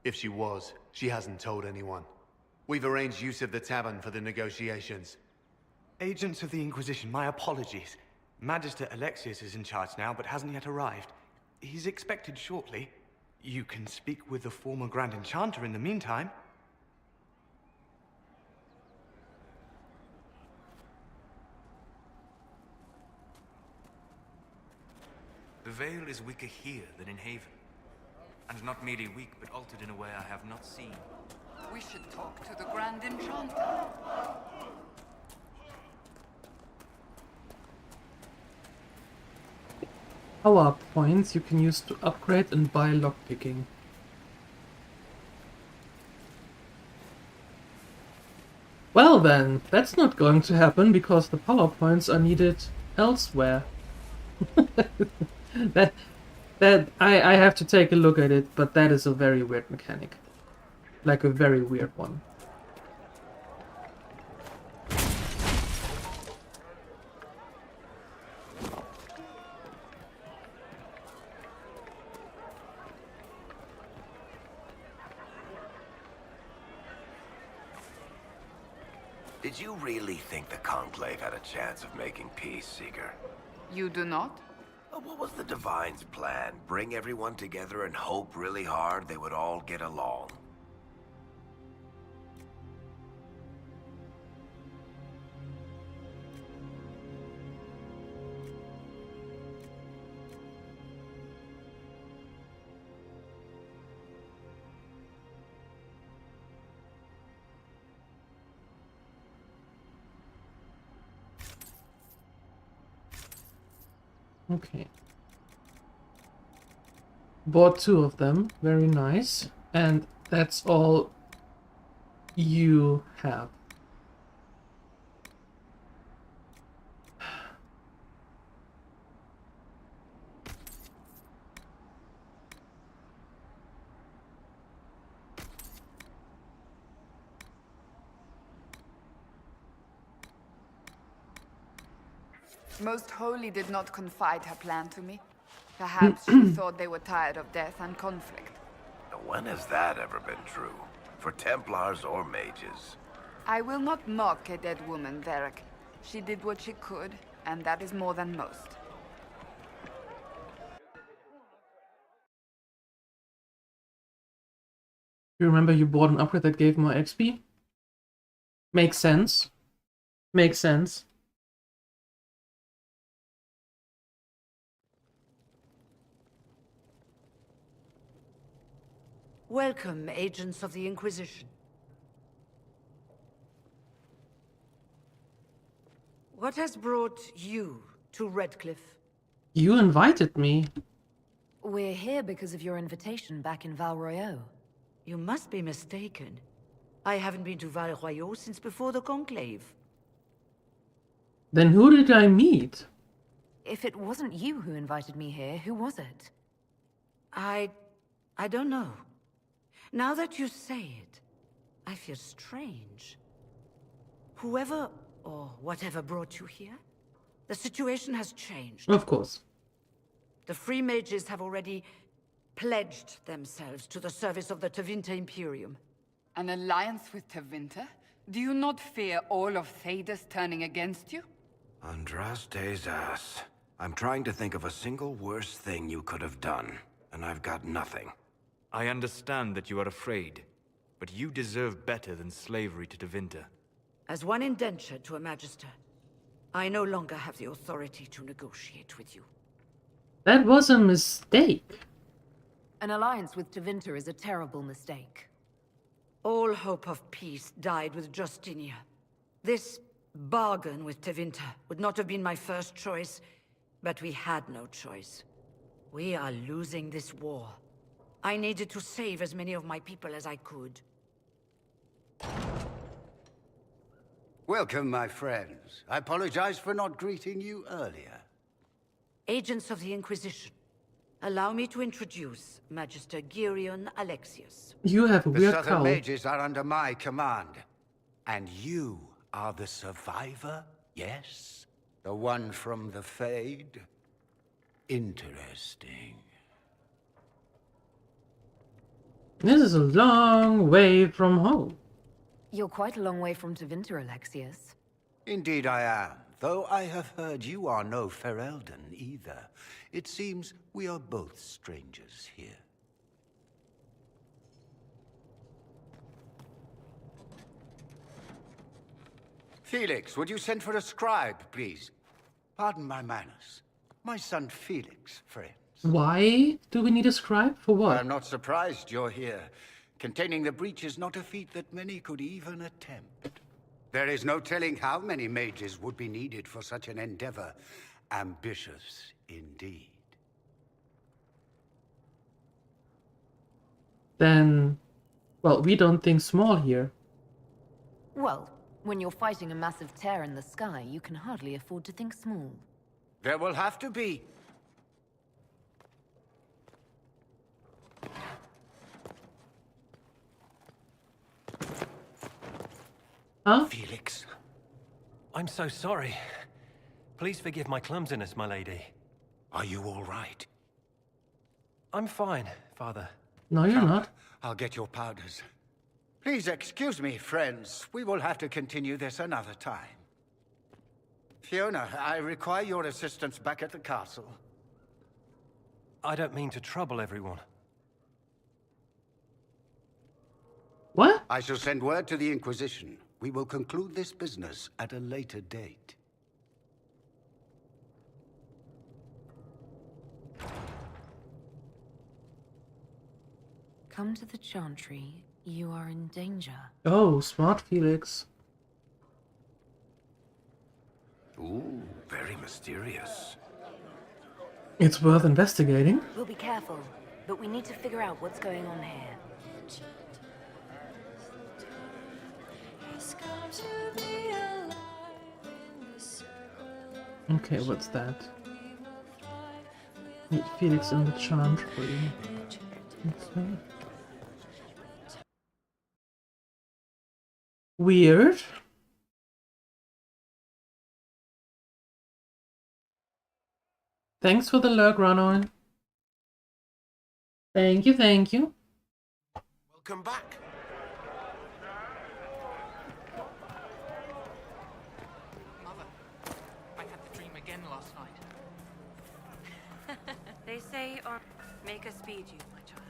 If she was, she hasn't told anyone. We've arranged use of the tavern for the negotiations. Agents of the Inquisition, my apologies. Magister Alexius is in charge now, but hasn't yet arrived. He's expected shortly. You can speak with the former Grand Enchanter in the meantime. The Veil is weaker here than in Haven. And not merely weak, but altered in a way I have not seen. We should talk to the Grand Enchanter. Power points you can use to upgrade and buy lockpicking. Well then, that's not going to happen because the power points are needed elsewhere. I have to take a look at it, but that is a very weird mechanic. Like a very weird one. Did you really think the Conclave had a chance of making peace, Seeker? You do not? What was the Divine's plan? Bring everyone together and hope really hard they would all get along? Okay. Bought 2 of them. Very nice. And that's all you have. Most Holy did not confide her plan to me. Perhaps she thought they were tired of death and conflict. When has that ever been true? For Templars or mages? I will not mock a dead woman, Varric. She did what she could, and that is more than most. You remember you bought an upgrade that gave more XP? Makes sense. Makes sense. Welcome, agents of the Inquisition. What has brought you to Redcliffe? You invited me. We're here because of your invitation back in Val Royeaux. You must be mistaken. I haven't been to Val Royeaux since before the Conclave. Then who did I meet? If it wasn't you who invited me here, who was it? I don't know. Now that you say it, I feel strange. Whoever or whatever brought you here, the situation has changed. Of course. The Free Mages have already pledged themselves to the service of the Tevinter Imperium. An alliance with Tevinter? Do you not fear all of Thedas turning against you? Andraste's ass. I'm trying to think of a single worse thing you could have done, and I've got nothing. I understand that you are afraid, but you deserve better than slavery to Tevinter. As one indentured to a Magister, I no longer have the authority to negotiate with you. That was a mistake. An alliance with Tevinter is a terrible mistake. All hope of peace died with Justinia. This bargain with Tevinter would not have been my first choice, but we had no choice. We are losing this war. I needed to save as many of my people as I could. Welcome, my friends. I apologize for not greeting you earlier. Agents of the Inquisition, allow me to introduce Magister Girion Alexius. You have a weird The Southern cowl. Mages are under my command. And you are the survivor, yes? The one from the Fade? Interesting. This is a long way from home. You're quite a long way from Tevinter, Alexius. Indeed I am, though I have heard you are no Ferelden either. It seems we are both strangers here. Felix, would you send for a scribe, please? Pardon my manners. My son Felix, friends. Why do we need a scribe? For what? I'm not surprised you're here. Containing the breach is not a feat that many could even attempt. There is no telling how many mages would be needed for such an endeavor. Ambitious indeed. Then, well, we don't think small here. Well, when you're fighting a massive tear in the sky, you can hardly afford to think small. There will have to be. Huh? Felix. I'm so sorry. Please forgive my clumsiness, my lady. Are you all right? I'm fine, Father. No, you're not. I'll get your powders. Please excuse me, friends. We will have to continue this another time. Fiona, I require your assistance back at the castle. I don't mean to trouble everyone. What? I shall send word to the Inquisition. We will conclude this business at a later date. Come to the Chantry. You are in danger. Oh, smart Felix. Ooh, very mysterious. It's worth investigating. We'll be careful, but we need to figure out what's going on here. Okay, what's that? Meet Felix in the charm tree. Okay. Weird. Thanks for the lurk, Ronald. Thank you, thank you. Welcome back. Mother, I had the dream again last night. They say, make us speed you, my child.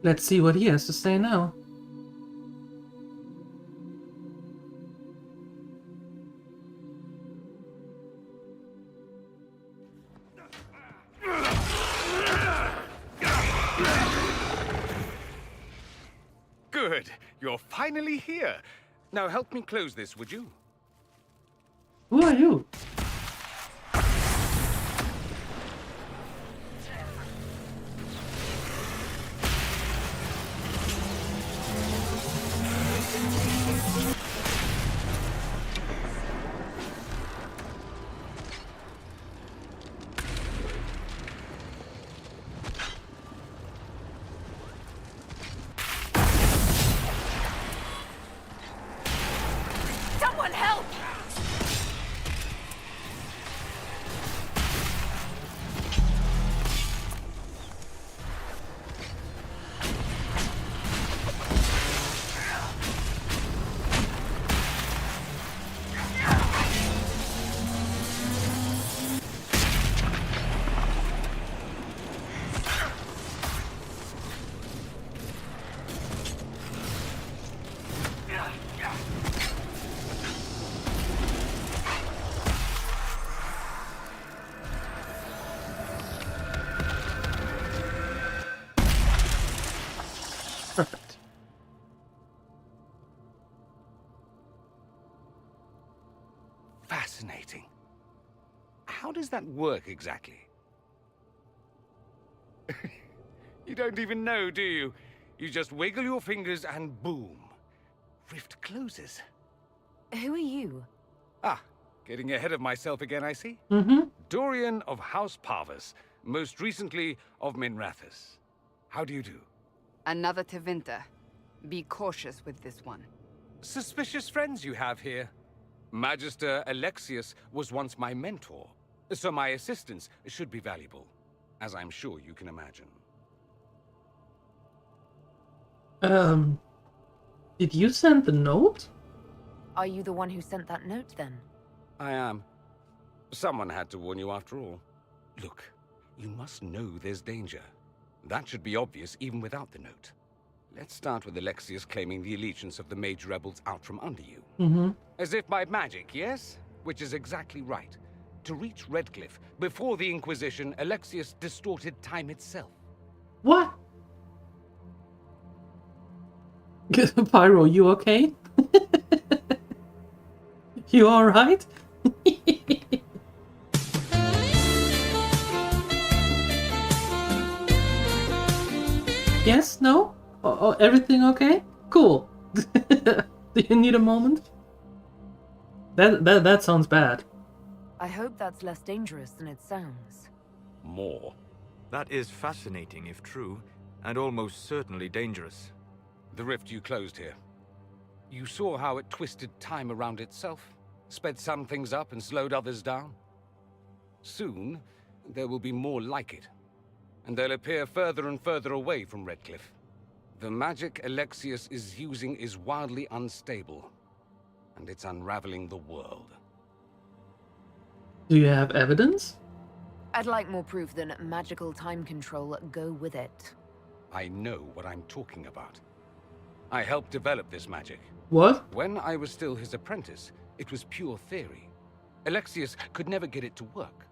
Let's see what he has to say now. Good. You're finally here. Now help me close this, would you? Who are you? Someone help! Perfect. Fascinating. How does that work exactly? You don't even know, do you? You just wiggle your fingers and boom. Rift closes. Who are you? Ah, getting ahead of myself again, I see. Mm-hmm. Dorian of House Parvus, most recently of Minrathous. How do you do? Another Tevinter. Be cautious with this one. Suspicious friends you have here. Magister Alexius was once my mentor, so my assistance should be valuable, as I'm sure you can imagine. Did you send the note? Are you the one who sent that note, then? I am. Someone had to warn you after all. Look, you must know there's danger. That should be obvious even without the note. Let's start with Alexius claiming the allegiance of the mage rebels out from under you. Mm-hmm. As if by magic, yes? Which is exactly right. To reach Redcliffe, before the Inquisition, Alexius distorted time itself. What? Pyro, you okay? You alright? Yes? No? Everything okay? Cool. Do you need a moment? That sounds bad. I hope that's less dangerous than it sounds. More. That is fascinating if true, and almost certainly dangerous. The rift you closed here. You saw how it twisted time around itself, sped some things up and slowed others down. Soon, there will be more like it, and they'll appear further and further away from Redcliffe. The magic Alexius is using is wildly unstable, and it's unraveling the world. Do you have evidence? I'd like more proof than magical time control. Go with it. I know what I'm talking about. I helped develop this magic. What? When I was still his apprentice, it was pure theory. Alexius could never get it to work.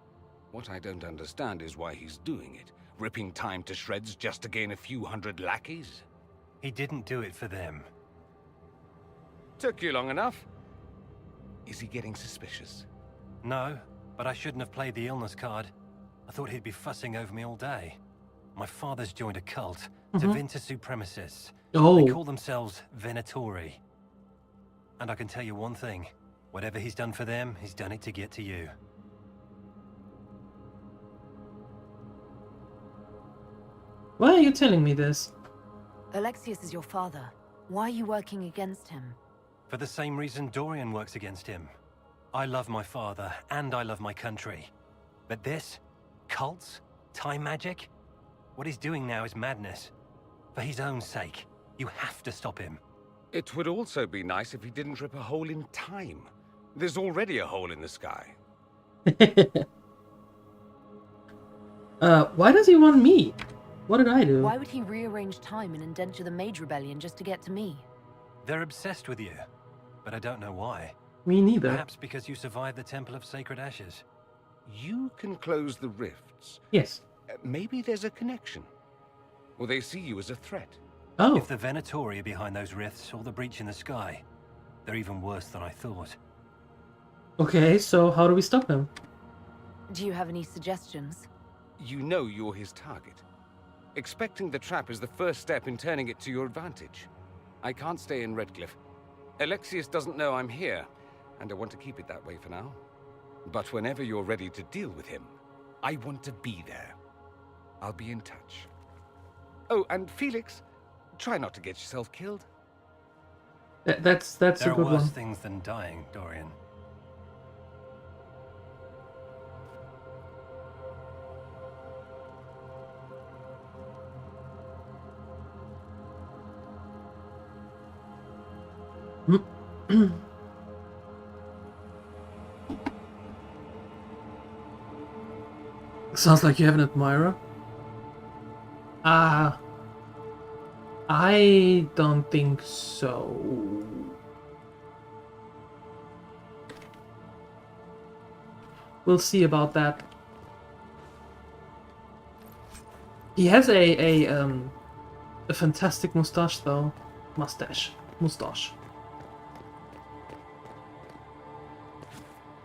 What I don't understand is why he's doing it, ripping time to shreds just to gain a few hundred lackeys. He didn't do it for them. Took you long enough. Is he getting suspicious? No, but I shouldn't have played the illness card. I thought he'd be fussing over me all day. My father's joined a cult, Tevinter Supremacists. Oh. They call themselves Venatori. And I can tell you one thing. Whatever he's done for them, he's done it to get to you. Why are you telling me this? Alexius is your father. Why are you working against him? For the same reason Dorian works against him. I love my father, and I love my country. But this? Cults? Time magic? What he's doing now is madness. For his own sake, you have to stop him. It would also be nice if he didn't rip a hole in time. There's already a hole in the sky. Why does he want me? What did I do? Why would he rearrange time and indenture the Mage Rebellion just to get to me? They're obsessed with you, but I don't know why. Me neither. Perhaps because you survived the Temple of Sacred Ashes. You can close the rifts. Yes. Maybe there's a connection. Or they see you as a threat. Oh. If the Venatori are behind those rifts or the breach in the sky, they're even worse than I thought. Okay, so how do we stop him? Do you have any suggestions? You know you're his target. Expecting the trap is the first step in turning it to your advantage. I can't stay in Redcliffe. Alexius doesn't know I'm here, and I want to keep it that way for now. But whenever you're ready to deal with him, I want to be there. I'll be in touch. Oh, and Felix, try not to get yourself killed. That's a good one. There are worse things than dying, Dorian. Sounds like you have an admirer. I don't think so. We'll see about that. He has a fantastic mustache though. Mustache.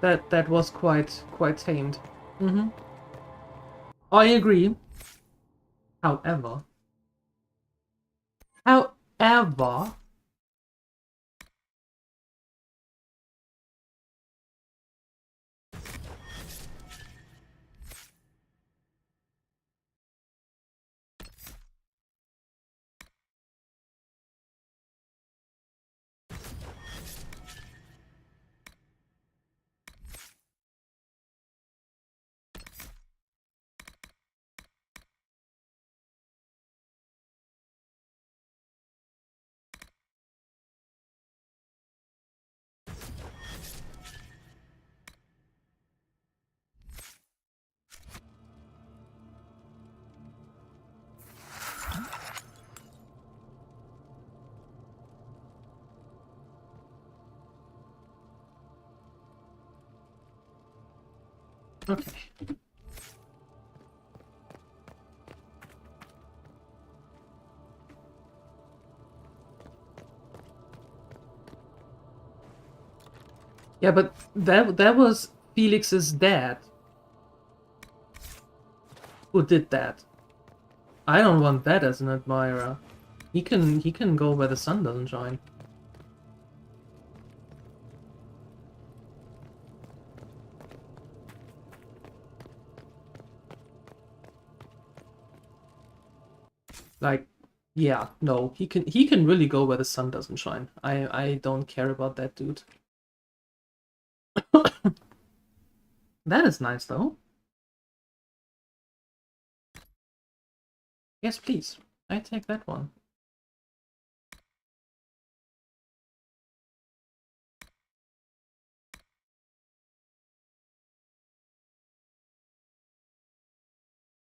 That was quite tamed. I agree. However, okay. Yeah, but that was Felix's dad who did that. I don't want that as an admirer. He can go where the sun doesn't shine. Like, yeah, no, he can really go where the sun doesn't shine. I don't care about that dude. That is nice though. Yes, please. I take that one.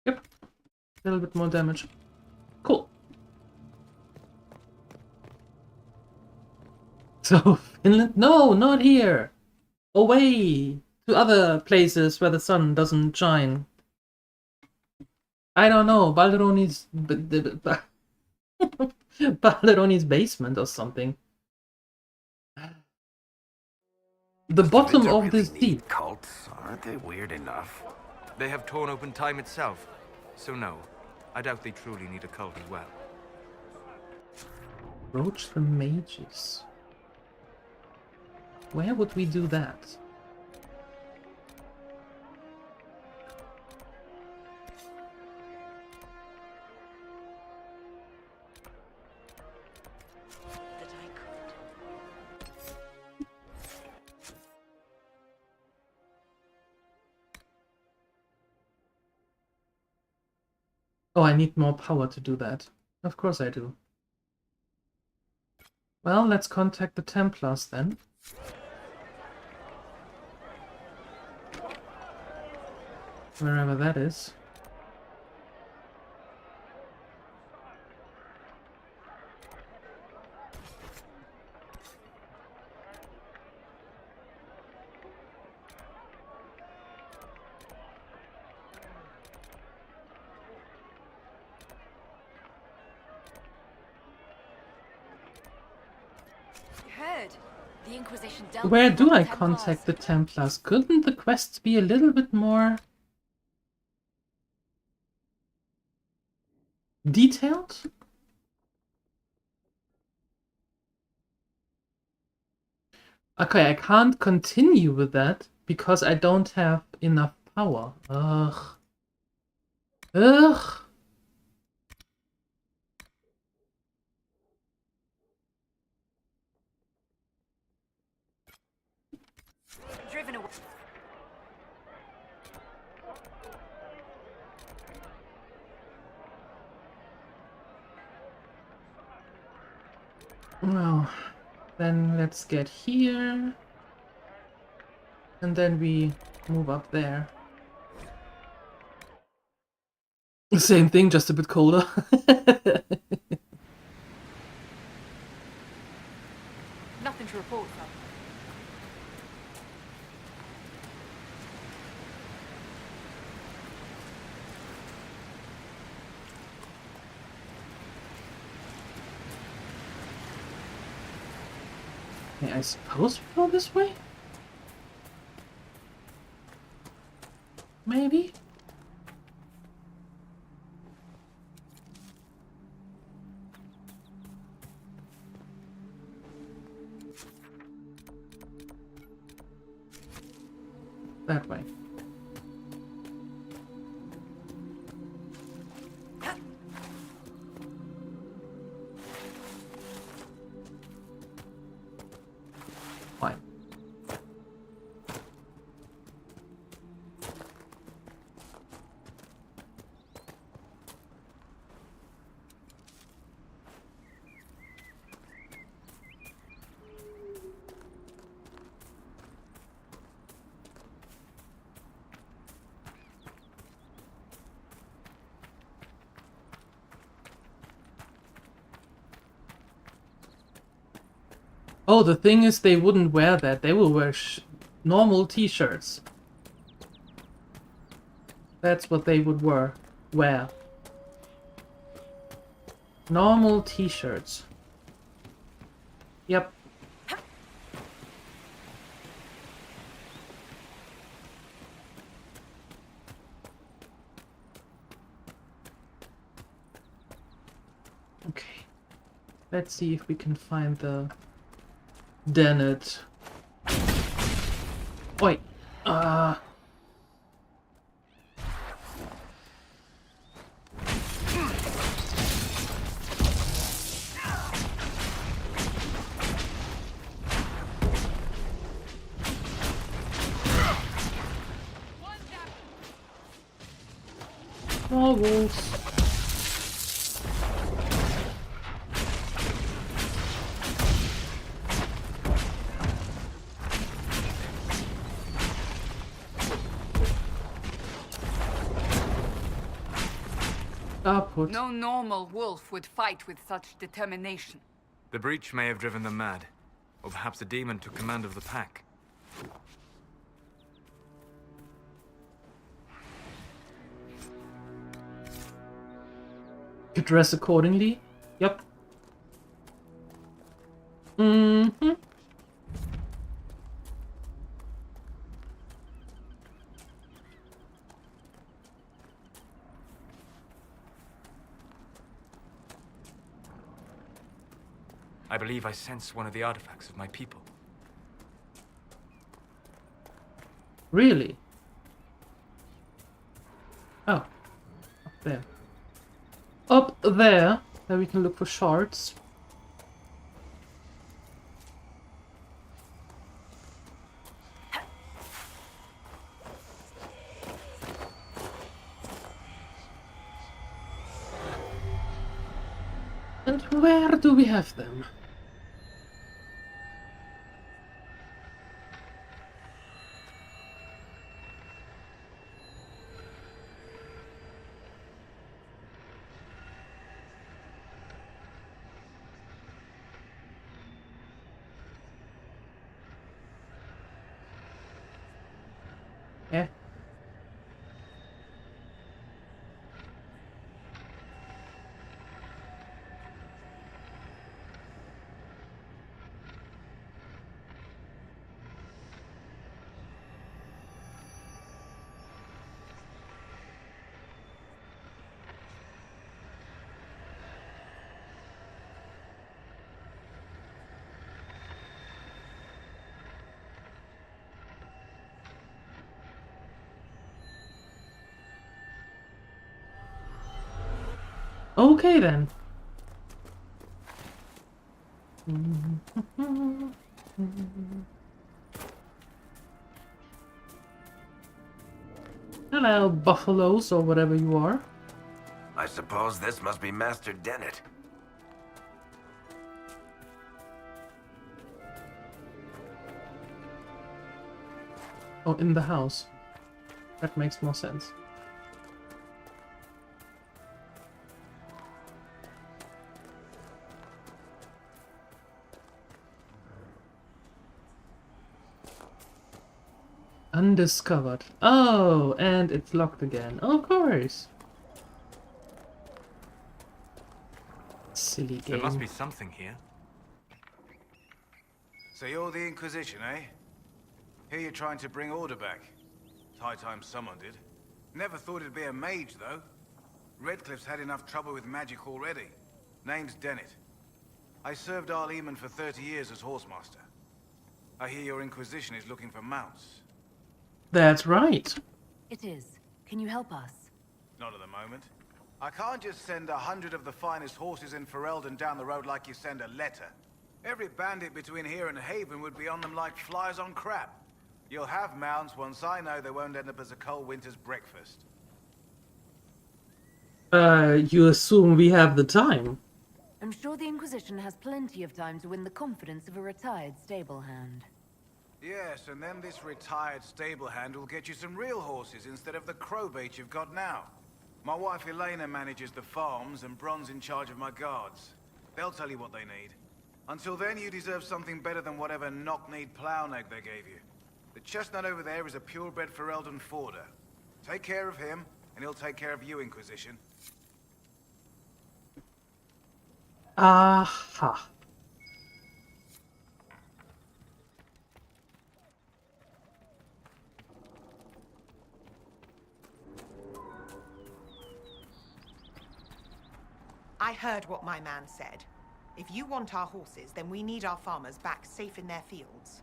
Yep. A little bit more damage. Cool. So, Finland? No, not here! Away! To other places where the sun doesn't shine. I don't know, Balderoni's... Balderoni's basement or something. the bottom They don't of this really deep. need cults, aren't they weird enough? They have torn open time itself. So no, I doubt they truly need a cult as well. Approach the mages. Where would we do that? Oh, I need more power to do that. Of course I do. Well, let's contact the Templars then. Wherever that is. Heard. The Inquisition dealt Where with do I Templars. contact the Templars? Couldn't the quests be a little bit more detailed? Okay, I can't continue with that because I don't have enough power. Ugh. Ugh. Driven away. Well, then let's get here. And then we move up there. Same thing, just a bit colder. Nothing to report, though. Okay, I suppose we go this way? Maybe? That way. Fine. Oh, the thing is they wouldn't wear that. They will wear normal t-shirts. That's what they would wear. Normal t-shirts. Yep. Okay. Let's see if we can find the Dennett. Oi. More wolves. Output. No normal wolf would fight with such determination. The breach may have driven them mad. Or perhaps a demon took command of the pack. To dress accordingly? Yep. Mm-hmm. I believe I sense one of the artifacts of my people. Really? Oh, up there. Up there, where we can look for shards. And where do we have them? Yeah. Okay then. Hello, buffaloes or whatever you are. I suppose this must be Master Dennett. Oh, in the house. That makes more sense. Undiscovered. Oh, and it's locked again. Of course. Silly game. There must be something here. So you're the Inquisition, eh? Here you're trying to bring order back. It's high time someone did. Never thought it'd be a mage, though. Redcliffe's had enough trouble with magic already. Name's Dennett. I served Arl Eamon for 30 years as horsemaster. I hear your Inquisition is looking for mounts. That's right. It is. Can you help us? Not at the moment. I can't just send 100 of the finest horses in Ferelden down the road like you send a letter. Every bandit between here and Haven would be on them like flies on crap. You'll have mounts once I know they won't end up as a cold winter's breakfast. You assume we have the time? I'm sure the Inquisition has plenty of time to win the confidence of a retired stable hand. Yes, and then this retired stable hand will get you some real horses instead of the crowbait you've got now. My wife Elena manages the farms and Bron's in charge of my guards. They'll tell you what they need. Until then, you deserve something better than whatever knock-kneed plow-neg they gave you. The chestnut over there is a purebred Ferelden forder. Take care of him, and he'll take care of you, Inquisition. Aha. I heard what my man said. If you want our horses, then we need our farmers back safe in their fields.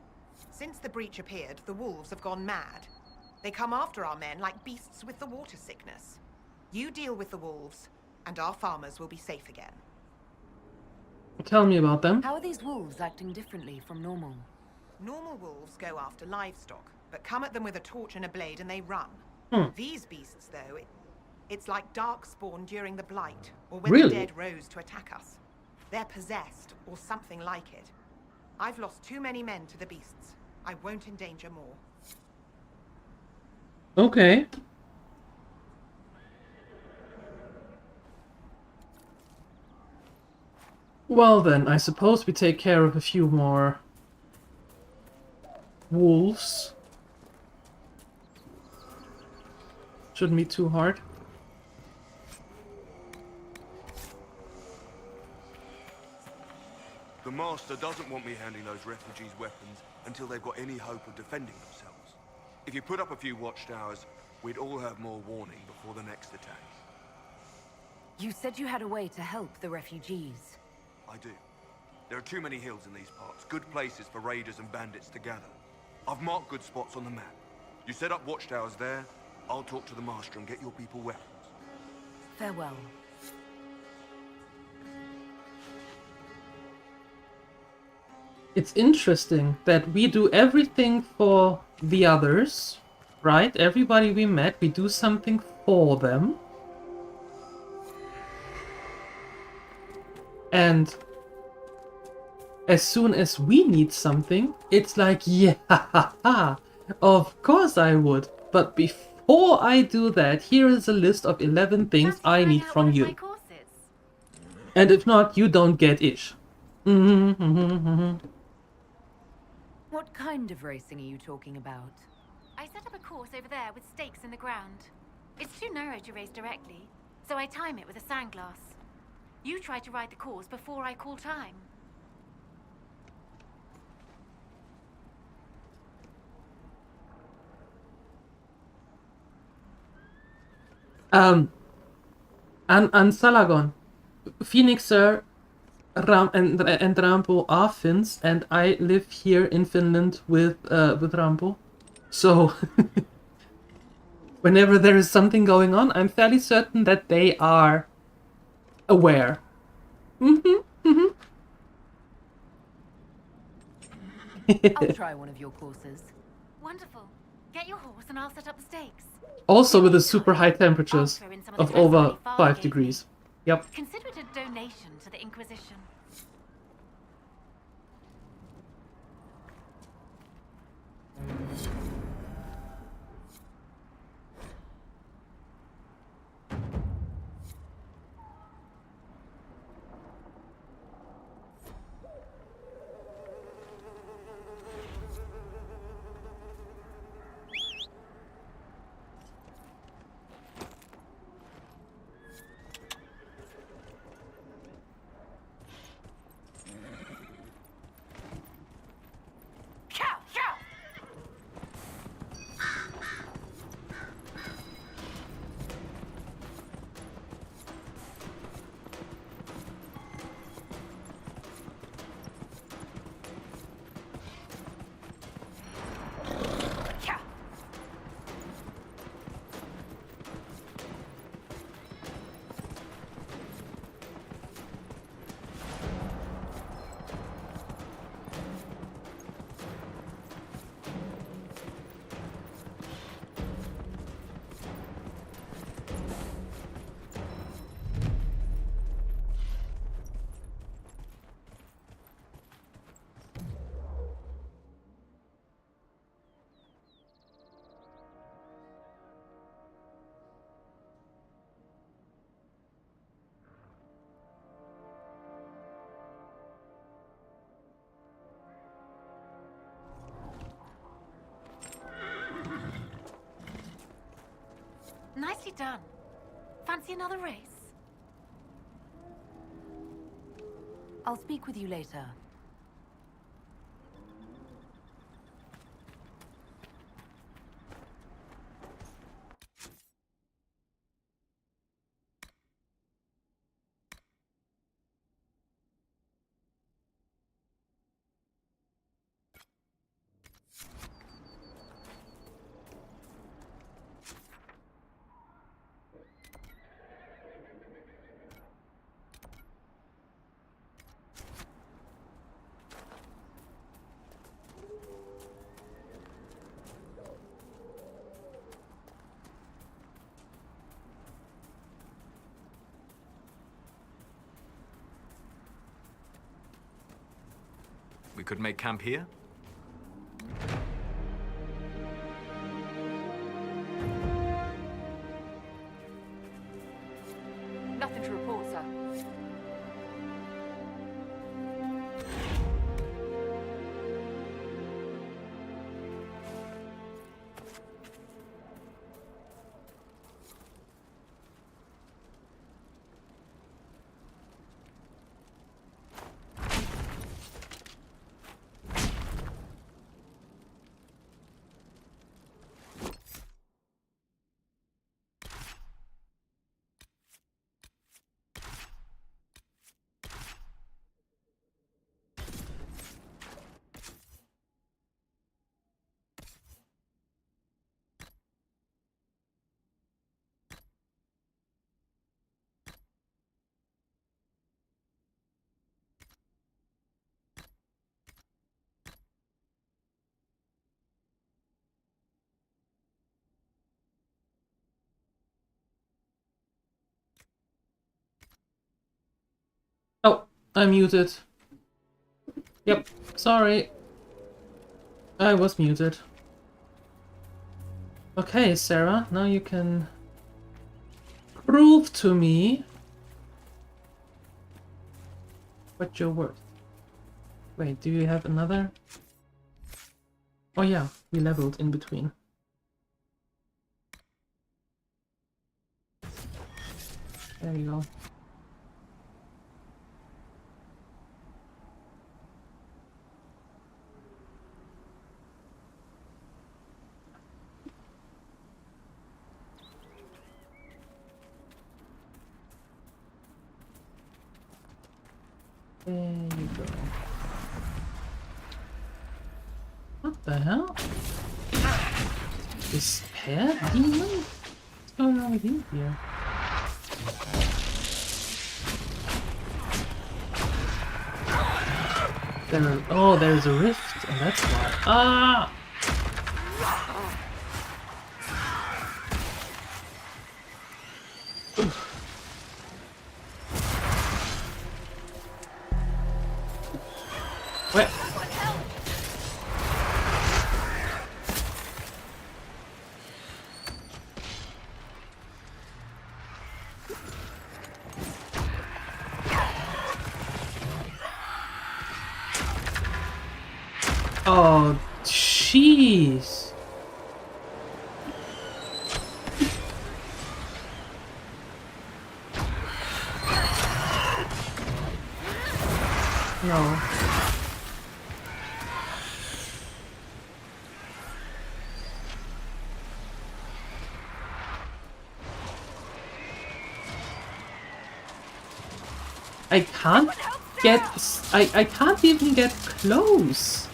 Since the breach appeared, the wolves have gone mad. They come after our men like beasts with the water sickness. You deal with the wolves, and our farmers will be safe again. Tell me about them. How are these wolves acting differently from normal? Normal wolves go after livestock, but come at them with a torch and a blade and they run. These beasts, though, it's like darkspawn during the Blight, or when the dead rose to attack us. They're possessed, or something like it. I've lost too many men to the beasts. I won't endanger more. Okay. Well then, I suppose we take care of a few more wolves. Shouldn't be too hard. The Master doesn't want me handing those refugees weapons until they've got any hope of defending themselves. If you put up a few watchtowers, we'd all have more warning before the next attack. You said you had a way to help the refugees. I do. There are too many hills in these parts, good places for raiders and bandits to gather. I've marked good spots on the map. You set up watchtowers there, I'll talk to the master and get your people weapons. Farewell. It's interesting that we do everything for the others, right? Everybody we met, we do something for them. And as soon as we need something, it's like, yeah, of course I would. But before I do that, here is a list of 11 things I need from you. And if not, you don't get ish. What kind of racing are you talking about? I set up a course over there with stakes in the ground. It's too narrow to race directly, so I time it with a sandglass. You try to ride the course before I call time. Salagon, Phoenix Sir, and Rambo are Finns, and I live here in Finland with Rambo. So whenever there is something going on, I'm fairly certain that they are aware. I'll try one of your courses. Wonderful. Get your horse and I'll set up the stakes. Also with the super high temperatures of over 5 degrees. Yep. Consider it a donation to the Inquisition. Nicely done. Fancy another race? I'll speak with you later. We could make camp here? Nothing to report, sir. I'm muted. Yep, sorry. I was muted. Okay, Sarah, now you can prove to me what you're worth. Wait, do you have another? Oh yeah, we leveled in between. There you go. There you go. What the hell? This hair demon? What's going on with you here? There's a rift, and that's why. Ah! Where? Oh, jeez. No. I can't get... I can't even get close.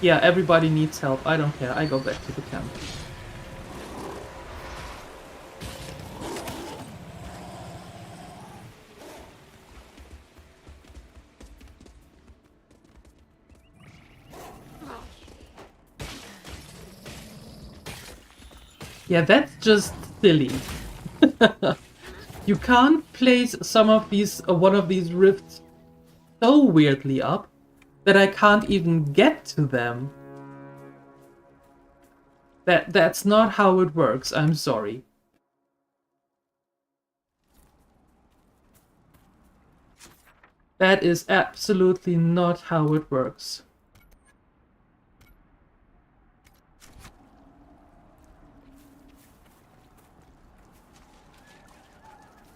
Yeah, everybody needs help. I don't care. I go back to the camp. Yeah, that's just silly. You can't place some of these, one of these rifts so weirdly up that I can't even get to them. That's not how it works, I'm sorry. That is absolutely not how it works.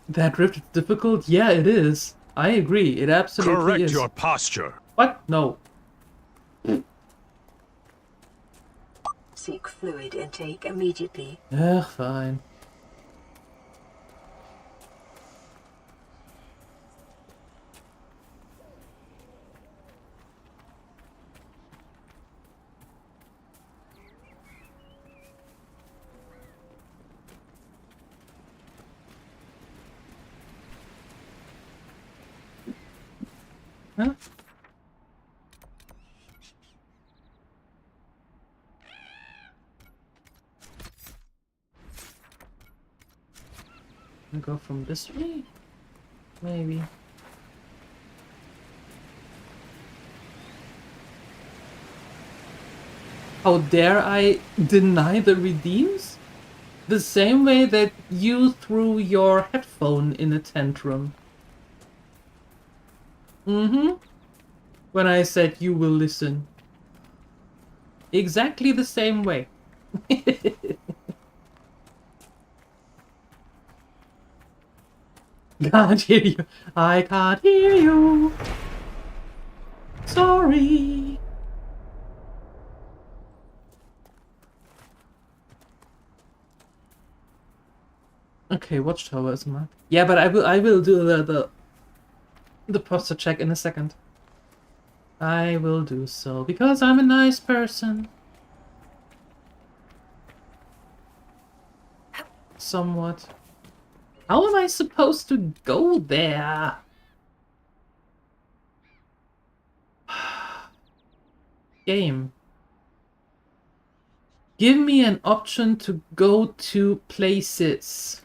That rift is difficult? Yeah, it is. I agree, it absolutely is. Correct your posture. What? No. Seek fluid intake immediately. Ugh, fine. Huh? I'll go from this way? Maybe. How dare I deny the redeems? The same way that you threw your headphone in a tantrum. When I said you will listen. Exactly the same way. Can't hear you. I can't hear you. Sorry. Okay, watchtower is marked. Yeah, but I will do the posture check in a second. I will do so because I'm a nice person. Somewhat. How am I supposed to go there? Game. Give me an option to go to places.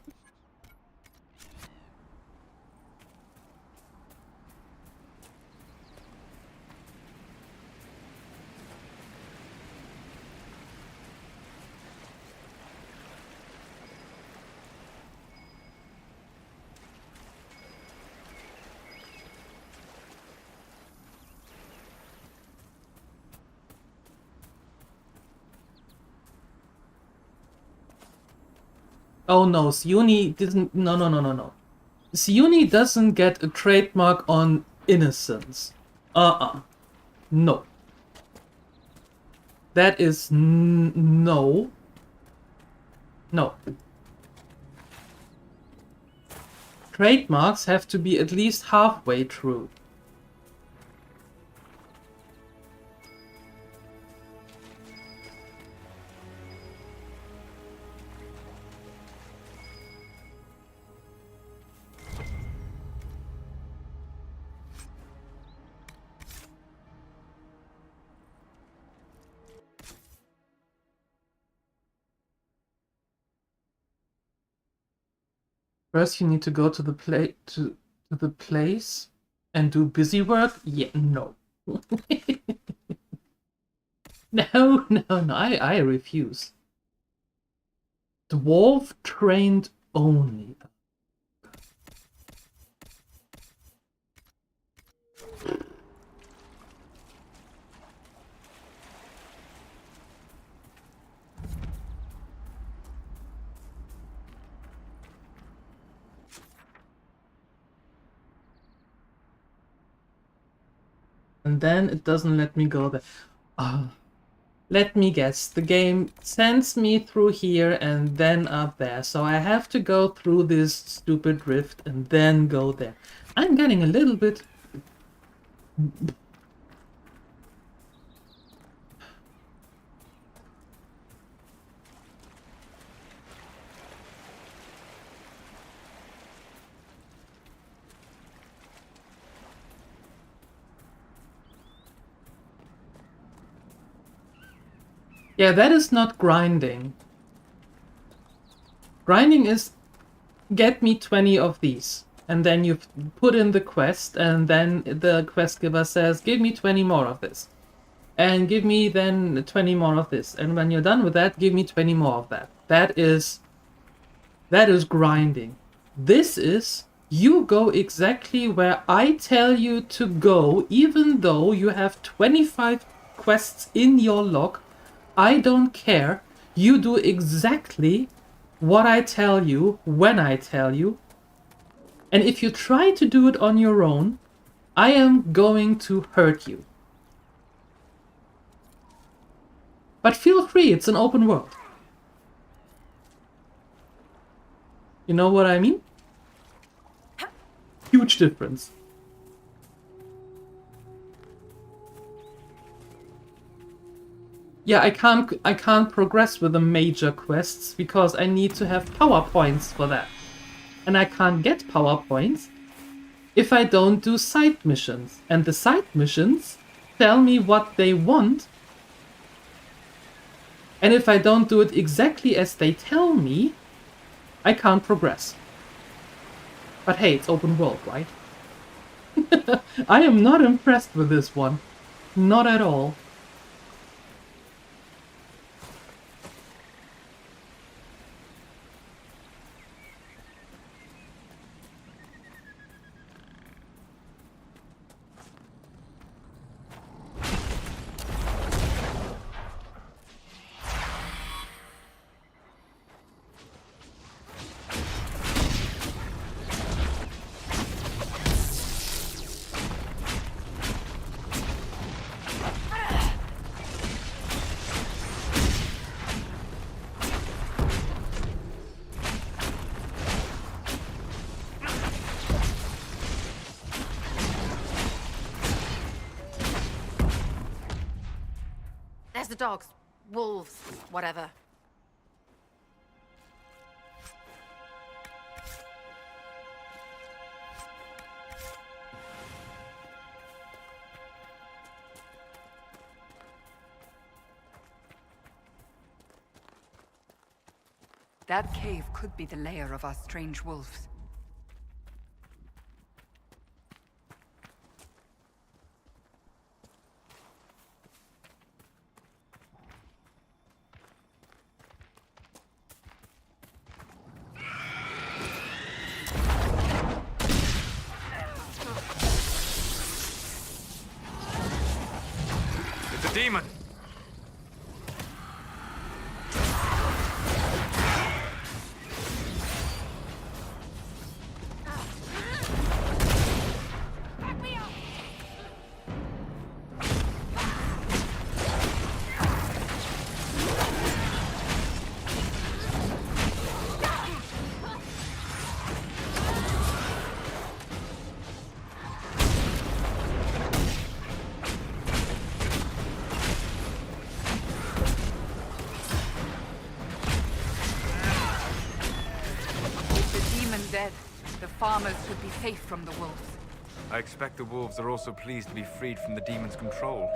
Oh no, Siuni didn't. No. Siuni doesn't get a trademark on innocence. No. That is no. No. Trademarks have to be at least halfway true. First, you need to go to the the place and do busy work. Yeah, no. No. I refuse. Dwarf trained only. And then it doesn't let me go there. Let me guess. The game sends me through here and then up there. So I have to go through this stupid rift and then go there. I'm getting a little bit... Yeah, that is not grinding. Grinding is get me 20 of these. And then you put in the quest, and then the quest giver says, give me 20 more of this. And give me then 20 more of this. And when you're done with that, give me 20 more of that. That is grinding. This is, you go exactly where I tell you to go, even though you have 25 quests in your log. I don't care. You do exactly what I tell you, when I tell you. And if you try to do it on your own, I am going to hurt you. But feel free, it's an open world. You know what I mean? Huge difference. Yeah, I can't progress with the major quests because I need to have power points for that. And I can't get power points if I don't do side missions. And the side missions tell me what they want. And if I don't do it exactly as they tell me, I can't progress. But hey, it's open world, right? I am not impressed with this one. Not at all. There's the dogs, wolves, whatever. That cave could be the lair of our strange wolves. It's a demon! Dead, the farmers should be safe from the wolves. I expect the wolves are also pleased to be freed from the demon's control.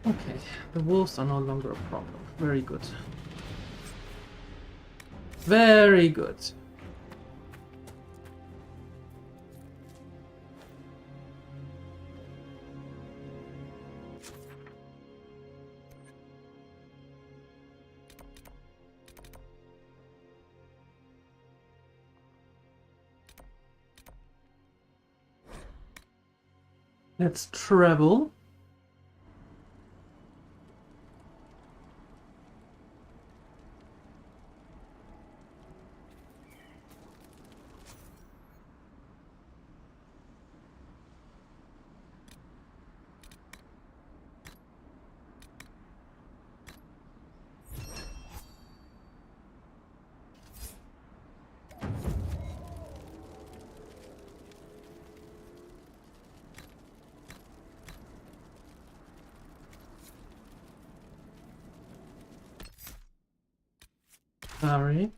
Okay, the wolves are no longer a problem. Very good. Very good. Let's travel. Tarek.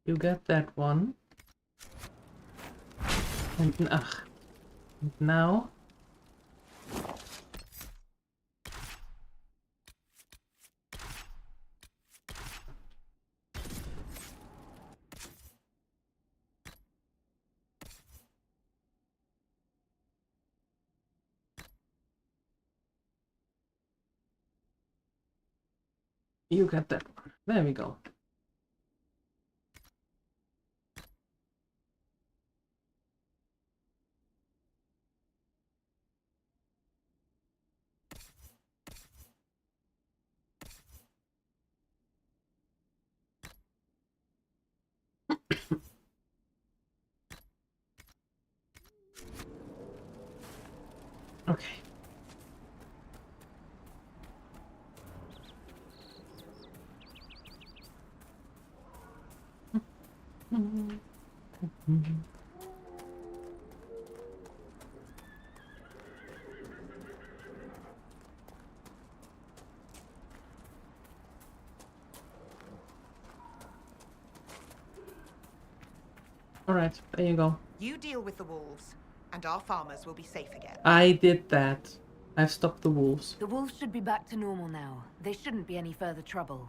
You get that one. And now you get that one. There we go. Okay. All right, there you go. You deal with the wolves, and our farmers will be safe again. I did that. I've stopped the wolves. The wolves should be back to normal now. There shouldn't be any further trouble.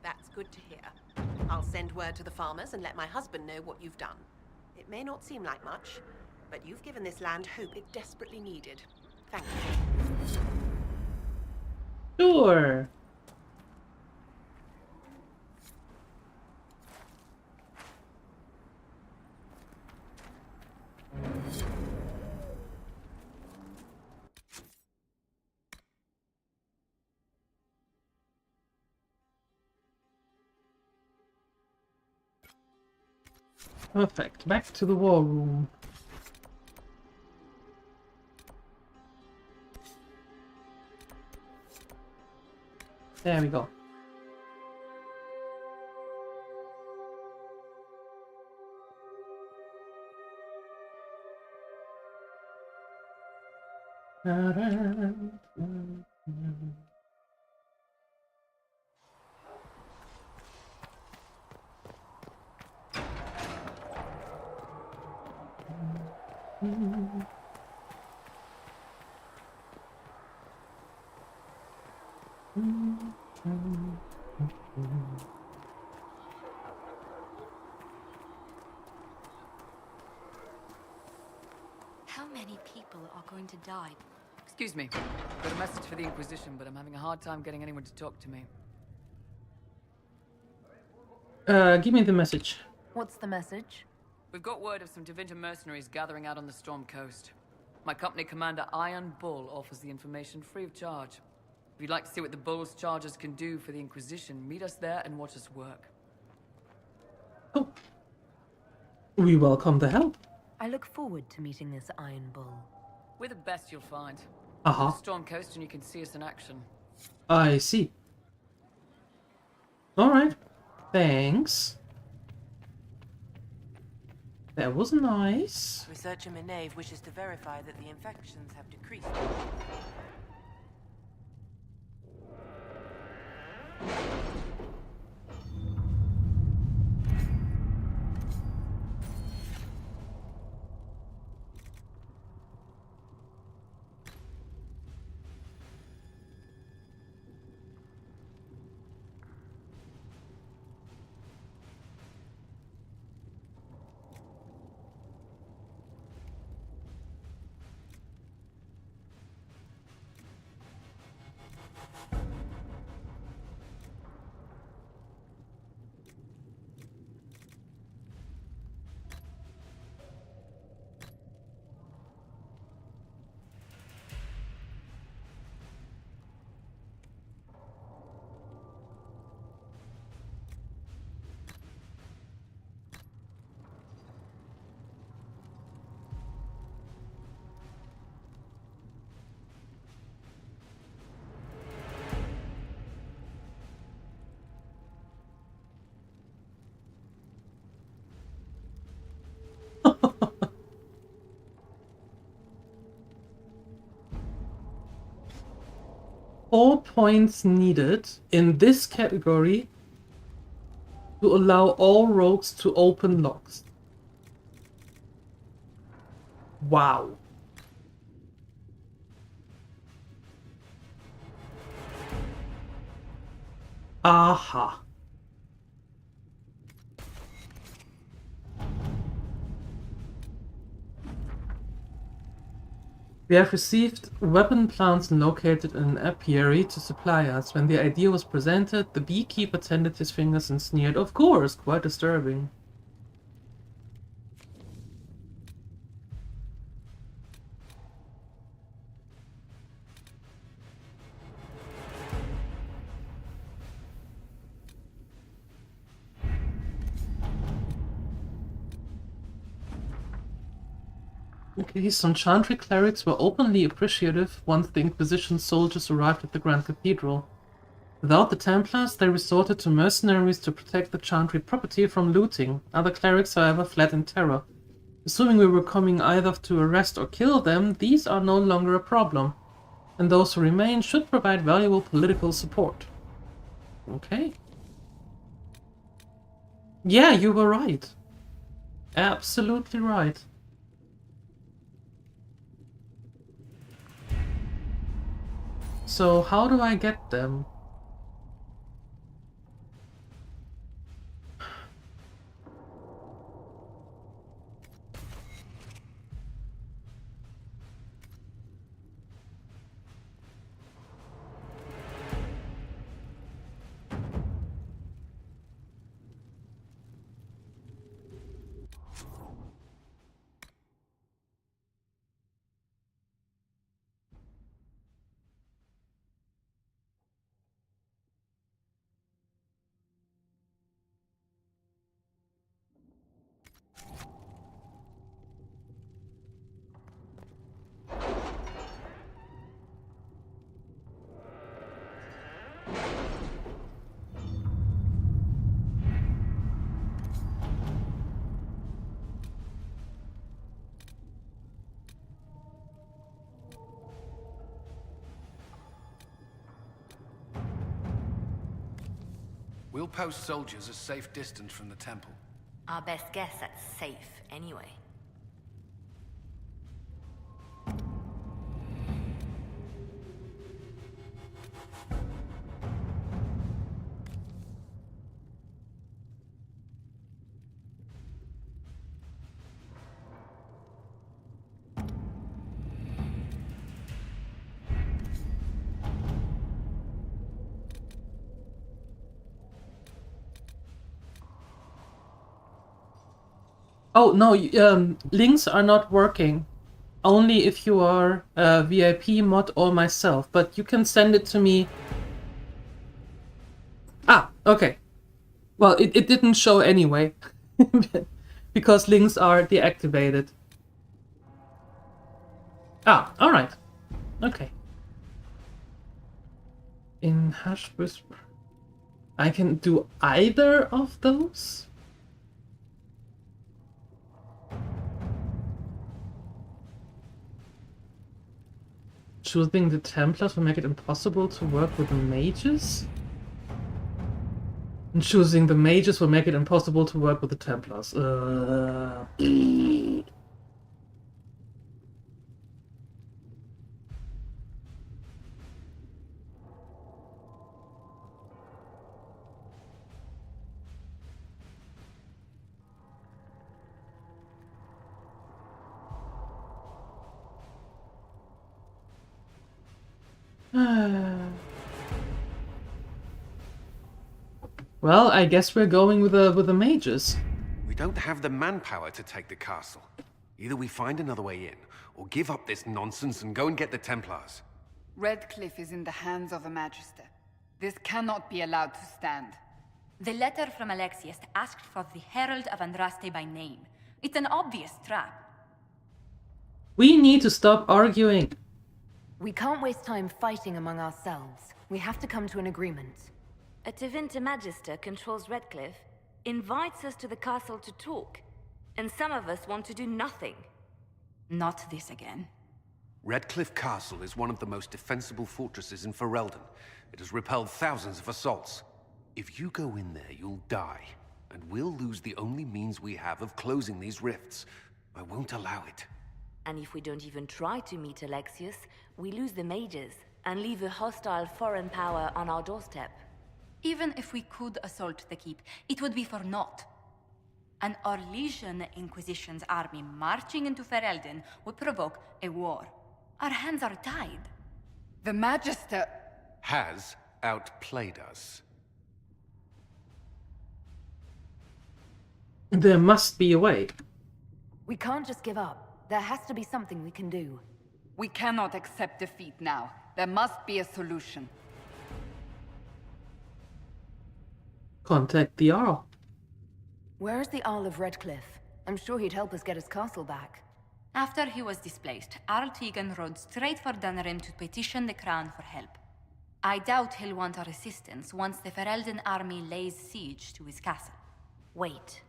That's good to hear. I'll send word to the farmers and let my husband know what you've done. It may not seem like much, but you've given this land hope it desperately needed. Thank you. Sure. Perfect. Back to the war room. There we go. How many people are going to die? Excuse me. Got a message for the Inquisition, but I'm having a hard time getting anyone to talk to me. Give me the message. What's the message? We've got word of some Tevinter mercenaries gathering out on the Storm Coast. My company commander, Iron Bull, offers the information free of charge. If you'd like to see what the Bull's charges can do for the Inquisition, meet us there and watch us work. Oh. We welcome the help. I look forward to meeting this Iron Bull. We're the best you'll find. Uh-huh. Storm Coast and you can see us in action. I see. Alright. Thanks. That was nice. Researcher Minave wishes to verify that the infections have decreased. All points needed in this category to allow all rogues to open locks. Wow. Aha. We have received weapon plants located in an apiary to supply us. When the idea was presented, the beekeeper tended his fingers and sneered, "Of course, quite disturbing." Okay, some Chantry clerics were openly appreciative once the Inquisition soldiers arrived at the Grand Cathedral. Without the Templars, they resorted to mercenaries to protect the Chantry property from looting. Other clerics, however, fled in terror. Assuming we were coming either to arrest or kill them, these are no longer a problem, and those who remain should provide valuable political support. Okay. Yeah, you were right. Absolutely right. So how do I get them? We'll post soldiers a safe distance from the temple. Our best guess at safe, anyway. Oh, no, links are not working. Only if you are a VIP mod or myself, but you can send it to me. Ah, okay. Well, it didn't show anyway, because links are deactivated. Ah, alright. Okay. In Hush Whisper. I can do either of those? Choosing the Templars will make it impossible to work with the mages? And choosing the mages will make it impossible to work with the Templars. Well, I guess we're going with the mages. We don't have the manpower to take the castle. Either we find another way in, or give up this nonsense and go and get the Templars. Redcliffe is in the hands of the Magister. This cannot be allowed to stand. The letter from Alexius asked for the Herald of Andraste by name. It's an obvious trap. We need to stop arguing. We can't waste time fighting among ourselves. We have to come to an agreement. A Tevinter Magister controls Redcliffe, invites us to the castle to talk, and some of us want to do nothing. Not this again. Redcliffe Castle is one of the most defensible fortresses in Ferelden. It has repelled thousands of assaults. If you go in there, you'll die, and we'll lose the only means we have of closing these rifts. I won't allow it. And if we don't even try to meet Alexius, we lose the mages, and leave a hostile foreign power on our doorstep. Even if we could assault the keep, it would be for naught. An Orlesian Inquisition's army marching into Ferelden would provoke a war. Our hands are tied. The Magister has outplayed us. There must be a way. We can't just give up. There has to be something we can do. We cannot accept defeat now. There must be a solution. Contact the Jarl. Where's the Jarl of Redcliffe? I'm sure he'd help us get his castle back. After he was displaced, Arl Tegan rode straight for Dunnerim to petition the Crown for help. I doubt he'll want our assistance once the Ferelden army lays siege to his castle. Wait.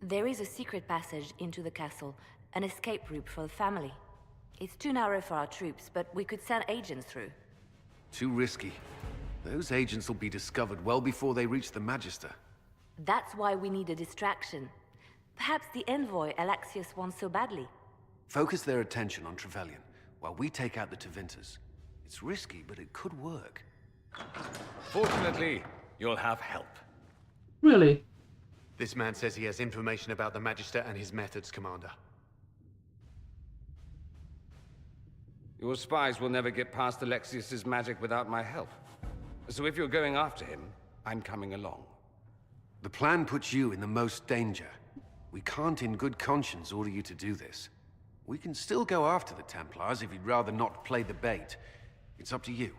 There is a secret passage into the castle, an escape route for the family. It's too narrow for our troops, but we could send agents through. Too risky. Those agents will be discovered well before they reach the Magister. That's why we need a distraction. Perhaps the envoy Alexius wants so badly. Focus their attention on Trevelyan, while we take out the Tevinters. It's risky, but it could work. Fortunately, you'll have help. Really? This man says he has information about the Magister and his methods, Commander. Your spies will never get past Alexius's magic without my help. So if you're going after him, I'm coming along. The plan puts you in the most danger. We can't in good conscience order you to do this. We can still go after the Templars if you'd rather not play the bait. It's up to you.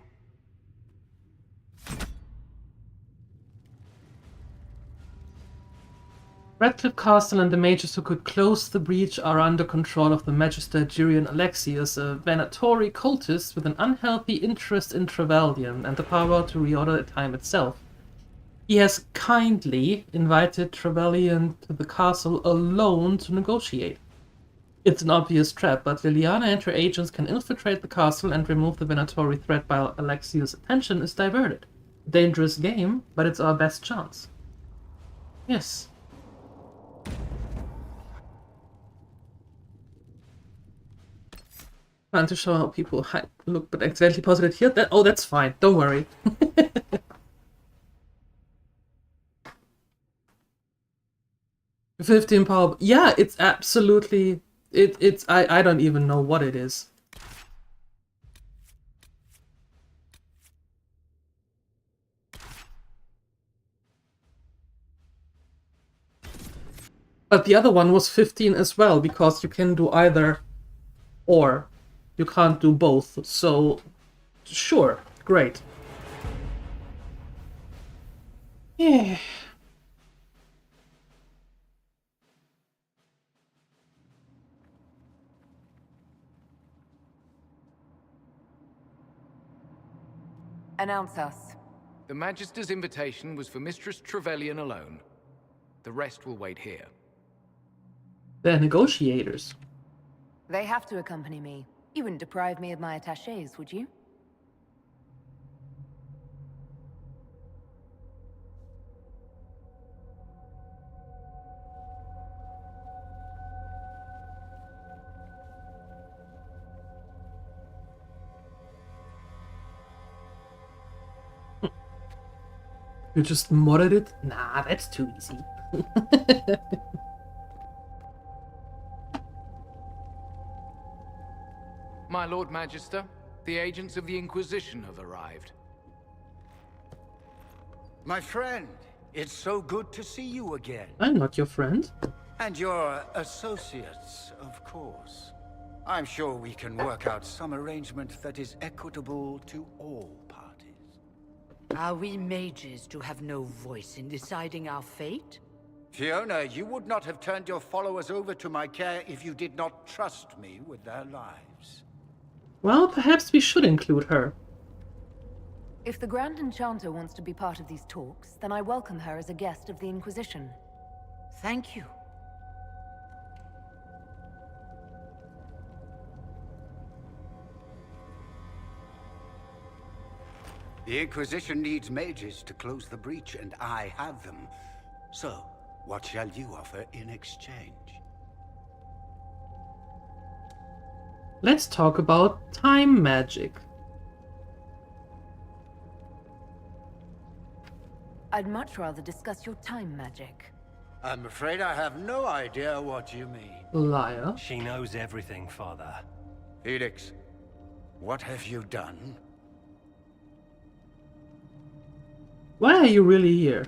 Redcliffe Castle and the mages who could close the breach are under control of the Magister Jirian Alexius, a Venatori cultist with an unhealthy interest in Trevelyan and the power to reorder the time itself. He has kindly invited Trevelyan to the castle alone to negotiate. It's an obvious trap, but Liliana and her agents can infiltrate the castle and remove the Venatori threat while Alexius' attention is diverted. dangerous game, but it's our best chance. Yes. Trying to show how people look, but accidentally posted it here. Oh, that's fine. Don't worry. 15 power. Yeah, it's absolutely. It's. I don't even know what it is. But the other one was 15 as well, because you can do either or. You can't do both, so sure, great. Yeah. Announce us. The Magister's invitation was for Mistress Trevelyan alone. The rest will wait here. They're negotiators. They have to accompany me. You wouldn't deprive me of my attachés, would you? You just modded it? Nah, that's too easy. My Lord Magister, the agents of the Inquisition have arrived. My friend, it's so good to see you again. I'm not your friend. And your associates, of course. I'm sure we can work out some arrangement that is equitable to all parties. Are we mages to have no voice in deciding our fate? Fiona, you would not have turned your followers over to my care if you did not trust me with their lives. Well, perhaps we should include her. If the Grand Enchanter wants to be part of these talks, then I welcome her as a guest of the Inquisition. Thank you. The Inquisition needs mages to close the breach, and I have them. So, what shall you offer in exchange? Let's talk about time magic. I'd much rather discuss your time magic. I'm afraid I have no idea what you mean. Liar. She knows everything, Father. Felix, what have you done? Why are you really here?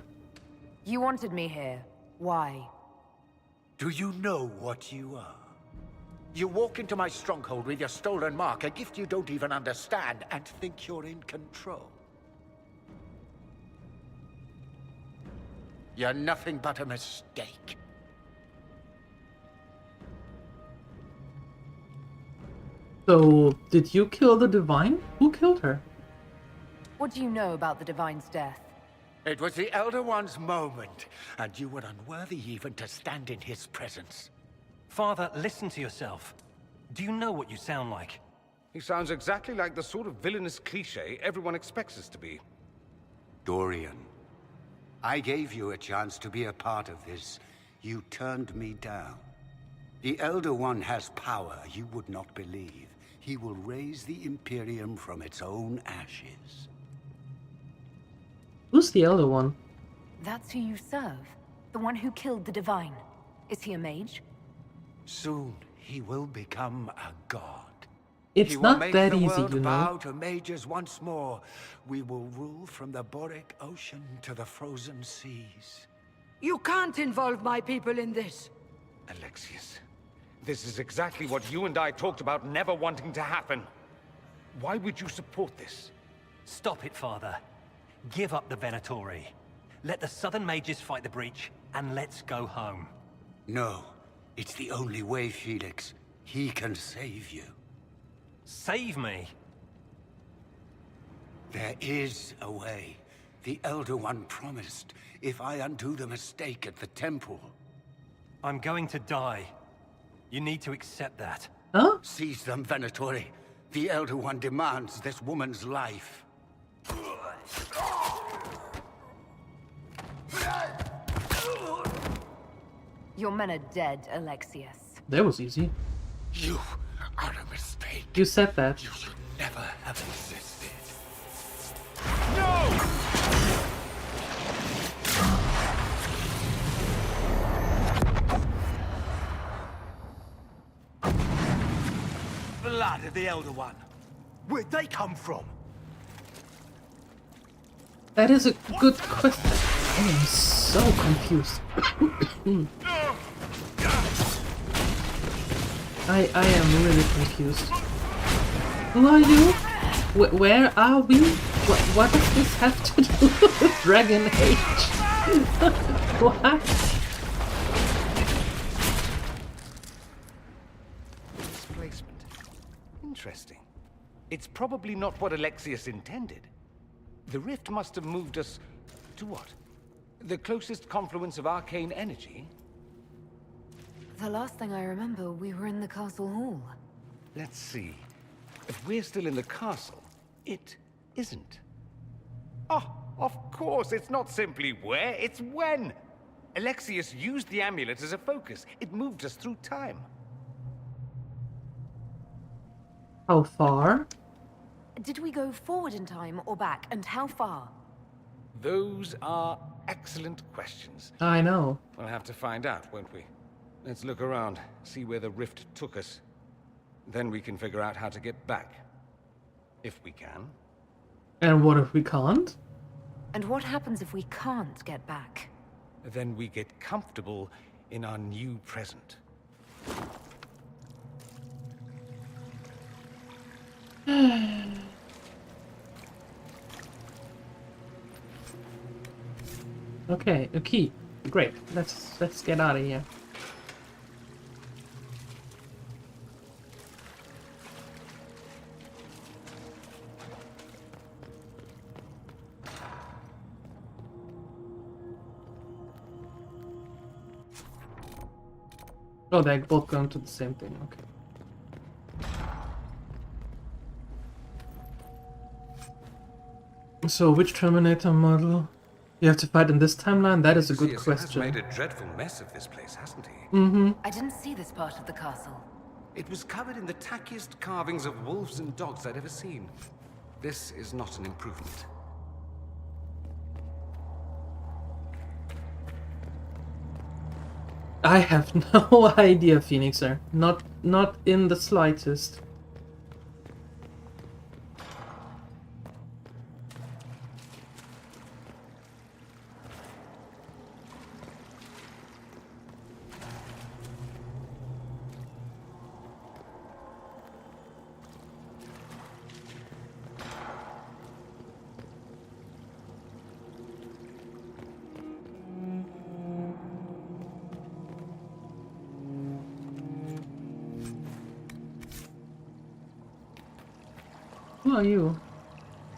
You wanted me here. Why? Do you know what you are? You walk into my stronghold with your stolen mark, a gift you don't even understand, and think you're in control. You're nothing but a mistake. So, did you kill the Divine? Who killed her? What do you know about the Divine's death? It was the Elder One's moment, and you were unworthy even to stand in his presence. Father, listen to yourself. Do you know what you sound like? He sounds exactly like the sort of villainous cliché everyone expects us to be. Dorian, I gave you a chance to be a part of this. You turned me down. The Elder One has power you would not believe. He will raise the Imperium from its own ashes. Who's the Elder One? That's who you serve. The one who killed the Divine. Is he a mage? Soon, he will become a god. It's not that easy, you know. Bow to mages once more. We will rule from the Boric Ocean to the frozen seas. You can't involve my people in this. Alexius, this is exactly what you and I talked about never wanting to happen. Why would you support this? Stop it, Father. Give up the Venatori. Let the Southern Mages fight the breach, and let's go home. No. It's the only way, Felix. He can save you. Save me? There is a way. The Elder One promised, if I undo the mistake at the temple. I'm going to die. You need to accept that. Huh? Seize them, Venatori. The Elder One demands this woman's life. Your men are dead, Alexius. That was easy. You are a mistake. You said that. You should never have existed. Blood of the Elder One. Where'd they come from? That is a good question. I am so confused. I am really confused. Who are you? Where are we? What does this have to do with Dragon Age? What? Displacement. Interesting. It's probably not what Alexius intended. The rift must have moved us to what? The closest confluence of arcane energy? The last thing I remember, we were in the castle hall. Let's see. If we're still in the castle, it isn't. Oh, of course, it's not simply where, it's when. Alexius used the amulet as a focus. It moved us through time. How far? Did we go forward in time or back, and how far? Those are excellent questions. I know. We'll have to find out, won't we? Let's look around, see where the rift took us. Then we can figure out how to get back. If we can. And what if we can't? And what happens if we can't get back? Then we get comfortable in our new present. Okay, a key. Great. Let's get out of here. Oh, they're both going to the same thing. Okay. So, which Terminator model you have to fight in this timeline? That is a good question. He has made a dreadful mess of this place, hasn't he? Mm-hmm. I didn't see this part of the castle. It was covered in the tackiest carvings of wolves and dogs I'd ever seen. This is not an improvement. I have no idea, Phoenixer. Not in the slightest. Who are you?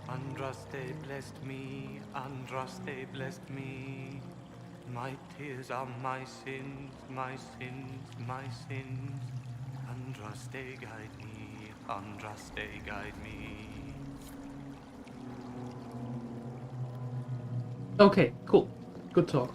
Andraste blessed me, Andraste blessed me. My tears are my sins, my sins, my sins. Andraste guide me, Andraste guide me. Okay, cool. Good talk.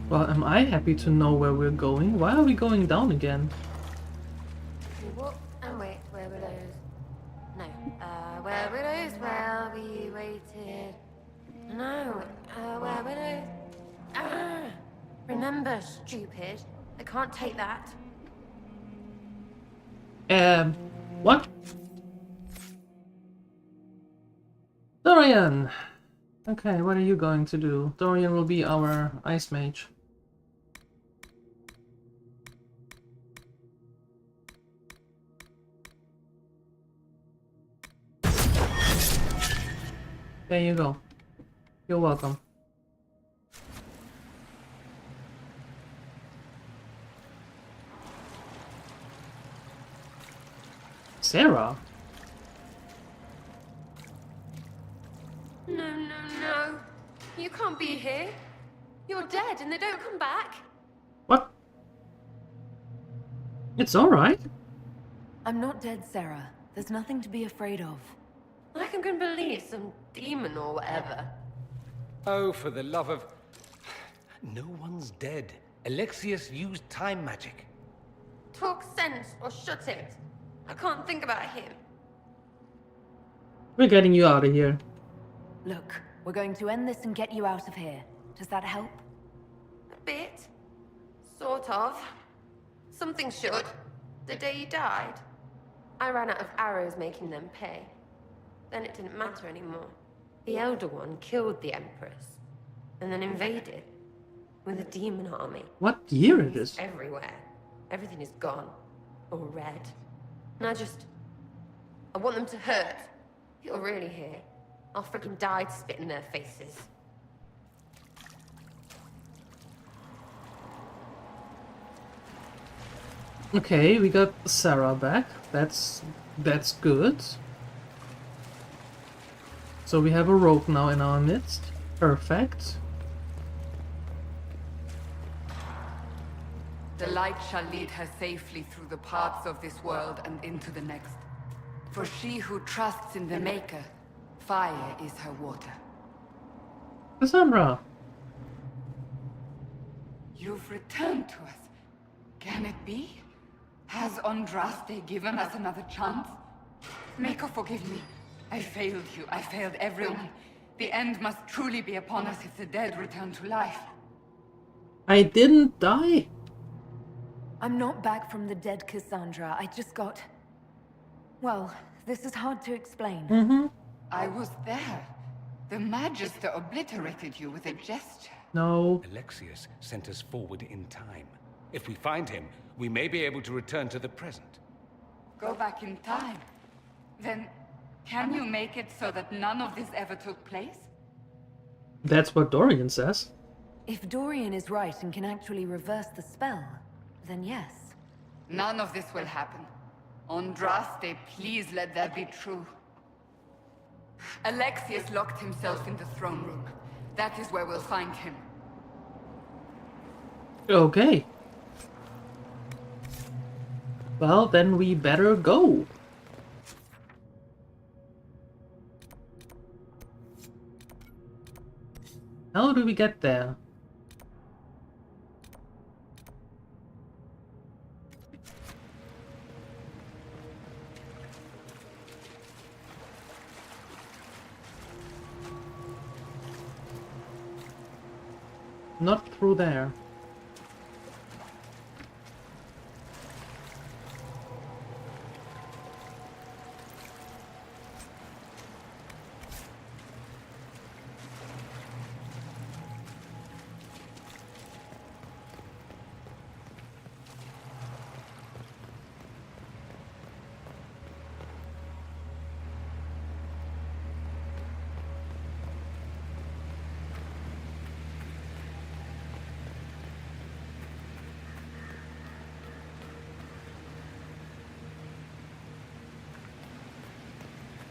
Well, am I happy to know where we're going? Why are we going down again? What? And wait, where were those? No. Where were those? Where waited. No, where would I... remember, stupid. I can't take that. What? Dorian! Okay, what are you going to do? Dorian will be our ice mage. There you go. You're welcome. Sarah? No. You can't be here. You're dead and they don't come back. What? It's alright. I'm not dead, Sarah. There's nothing to be afraid of. Like I'm gonna believe some demon or whatever. Oh, for the love of... No one's dead. Alexius used time magic. Talk sense or shut it. I can't think about him. We're getting you out of here. Look, we're going to end this and get you out of here. Does that help? A bit. Sort of. Something should. The day you died, I ran out of arrows making them pay. Then it didn't matter anymore. The Elder One killed the Empress, and then invaded with a demon army. What year it is? Everywhere. Everything is gone. Or red. And I want them to hurt. You're really here. I'll freaking die to spit in their faces. Okay, we got Sarah back. That's good. So we have a rogue now in our midst. Perfect. The light shall lead her safely through the paths of this world and into the next. For she who trusts in the Maker, fire is her water. Cassandra! You've returned to us. Can it be? Has Andraste given us another chance? Maker, forgive me. I failed you. I failed everyone. The end must truly be upon us if the dead return to life. I didn't die. I'm not back from the dead, Cassandra. I just got... Well, this is hard to explain. I was there. The Magister obliterated you with a gesture. No. Alexius sent us forward in time. If we find him, we may be able to return to the present. Go back in time. Then, can you make it so that none of this ever took place? That's what Dorian says. If Dorian is right and can actually reverse the spell, then yes. None of this will happen. Andraste, please let that be true. Alexius locked himself in the throne room. That is where we'll find him. Okay. Well, then we better go. How do we get there? Not through there.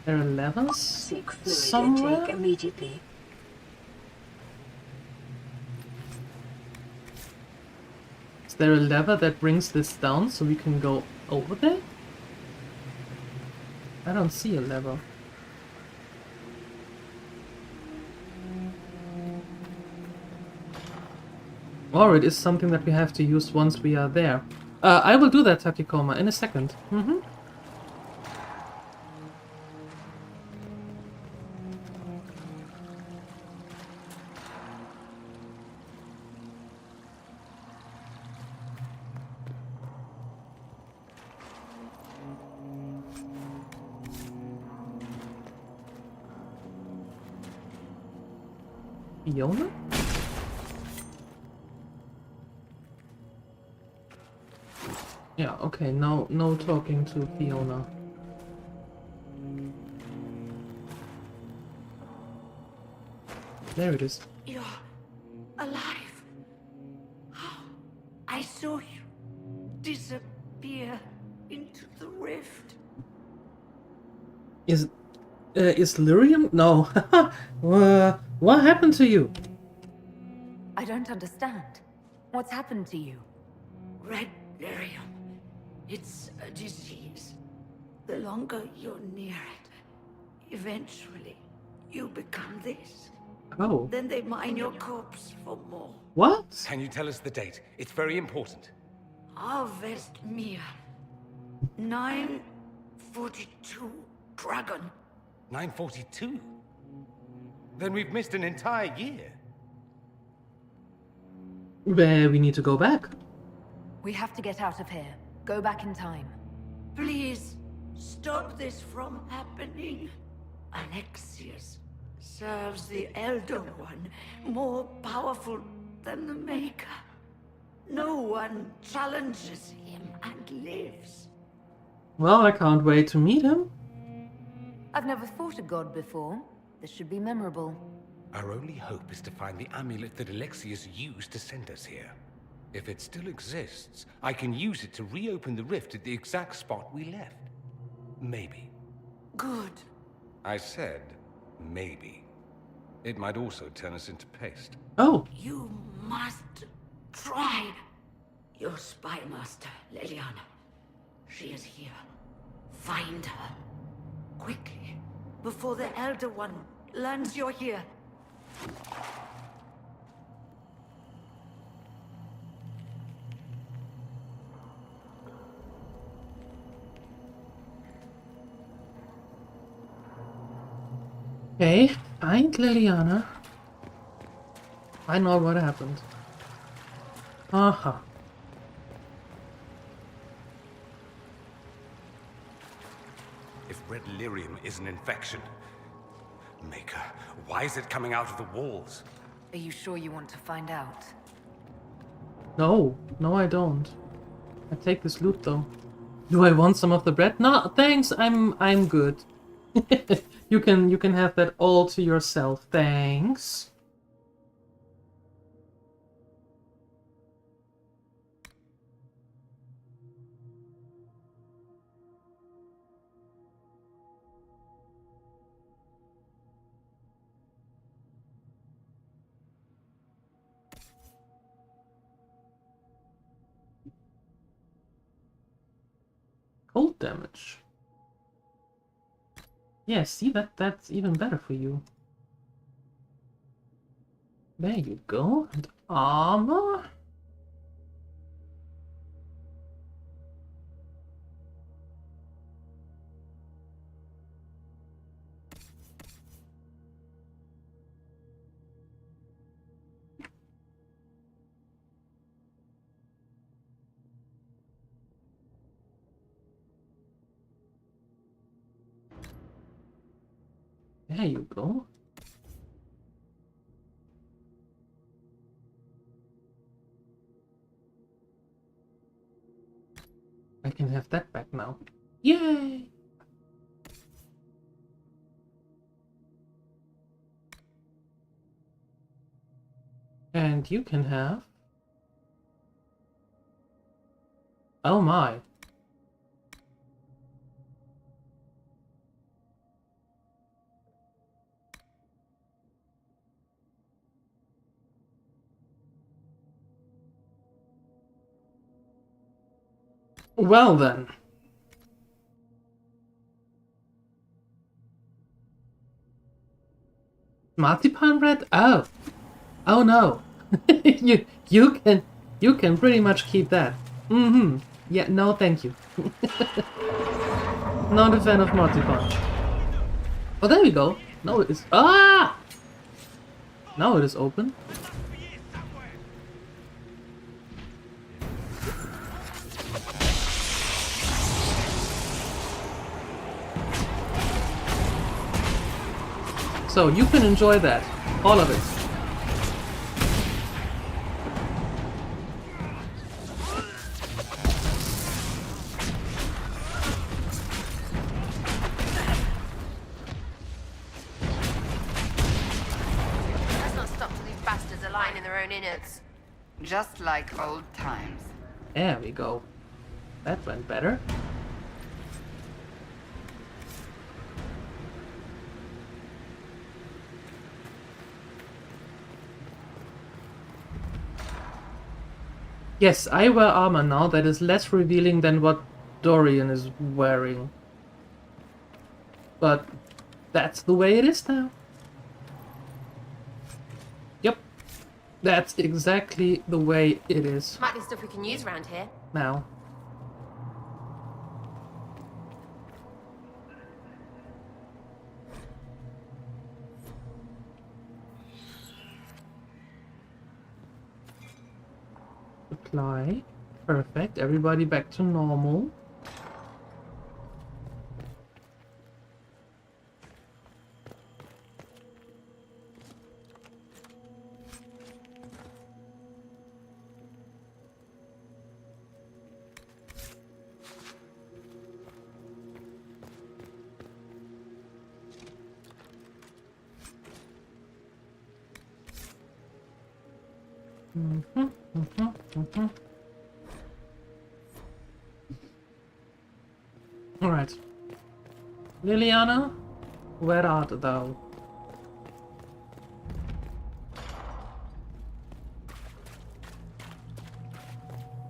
There are levels somewhere? Immediately. Is there a lever that brings this down so we can go over there? I don't see a lever. Or it is something that we have to use once we are there. I will do that, Takikoma, in a second. Fiona? Yeah, okay, no talking to Fiona. There it is. You're alive. I saw you disappear into the rift. Is Lyrium? No. What happened to you? I don't understand. What's happened to you? Red lyrium. It's a disease. The longer you're near it, eventually you become this. Oh. Then they mine your corpse for more. What? Can you tell us the date? It's very important. Harvest Mir. 942 Dragon. 942? Then we've missed an entire year. Where we need to go back. We have to get out of here. Go back in time. Please, stop this from happening. Alexius serves the Elder One, more powerful than the Maker. No one challenges him and lives. Well, I can't wait to meet him. I've never fought a god before. This should be memorable. Our only hope is to find the amulet that Alexius used to send us here. If it still exists, I can use it to reopen the rift at the exact spot we left. Maybe. Good. I said, maybe. It might also turn us into paste. Oh. You must try. Your spy master, Leliana. She is here. Find her. Quickly. Before the Elder One learns you're here. Okay, find Leliana. Find out what happened. Uh-huh. If red lyrium is an infection, Maker, why is it coming out of the walls? Are you sure you want to find out? No, I don't. I take this loot though. Do I want some of the bread? No, thanks. I'm good. You can have that all to yourself. Thanks. Cold damage. Yeah, see, that's even better for you. There you go. And armor. There you go. I can have that back now. Yay! And you can have... Oh my. Well then. Marzipan bread? Oh. Oh no. you can pretty much keep that. Mm-hmm. Yeah, no thank you. Not a fan of marzipan. Oh, there we go. No, it is. Ah! Now it is open. So you can enjoy that. All of it. in their own innards. Just like old times. There we go. That went better. Yes, I wear armor now that is less revealing than what Dorian is wearing. But that's the way it is now. Yep. That's exactly the way it is Might be stuff we can use around here. now. Apply. Perfect. Everybody back to normal. Alright. Liliana, where art thou?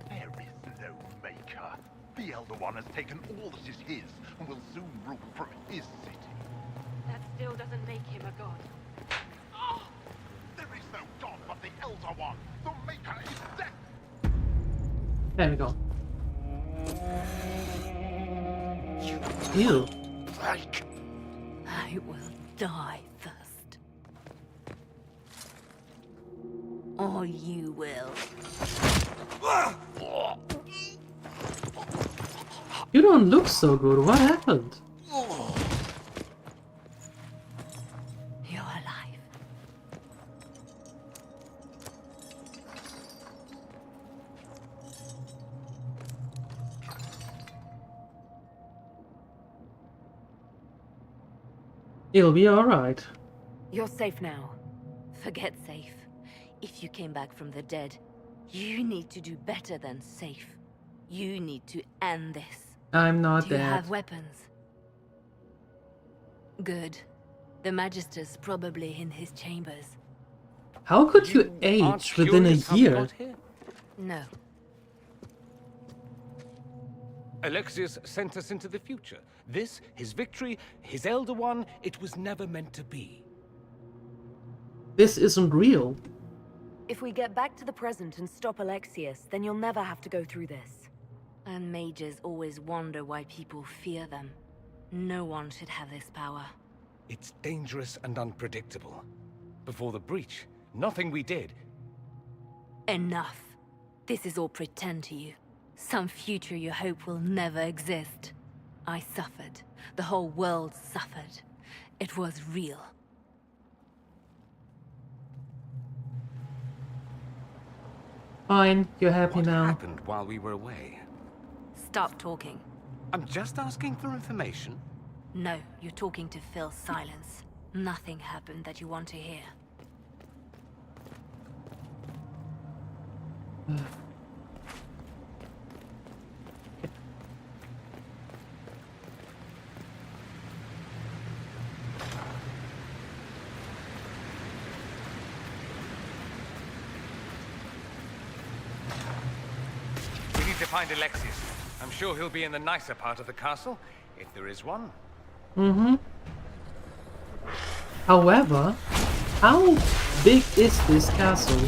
There is no maker. The Elder One has taken all that is his and will soon rule from his city. That still doesn't make him a god. There is no god but the Elder One. The Maker is death. There we go. Ew. I will die first. Or you will. You don't look so good. What happened? You're alive. It'll be alright. You're safe now. Forget safe. If you came back from the dead, you need to do better than safe. You need to end this. I'm not Do you dead. have weapons? Good. The Magister's probably in his chambers. How could you aren't age within a curious how we year? got here? No. Alexius sent us into the future. This, his victory, his Elder One, it was never meant to be. This isn't real. If we get back to the present and stop Alexius, then you'll never have to go through this. And mages always wonder why people fear them. No one should have this power. It's dangerous and unpredictable. Before the breach, nothing we did. Enough. This is all pretend to you. Some future you hope will never exist. I suffered. The whole world suffered. It was real. Fine, you're happy What now. happened while we were away? Stop talking. I'm just asking for information. No, you're talking to fill silence. Nothing happened that you want to hear. We need to find Alexius. I'm sure he'll be in the nicer part of the castle, if there is one. Mm-hmm. However, how big is this castle?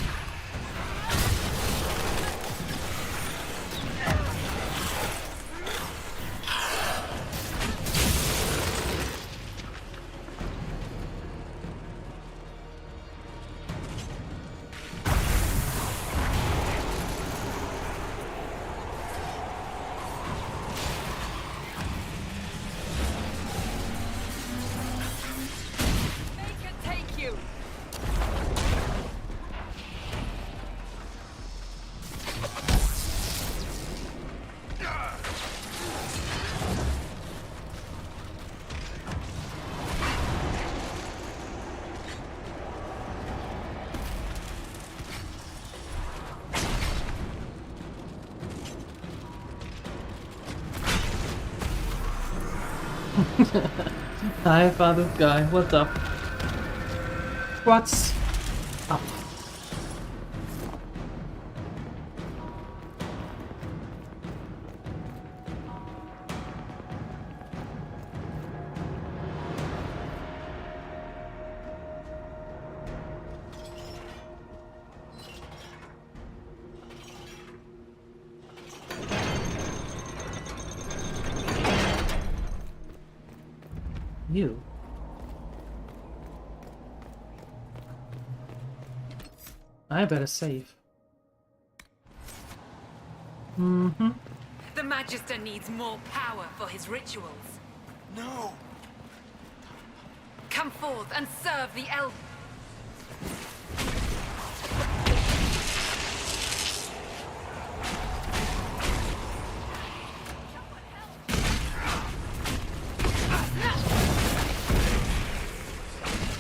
Hi, father guy. What's up? What's up? You. I better save. Mm-hmm. The Magister needs more power for his rituals. No! Come forth and serve the Elf.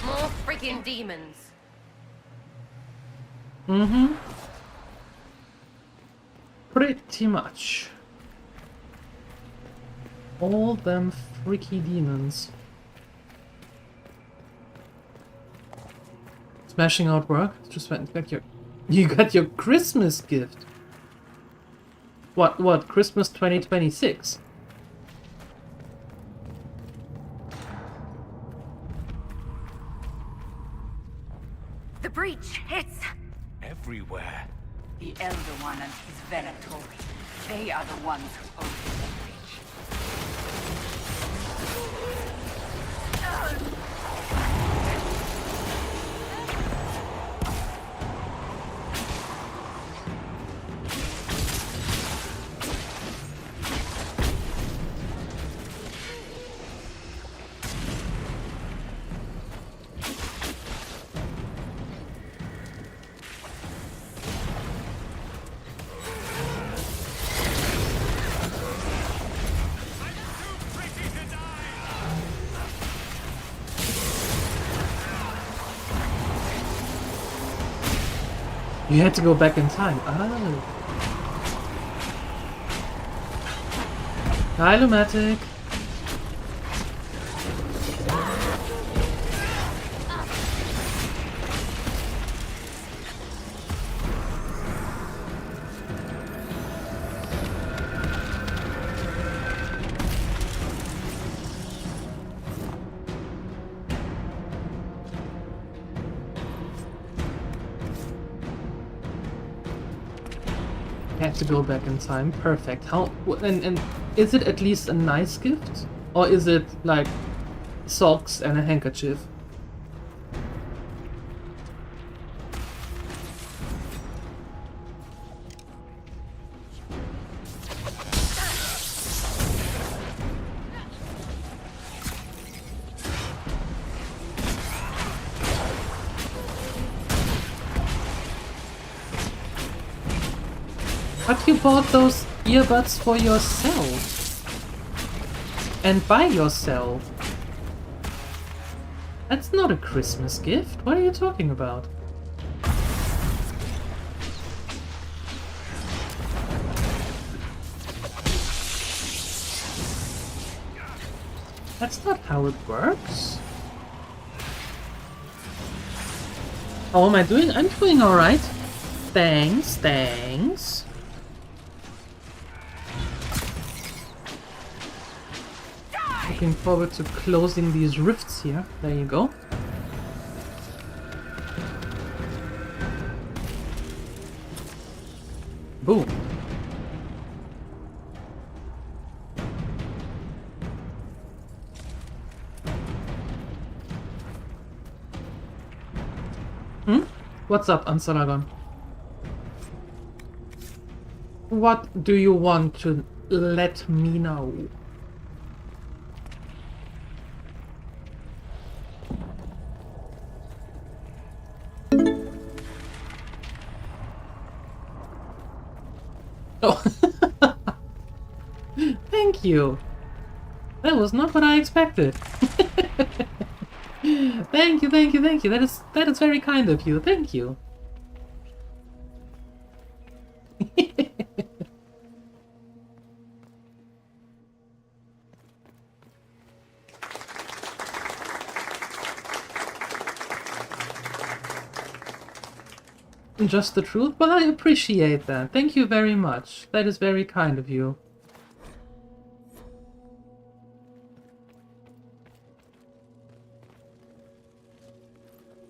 More freaking demons. Mm-hmm. Pretty much. All them freaky demons. Smashing out work? Just went and got you got your Christmas gift. What, Christmas 2026? The breach, it's Everywhere. the Elder One and his Venatori. They are the ones who own the breach. You had to go back in time. Oh. Hi, Lumatic. Had to go back in time. Perfect. How and is it at least a nice gift? Or is it like socks and a handkerchief? But you bought those earbuds for yourself. And by yourself. That's not a Christmas gift. What are you talking about? That's not how it works. How am I doing? I'm doing alright. Thanks, thanks. Looking forward to closing these rifts here. There you go. Boom. What's up, Ansaragon? What do you want to let me know? Oh. Thank you. That was not what I expected. Thank you, thank you, thank you. That is very kind of you. Thank you. just the truth? Well, I appreciate that. Thank you very much. That is very kind of you.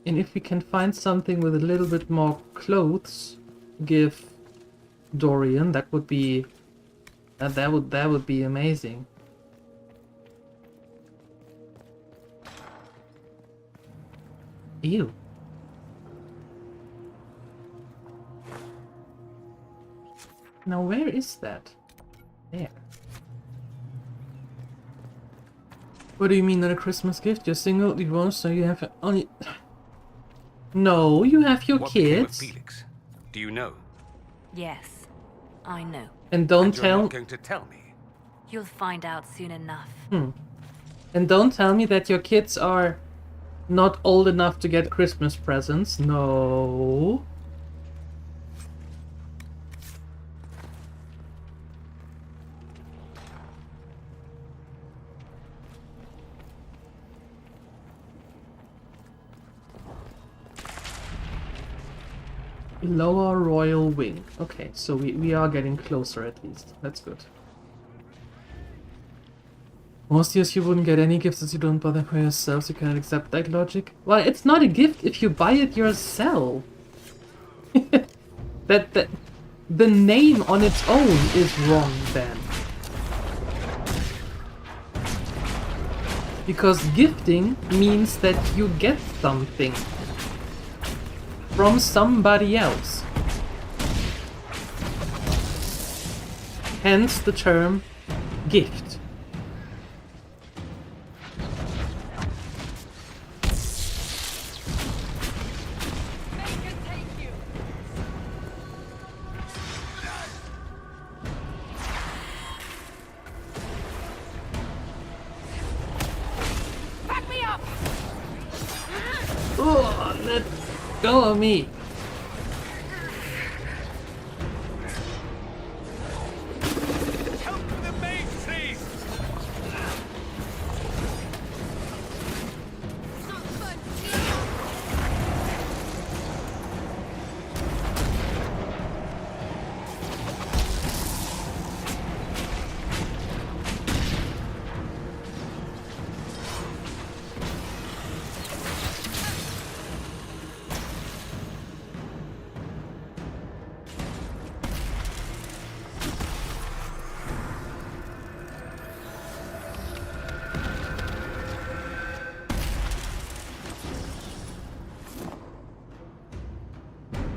And if we can find something with a little bit more clothes, give Dorian, that would be that would be amazing. Ew. Now where is that? There. What do you mean not a Christmas gift? You're single, you won't, so you have only... No, you have your What became of kids. Felix? Do you know? Yes, I know. And don't You're tell... not going to tell me. You'll find out soon enough. And don't tell me that your kids are not old enough to get Christmas presents. No. Lower Royal Wing. Okay, so we are getting closer at least. That's good. Most years you wouldn't get any gifts as you don't bother for yourself, so you cannot accept that logic. Well, it's not a gift if you buy it yourself. that the name on its own is wrong then. Because gifting means that you get something from somebody else. Hence the term gift. Back me up! Oh, let go of me.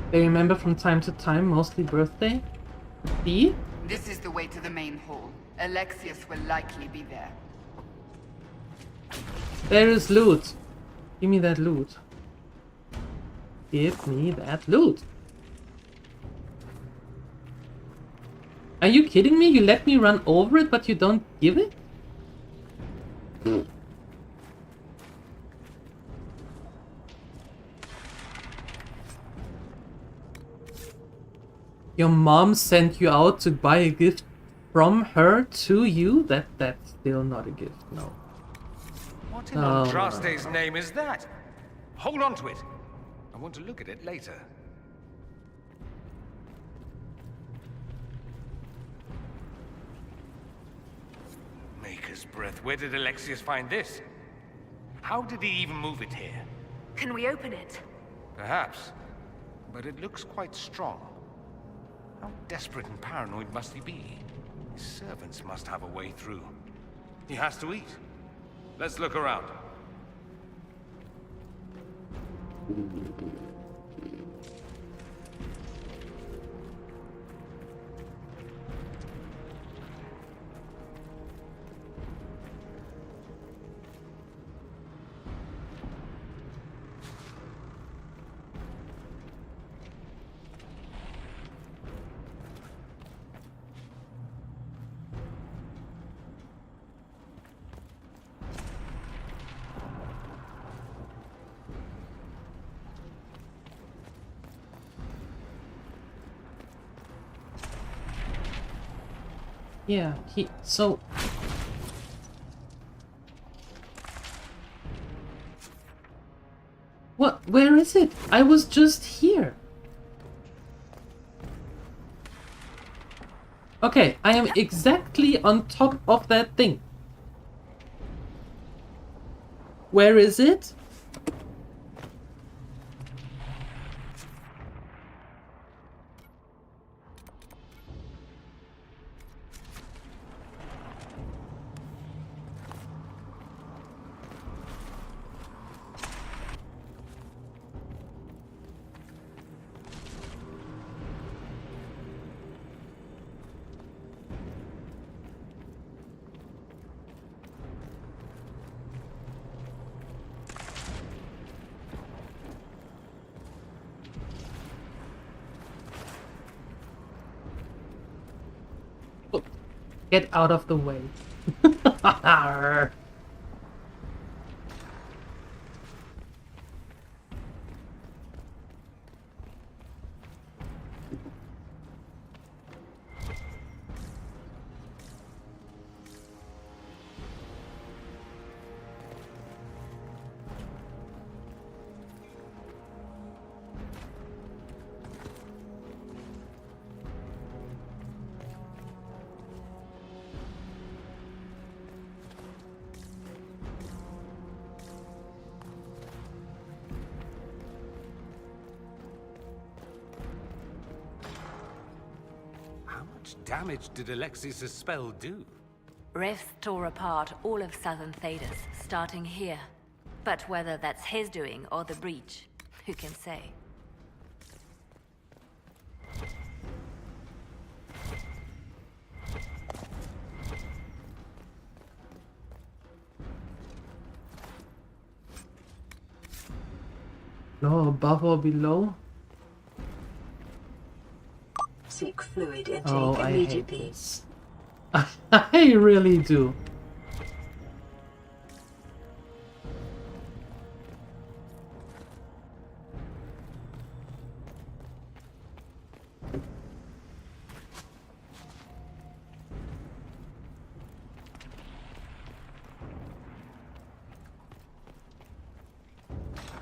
They remember from time to time, mostly birthday. See? This is the way to the main hall. Alexius will likely be there. There is loot. Give me that loot. Give me that loot. Are you kidding me? You let me run over it, but you don't give it? Your mom sent you out to buy a gift from her to you? That's still not a gift, no. What in Andraste's name is that? Hold on to it. I want to look at it later. Maker's breath. Where did Alexius find this? How did he even move it here? Can we open it? Perhaps. But it looks quite strong. How desperate and paranoid must he be? His servants must have a way through. He has to eat. Let's look around. Yeah, so... What? Where is it? I was just here. Okay, I am exactly on top of that thing. Where is it? Get out of the way. How much damage did Alexis' spell do? Rifts tore apart all of southern Thedas, starting here. But whether that's his doing or the breach, who can say? No, above or below? Seek fluid intake Oh, I hate immediately. this. I really do.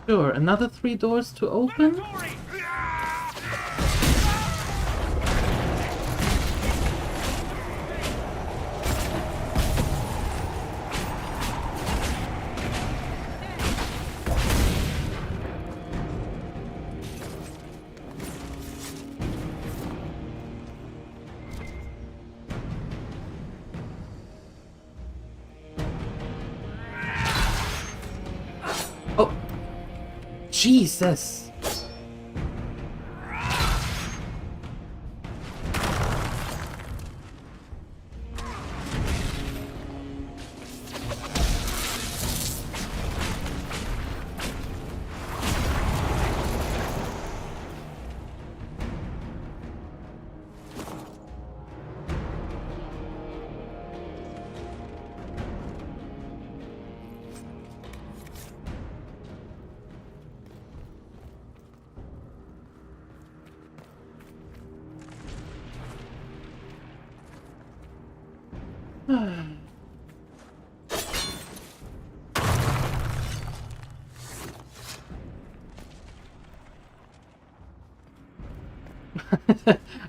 Sure, another 3 doors to open? Oh, Jesus.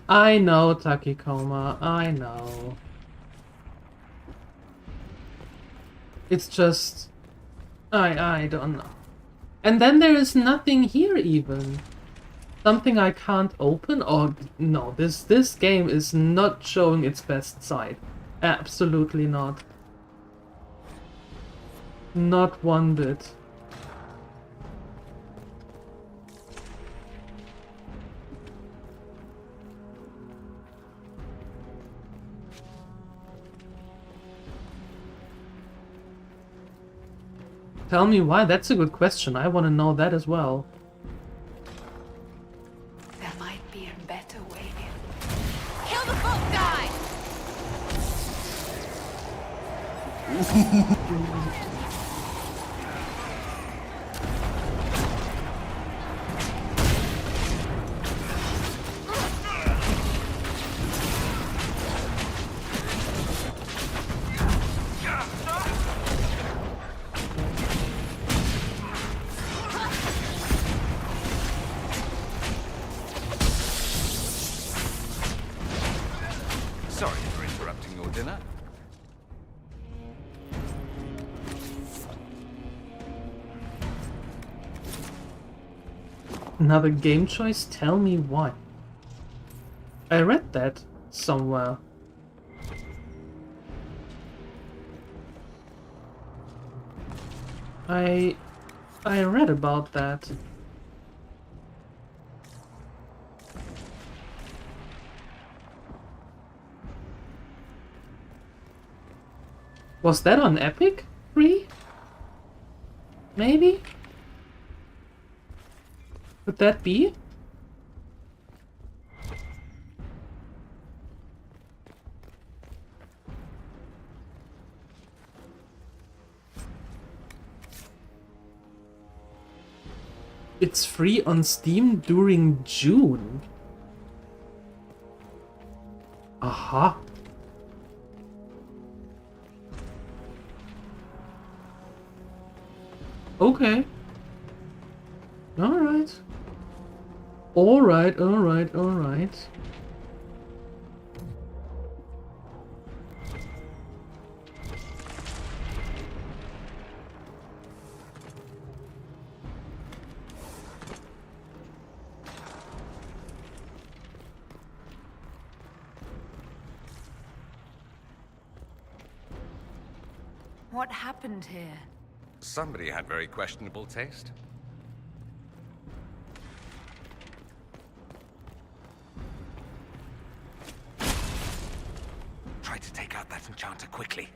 I know, Takikoma, I know. It's just... I don't know. And then there is nothing here even. Something I can't open? Or no, this game is not showing its best side. Absolutely not. Not one bit. Tell me why, that's a good question. I want to know that as well. There might be a better way. Kill the book guy! Sorry, dinner? Another game choice? Tell me why. I read that somewhere. I read about that. Was that on Epic? Free? Maybe? Could that be? It's free on Steam during June. Aha. Okay. Alright. Alright. What happened here? Somebody had very questionable taste. Try to take out that enchanter quickly.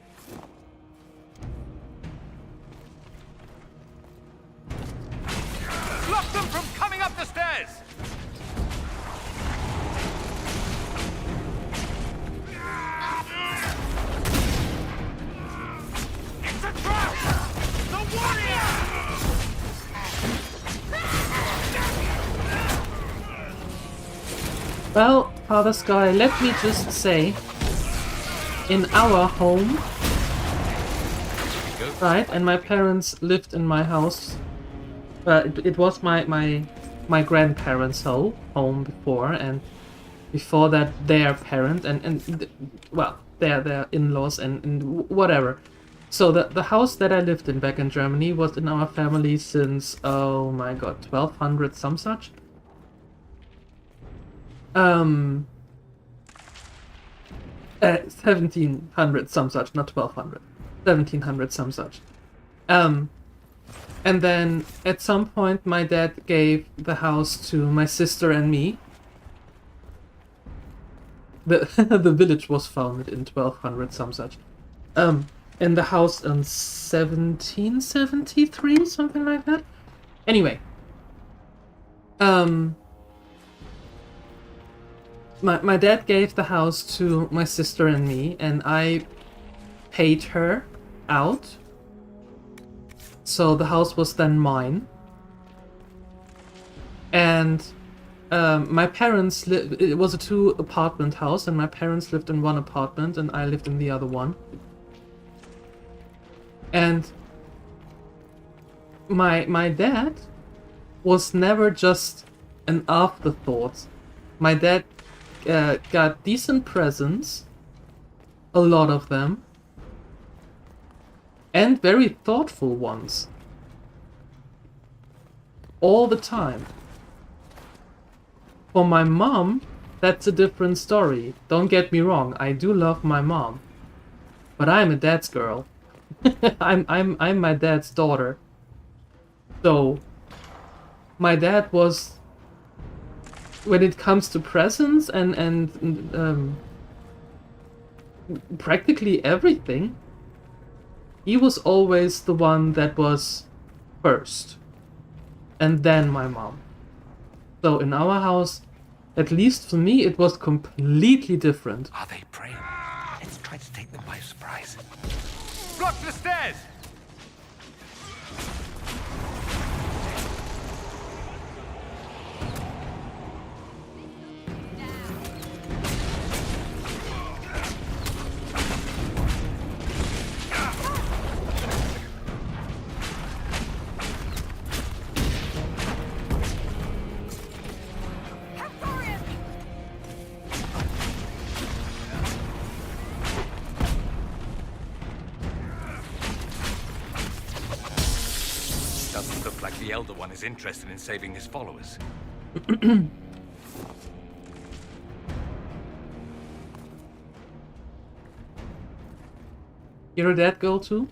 Block them from coming up the stairs! It's a trap! The warrior! Well, Father Sky, let me just say, in our home, right, and my parents lived in my house. It was my grandparents' home before, and before that their parent and well, their in-laws and whatever. So the house that I lived in back in Germany was in our family since, oh my god, 1200 some such. 1700 some such, not 1200. 1700 some such. And then at some point my dad gave the house to my sister and me. The village was founded in 1200 some such. And the house in 1773, something like that. Anyway. My dad gave the house to my sister and me, and I paid her out. So the house was then mine. And my parents it was a 2-apartment house, and my parents lived in one apartment and I lived in the other one. And my dad was never just an afterthought. My dad got decent presents, a lot of them, and very thoughtful ones. All the time. For my mom, that's a different story. Don't get me wrong, I do love my mom. But I'm a dad's girl. I'm my dad's daughter. So my dad was, when it comes to presents and practically everything, he was always the one that was first. And then my mom. So in our house, at least for me, it was completely different. Are they praying? Let's try to take them by surprise. Block the stairs! the Elder One is interested in saving his followers. You're a dead girl too?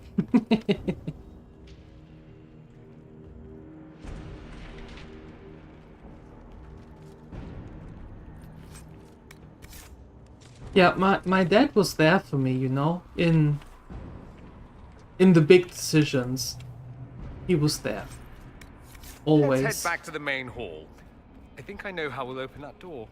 Yeah, my dad was there for me, you know, in the big decisions. He was there. Always. Let's head back to the main hall. I think I know how we'll open that door.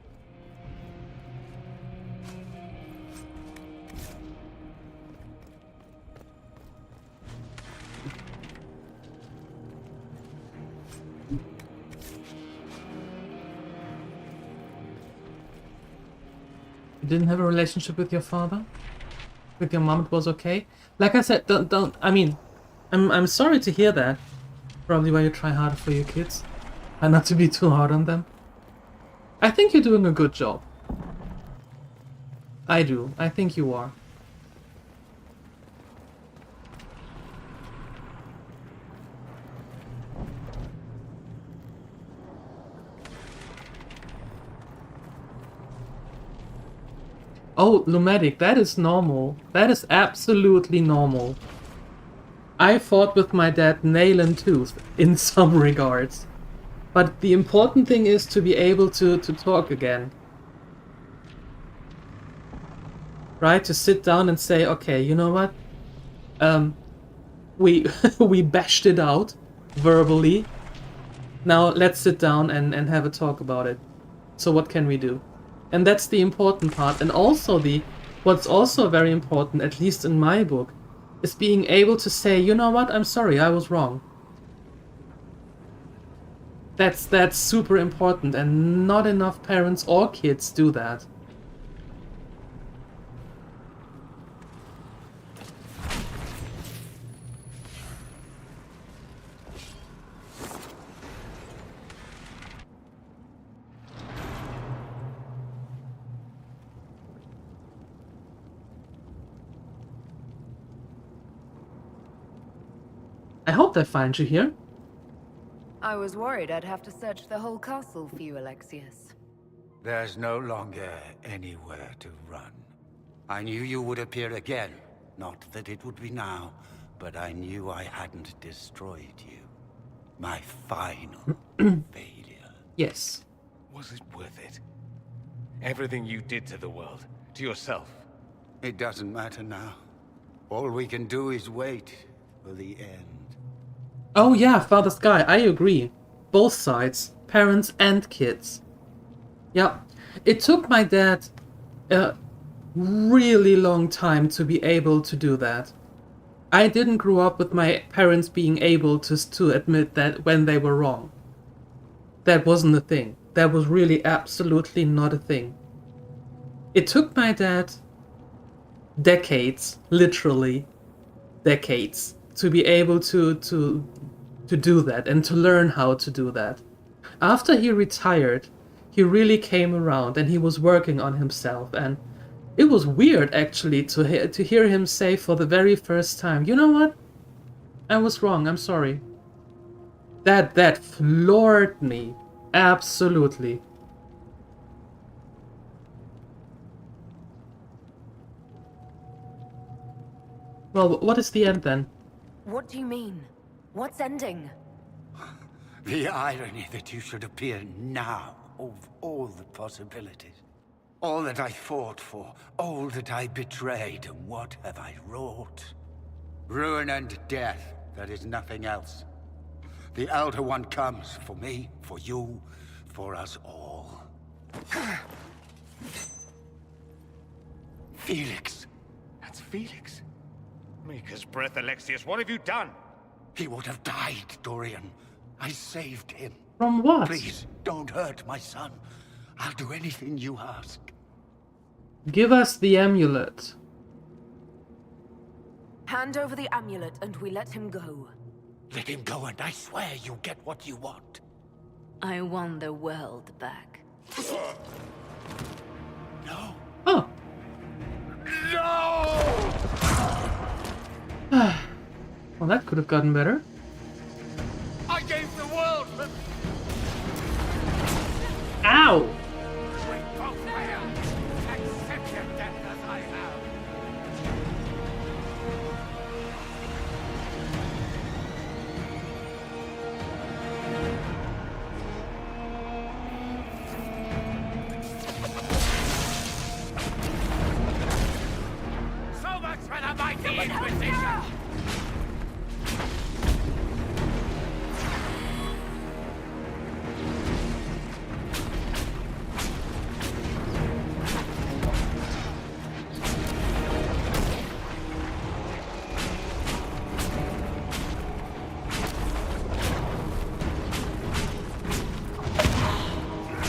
You didn't have a relationship with your father? With your mom it was okay? Like I said, don't I mean, I'm sorry to hear that. Probably why you try harder for your kids. And not to be too hard on them. I think you're doing a good job. I do. I think you are. Oh, Lumedic, that is normal. That is absolutely normal. I fought with my dad nail and tooth, in some regards. But the important thing is to be able to talk again. Right? To sit down and say, okay, you know what? We bashed it out verbally. Now let's sit down and have a talk about it. So what can we do? And that's the important part. And also what's also very important, at least in my book, is being able to say, you know what, I'm sorry, I was wrong. That's super important, and not enough parents or kids do that. I hope they find you here. I was worried I'd have to search the whole castle for you, Alexius. There's no longer anywhere to run. I knew you would appear again. Not that it would be now, but I knew I hadn't destroyed you. My final failure. Yes. Was it worth it? Everything you did to the world, to yourself. It doesn't matter now. All we can do is wait for the end. Oh yeah, Father Sky, I agree. Both sides, parents and kids. Yeah, it took my dad a really long time to be able to do that. I didn't grow up with my parents being able to admit that when they were wrong. That wasn't a thing. That was really absolutely not a thing. It took my dad decades, literally decades, to be able to do that and to learn how to do that. After he retired, he really came around and he was working on himself, and it was weird actually to hear him say for the very first time, you know what? I was wrong, I'm sorry. That floored me. Absolutely. Well, what is the end then? What do you mean? What's ending? The irony that you should appear now of all the possibilities. All that I fought for, all that I betrayed, and what have I wrought? Ruin and death, there is nothing else. The Elder One comes for me, for you, for us all. Felix. That's Felix. Maker's breath, Alexius, what have you done? He would have died, Dorian. I saved him. From what? Please, don't hurt my son. I'll do anything you ask. Give us the amulet. Hand over the amulet and we let him go. Let him go and I swear you'll get what you want. I want the world back. No. Oh. No! Well, that could have gotten better. I gave the word! Ow! We both fail. Accept your death as I have. So much for the mighty Inquisition!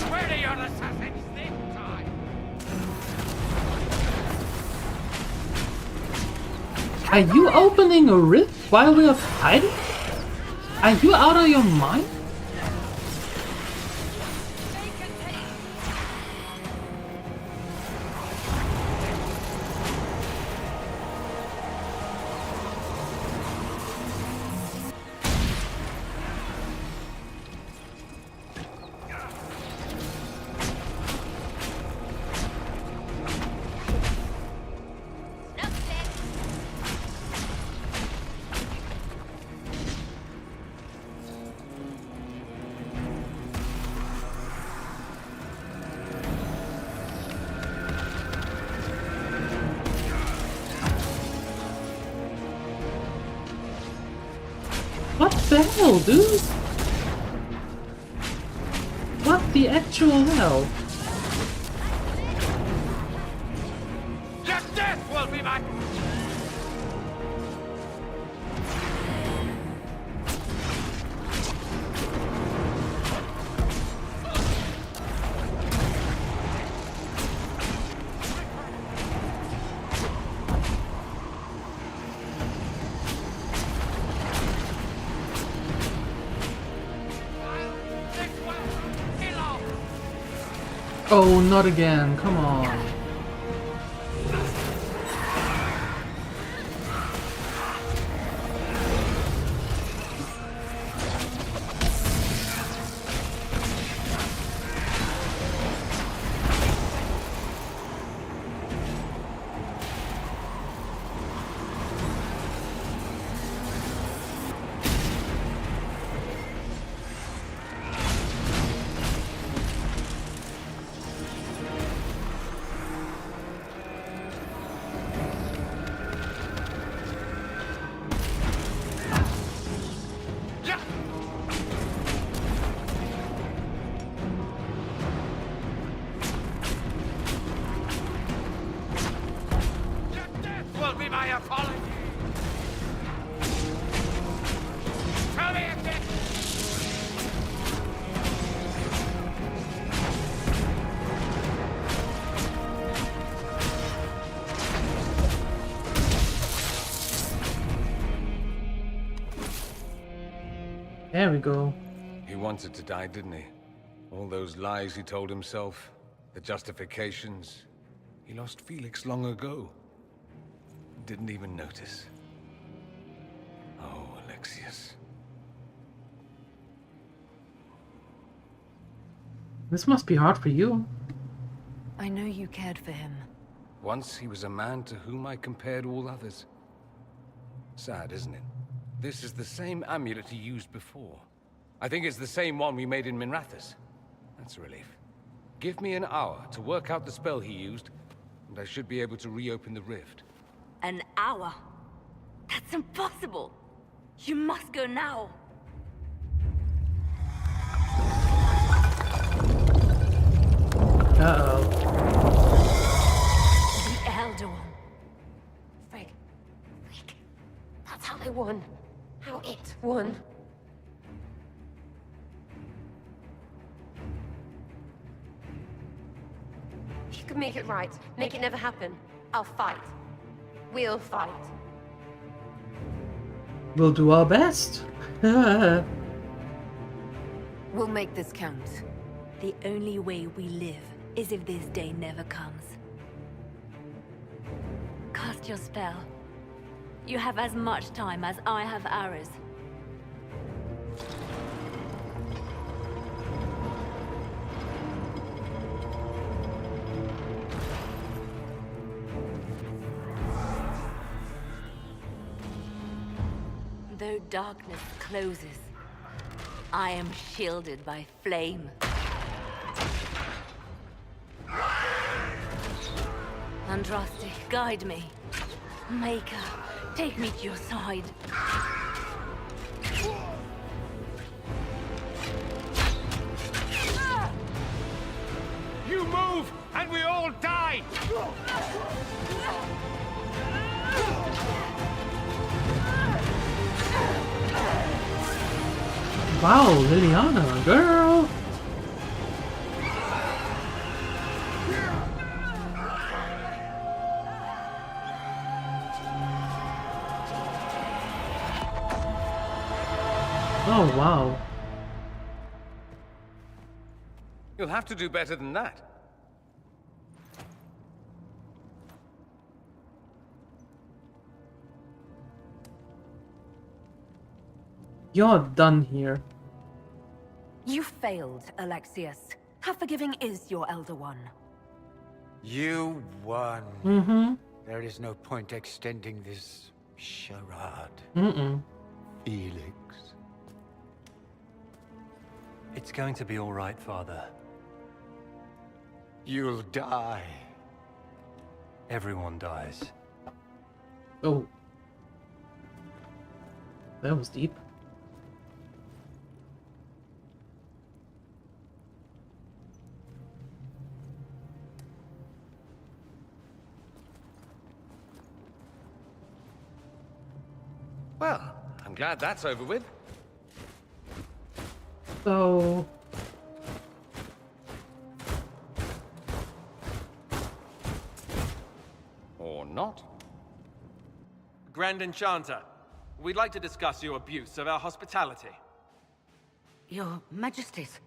Where are your assassins this time? Are you opening a rift while we are fighting? Are you out of your mind? What the hell, dude? What the actual hell? Your death will be my... Oh, not again, come on. will be my apology. Tell me again. There we go. He wanted to die, didn't he? All those lies he told himself, the justifications. He lost Felix long ago. Didn't even notice. Oh, Alexius. This must be hard for you. I know you cared for him. Once he was a man to whom I compared all others. Sad, isn't it? This is the same amulet he used before. I think it's the same one we made in Minrathous. That's a relief. Give me an hour to work out the spell he used, and I should be able to reopen the rift. An hour? That's impossible! You must go now! Uh-oh. The Elder One. Frig. That's how they won. How it won. If you can make it right, make it never happen, I'll fight. We'll fight. We'll do our best. We'll make this count. The only way we live is if this day never comes. Cast your spell. You have as much time as I have hours. Though darkness closes, I am shielded by flame. Andraste, guide me. Maker, take me to your side. You move, and we all die! Wow, Liliana, girl! Oh, wow. You'll have to do better than that. You're done here. You failed, Alexius. How forgiving is your Elder One? You won. Mm-hmm. There is no point extending this charade. Mm-mm. Felix. It's going to be all right, Father. You'll die. Everyone dies. Oh. That was deep. Well, I'm glad that's over with. So... Or not. Grand Enchanter, we'd like to discuss your abuse of our hospitality. Your Majesties.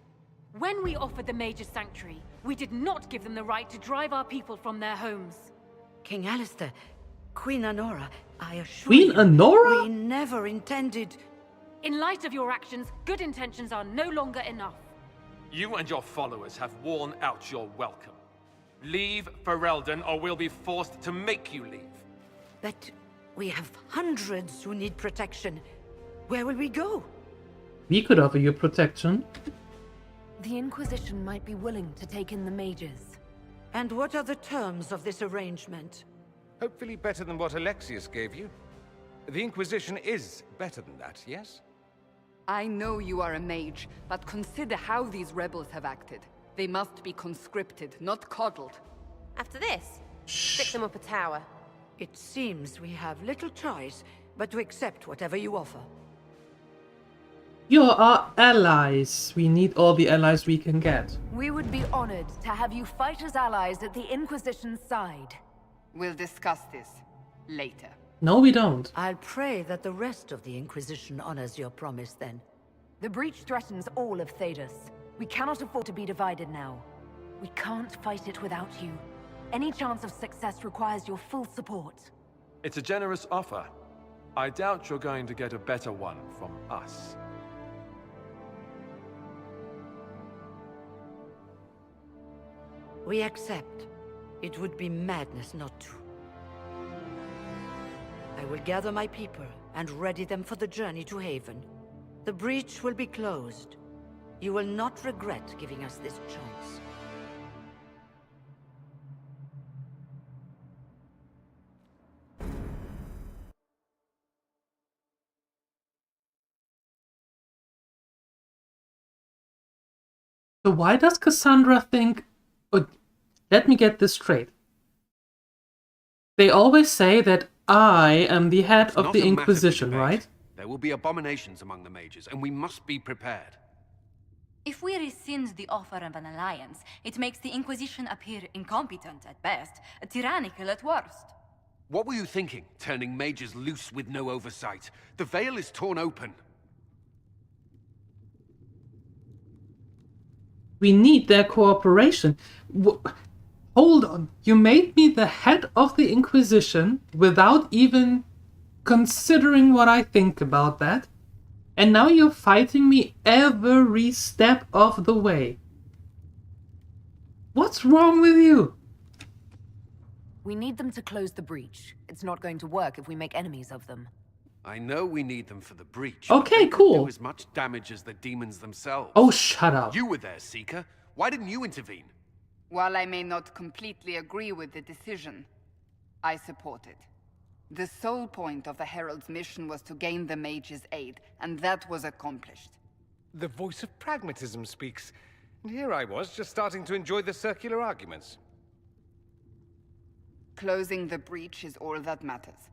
When we offered the Mage's Sanctuary, we did not give them the right to drive our people from their homes. King Alistair, Queen Honora, I assure Queen you, Honora? we never intended... In light of your actions, good intentions are no longer enough. You and your followers have worn out your welcome. Leave Ferelden, or we'll be forced to make you leave. But we have hundreds who need protection. Where will we go? We could offer you protection. The Inquisition might be willing to take in the mages. And what are the terms of this arrangement? Hopefully better than what Alexius gave you. The Inquisition is better than that, yes? I know you are a mage, but consider how these rebels have acted. They must be conscripted, not coddled. After this, stick them up a tower. It seems we have little choice but to accept whatever you offer. You're our allies. We need all the allies we can get. We would be honored to have you fight as allies at the Inquisition's side. We'll discuss this later. No, we don't. I'll pray that the rest of the Inquisition honors your promise then. The breach threatens all of Thedas. We cannot afford to be divided now. We can't fight it without you. Any chance of success requires your full support. It's a generous offer. I doubt you're going to get a better one from us. We accept. It would be madness not to. I will gather my people and ready them for the journey to Haven. The breach will be closed. You will not regret giving us this chance. So why does Cassandra think... Oh, let me get this straight. They always say that I am the head It's of not the a matter of Inquisition, debate. right? There will be abominations among the mages, and we must be prepared. If we rescind the offer of an alliance, it makes the Inquisition appear incompetent at best, tyrannical at worst. What were you thinking, turning mages loose with no oversight? The veil is torn open. We need their cooperation. Hold on. You made me the head of the Inquisition without even considering what I think about that. And now you're fighting me every step of the way. What's wrong with you? We need them to close the breach. It's not going to work if we make enemies of them. I know we need them for the breach. Okay, but they cool. could do as much damage as the demons themselves. Oh, shut up. You were there, Seeker. Why didn't you intervene? While I may not completely agree with the decision, I support it. The sole point of the Herald's mission was to gain the mage's aid, and that was accomplished. The voice of pragmatism speaks. And here I was, just starting to enjoy the circular arguments. Closing the breach is all that matters.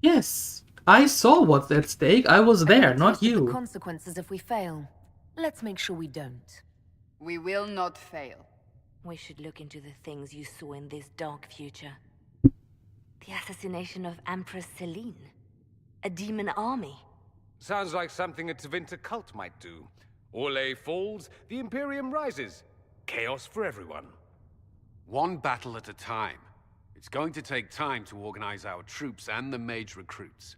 Yes, I saw what's at stake. I was there, not The you. consequences if we fail. Let's make sure we don't. We will not fail. We should look into the things you saw in this dark future. The assassination of Empress Celine. A demon army. Sounds like something a Tevinter cult might do. Orlais falls, the Imperium rises. Chaos for everyone. One battle at a time. It's going to take time to organize our troops and the mage recruits.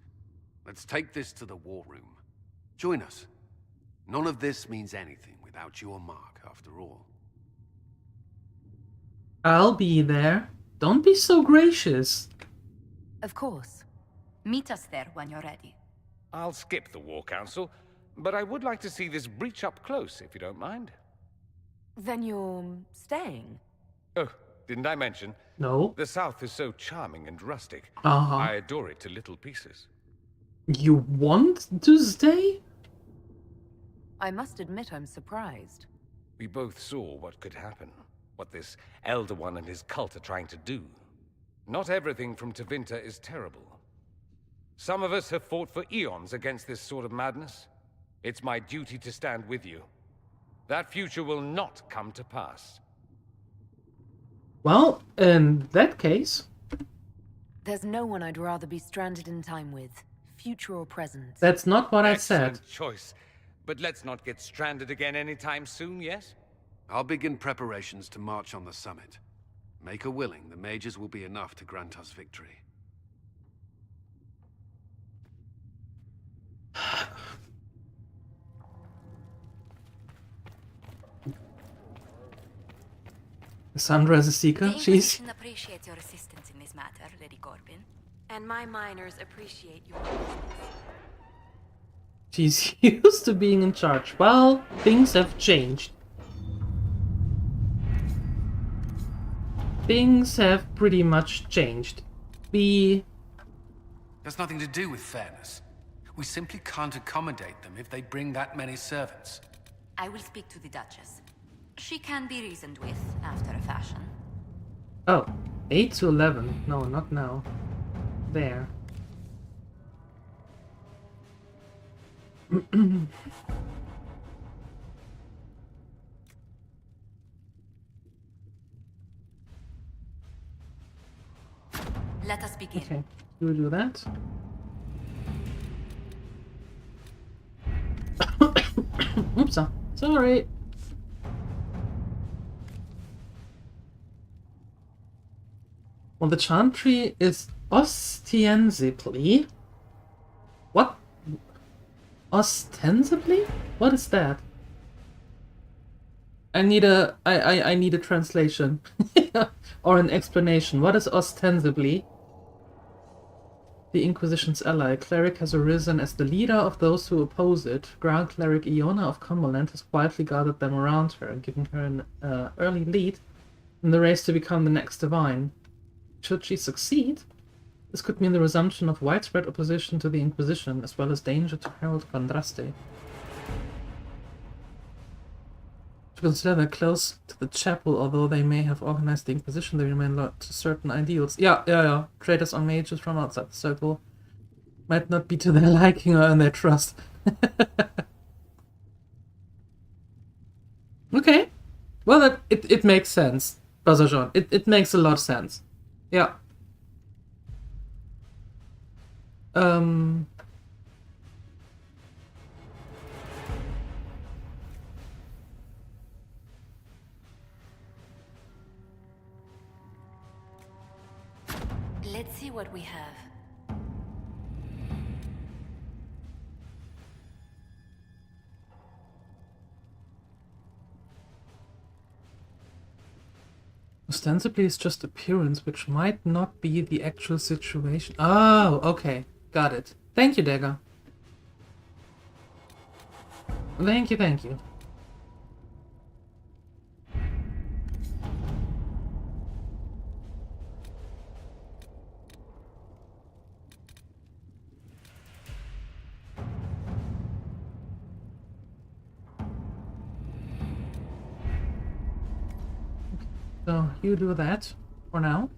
Let's take this to the war room. Join us. None of this means anything without your mark, after all. I'll be there. Don't be so gracious. Of course. Meet us there when you're ready. I'll skip the War Council, but I would like to see this breach up close, if you don't mind. Then you're staying? Oh, didn't I mention? No. The South is so charming and rustic. Uh-huh. I adore it to little pieces. You want to stay? I must admit I'm surprised. We both saw what could happen. What this Elder One and his cult are trying to do. Not everything from Tevinter is terrible. Some of us have fought for eons against this sort of madness. It's my duty to stand with you. That future will not come to pass. Well, in that case... There's no one I'd rather be stranded in time with, future or present. That's not what I said. Excellent choice. But let's not get stranded again anytime soon, yes? I'll begin preparations to march on the summit. Make her willing, the mages will be enough to grant us victory. Sandra is a seeker. The She's... Inquisition appreciates your assistance in this matter, Lady Corbin. And my miners appreciate your She's used to being in charge. Well, things have changed. Things have pretty much changed. Has nothing to do with fairness. We simply can't accommodate them if they bring that many servants. I will speak to the Duchess. She can be reasoned with, after a fashion. Oh, 8 to 11. No, not now. There. Let us begin. Okay, you will do that. Oops, sorry. Well, the chantry is ostensibly... What? Ostensibly? What is that? I need a... I need a translation. Or an explanation. What is ostensibly? The Inquisition's ally. Cleric has arisen as the leader of those who oppose it. Ground Cleric Iona of Cumberland has quietly gathered them around her, giving her an early lead in the race to become the next divine. Should she succeed, this could mean the resumption of widespread opposition to the Inquisition, as well as danger to Herald Kondraste. To consider they're close to the chapel, although they may have organized the Inquisition, they remain loyal to certain ideals. Yeah. Traitors or mages from outside the circle might not be to their liking or earn their trust. Okay. Well, it makes sense, Bazajon. It makes a lot of sense. Yeah. Let's see what we have. Ostensibly it's just appearance, which might not be the actual situation. Oh, okay. Got it. Thank you, Dagger. Thank you, thank you. So you do that for now.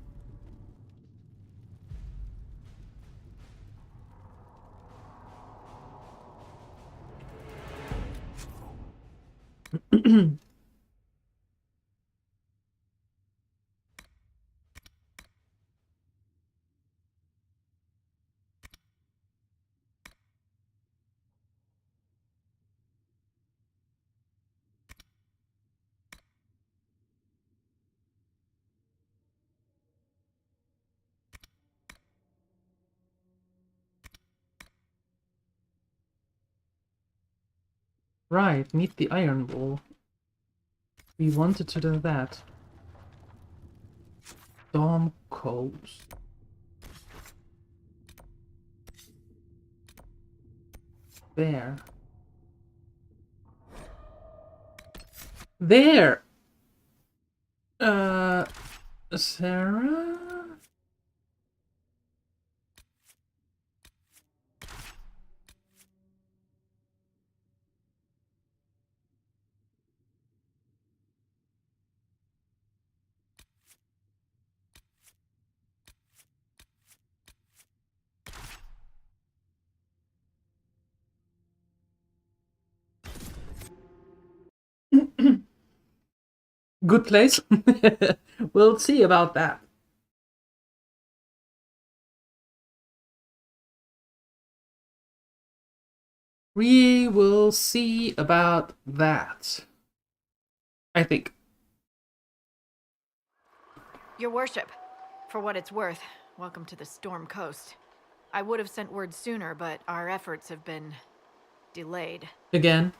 Right, meet the Iron Bull. We wanted to do that. Storm Coast. There. There! Sarah? Good place. We'll see about that. We will see about that. I think. Your worship, for what it's worth, welcome to the Storm Coast. I would have sent word sooner, but our efforts have been delayed. Again?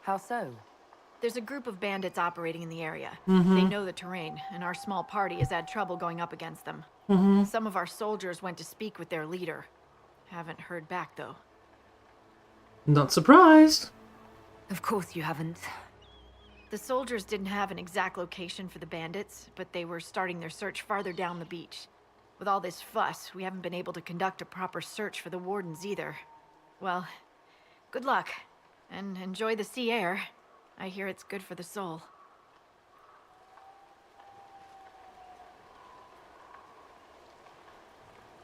How so? There's a group of bandits operating in the area. Mm-hmm. They know the terrain, and our small party has had trouble going up against them. Mm-hmm. Some of our soldiers went to speak with their leader. Haven't heard back, though. Not surprised. Of course you haven't. The soldiers didn't have an exact location for the bandits, but they were starting their search farther down the beach. With all this fuss, we haven't been able to conduct a proper search for the wardens either. Well, good luck, and enjoy the sea air. I hear it's good for the soul.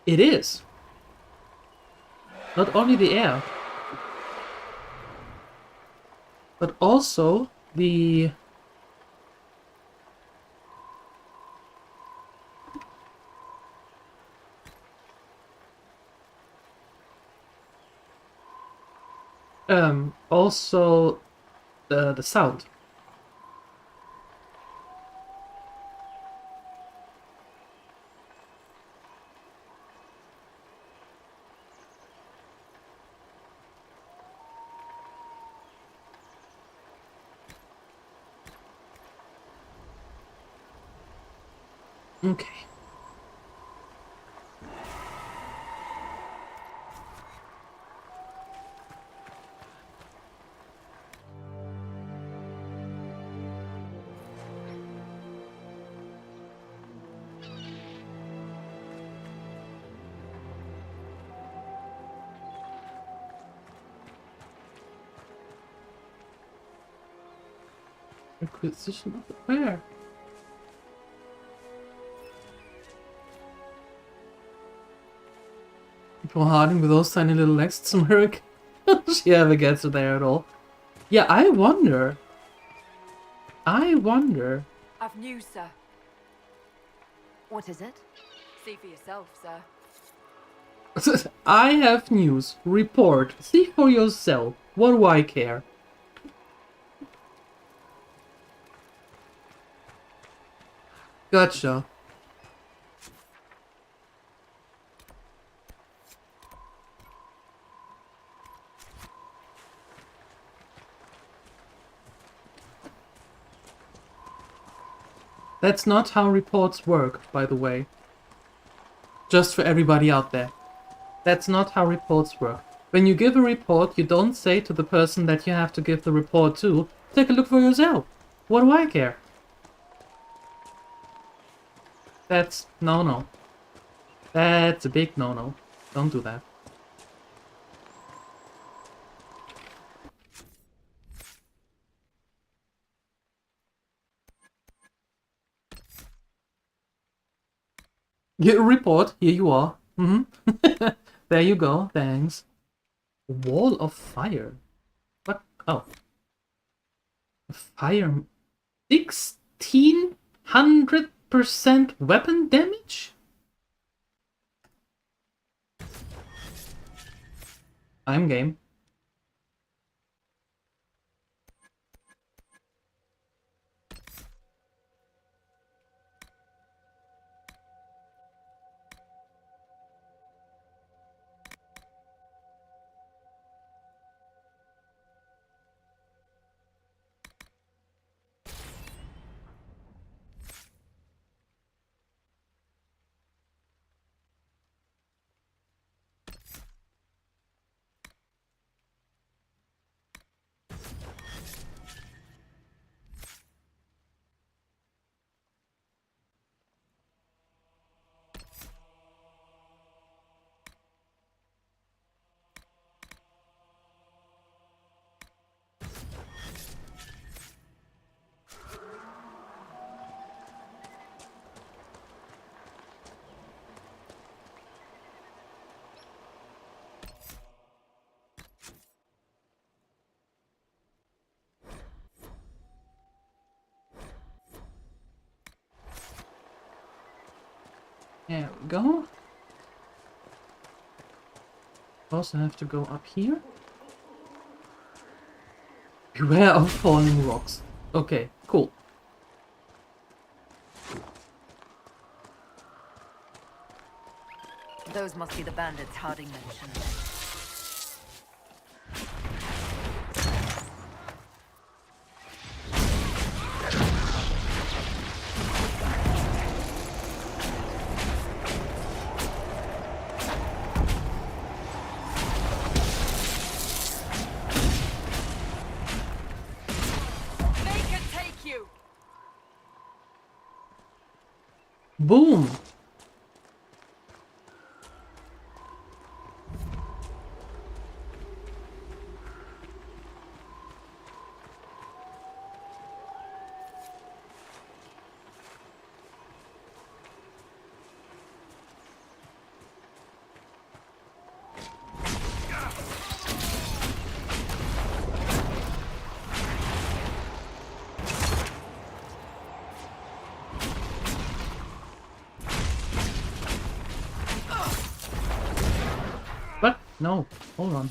It is. Not only the air, but also the also the sound. Okay. Inquisition of the where? People hiding with those tiny little legs, it's a miracle. She ever gets there at all. Yeah, I wonder. I've news, sir. What is it? See for yourself, sir. I have news. Report. See for yourself. What do I care? Gotcha. That's not how reports work, by the way. Just for everybody out there. That's not how reports work. When you give a report, you don't say to the person that you have to give the report to, take a look for yourself. What do I care? That's no-no. That's a big no-no. Don't do that. Get a report. Here you are. There you go. Thanks. Wall of fire. What? Oh. Fire. 1600% weapon damage? I'm game. There we go. Also have to go up here. Beware of falling rocks. Okay, cool. Those must be the bandits Harding mentioned. Boom! What? No, hold on.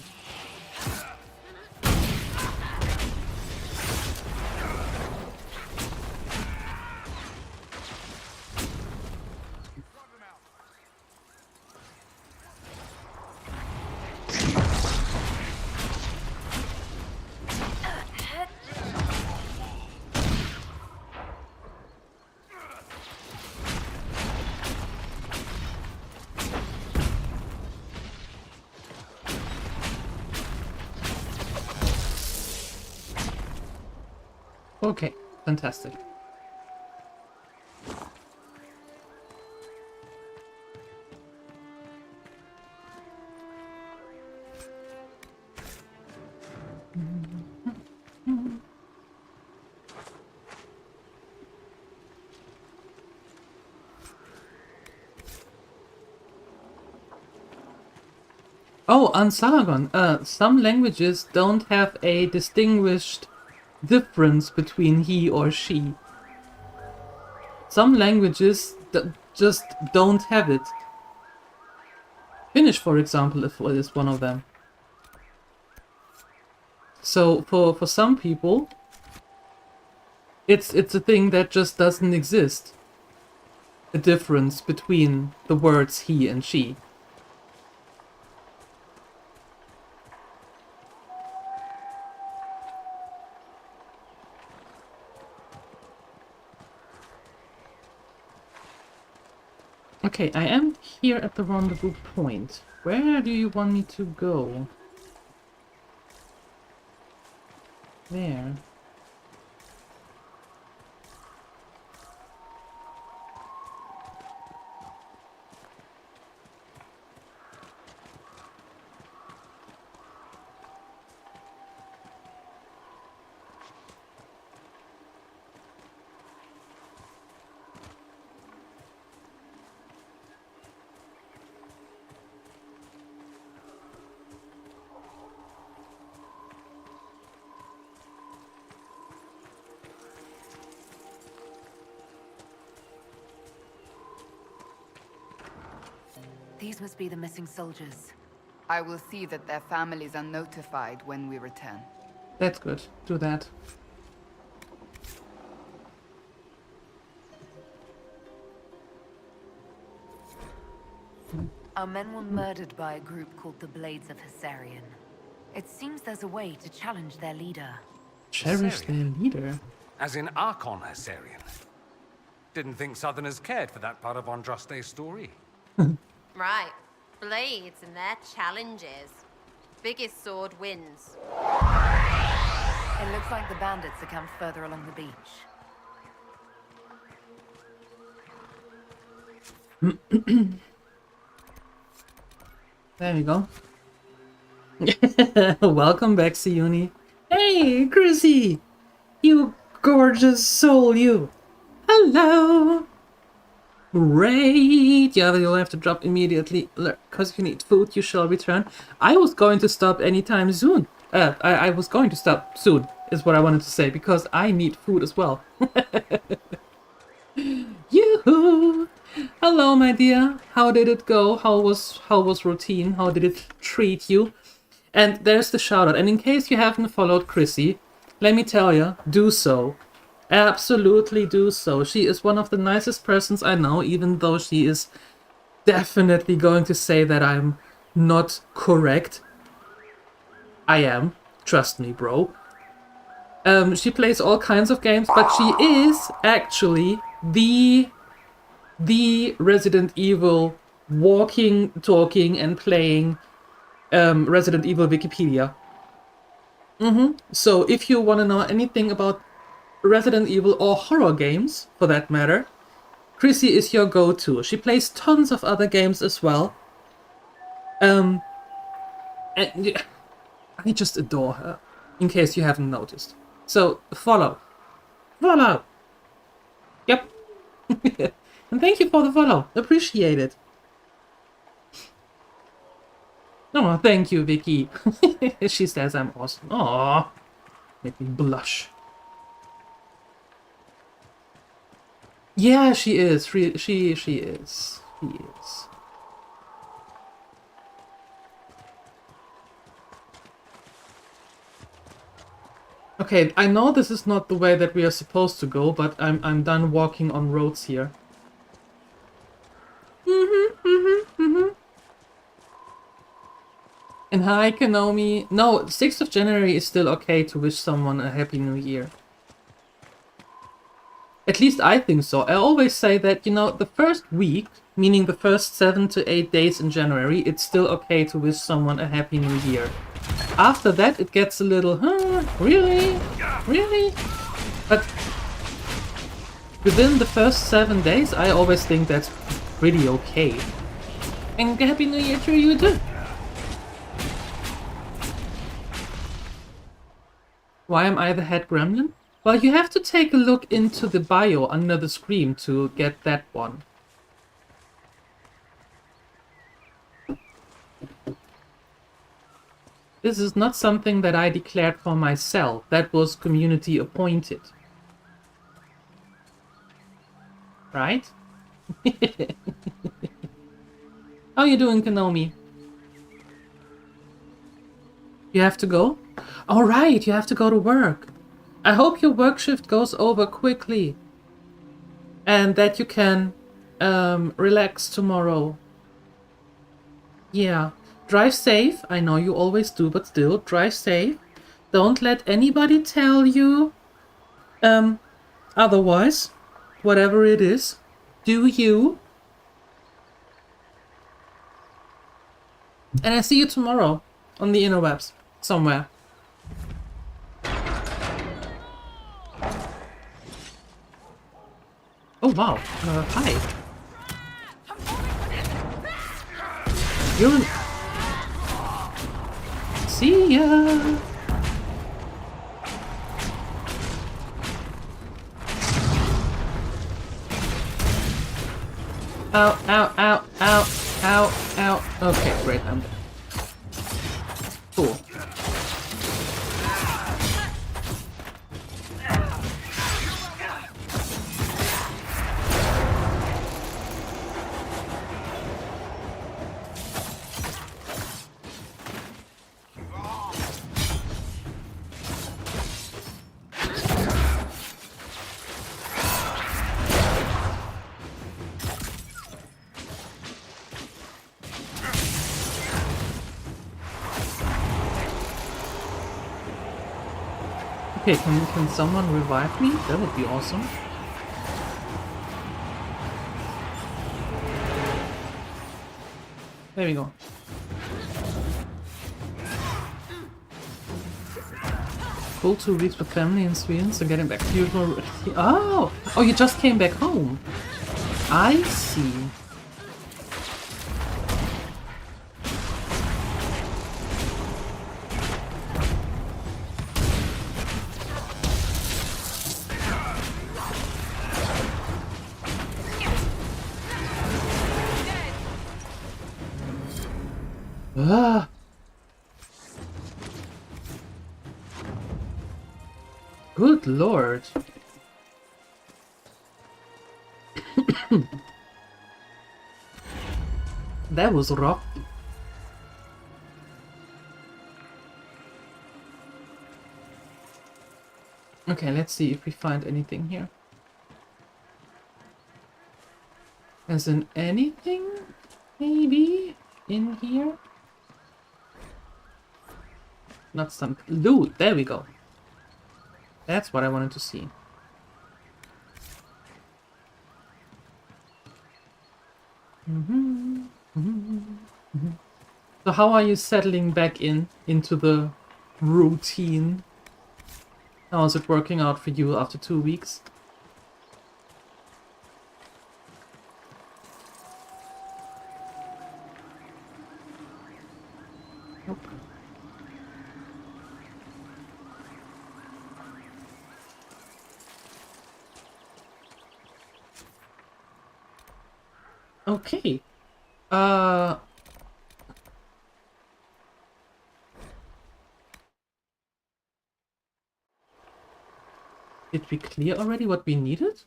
Okay, fantastic. Oh, on Salagon, some languages don't have a distinguished difference between he or she. Some languages just don't have it. Finnish, for example, is one of them. So for some people, it's a thing that just doesn't exist. A difference between the words he and she. Okay, I am here at the rendezvous point. Where do you want me to go? There. These must be the missing soldiers. I will see that their families are notified when we return. That's good. Do that. Our men were murdered by a group called the Blades of Hessarian. It seems there's a way to challenge their leader. Cherish their leader? As in Archon Hessarian. Didn't think Southerners cared for that part of Andraste's story. Right. Blades and their challenges. Biggest sword wins. It looks like the bandits are camped further along the beach. There we go. Welcome back, Siuni. Hey, Chrissy! You gorgeous soul, you! Hello! Great! Yeah, you'll have to drop immediately. Because if you need food, you shall return. I was going to stop anytime soon. I was going to stop soon, is what I wanted to say, because I need food as well. Yoo-hoo! Hello, my dear. How did it go? How was routine? How did it treat you? And there's the shout out. And in case you haven't followed Chrissy, let me tell you, do so. Absolutely do so. She is one of the nicest persons I know, even though she is definitely going to say that I'm not correct. I am. Trust me, bro. She plays all kinds of games, but she is actually the Resident Evil walking, talking, and playing Resident Evil Wikipedia. So if you want to know anything about Resident Evil or horror games, for that matter, Chrissy is your go-to. She plays tons of other games as well. And I just adore her, in case you haven't noticed. So, follow. Follow! Yep. And thank you for the follow. Appreciate it. Oh, thank you, Vicky. She says I'm awesome. Aww. Make me blush. Yeah, she is. She is. She is. Okay, I know this is not the way that we are supposed to go, but I'm done walking on roads here. And hi, Kanomi. No, 6th of January is still okay to wish someone a Happy New Year. At least I think so. I always say that, you know, the first week, meaning the first 7 to 8 days in January, it's still okay to wish someone a Happy New Year. After that, it gets a little, really? Really? But within the first 7 days, I always think that's pretty okay. And Happy New Year to you too! Why am I the head gremlin? Well, you have to take a look into the bio under the screen to get that one. This is not something that I declared for myself. That was community appointed. Right? How you doing, Kanomi? You have to go? Alright, you have to go to work. I hope your work shift goes over quickly. And that you can relax tomorrow. Yeah. Drive safe. I know you always do, but still, drive safe. Don't let anybody tell you otherwise. Whatever it is. Do you. And I see you tomorrow on the interwebs somewhere. Oh wow, hi. You're in... See ya! Ow, ow, ow, ow, ow, ow. Okay, great, I'm dead. Cool. Okay, can someone revive me? That would be awesome. There we go. Full 2 weeks with family in Sweden, so getting back to you. Oh! Oh, you just came back home. I see. Ah. Good lord. That was rough. Okay, let's see if we find anything here. As in anything? Maybe? In here? Not some loot. There we go. That's what I wanted to see. So how are you settling back into the routine? How is it working out for you after 2 weeks? Nope. Okay. Did we clear already what we needed?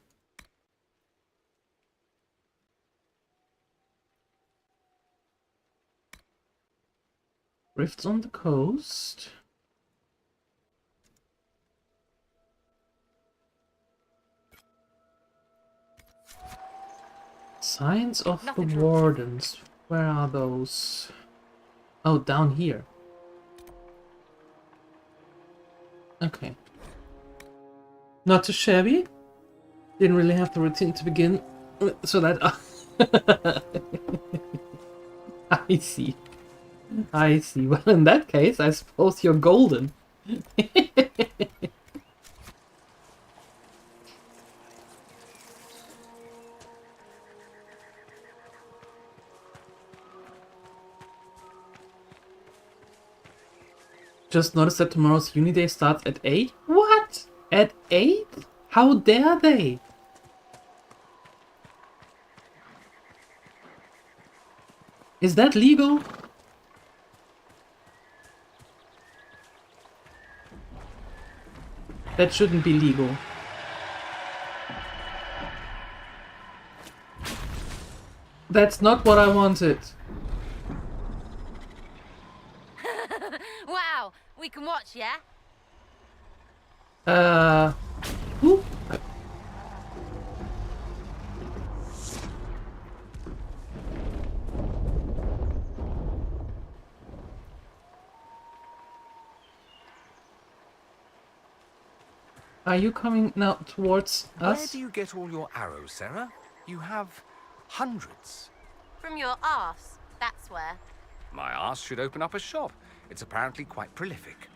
Rifts on the coast. Signs of the Wardens. Where are those? Oh, down here. Okay. Not too shabby. Didn't really have the routine to begin with, so that... I see. I see. Well, in that case, I suppose you're golden. Just noticed that tomorrow's uni day starts at 8? What? At 8? How dare they? Is that legal? That shouldn't be legal. That's not what I wanted. Wow, we can watch, yeah? Who? Are you coming now towards us? Where do you get all your arrows, Sarah? You have hundreds. From your arse, that's where. My arse should open up a shop. It's apparently quite prolific.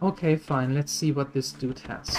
Okay, fine. Let's see what this dude has.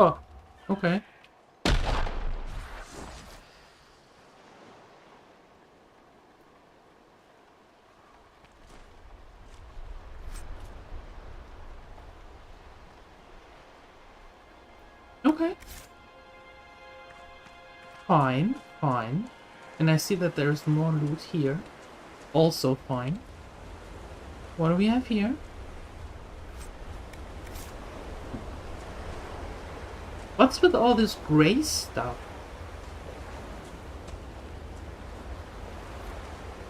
Oh, okay. Okay. Fine, fine. And I see that there's more loot here. Also fine. What do we have here? What's with all this gray stuff?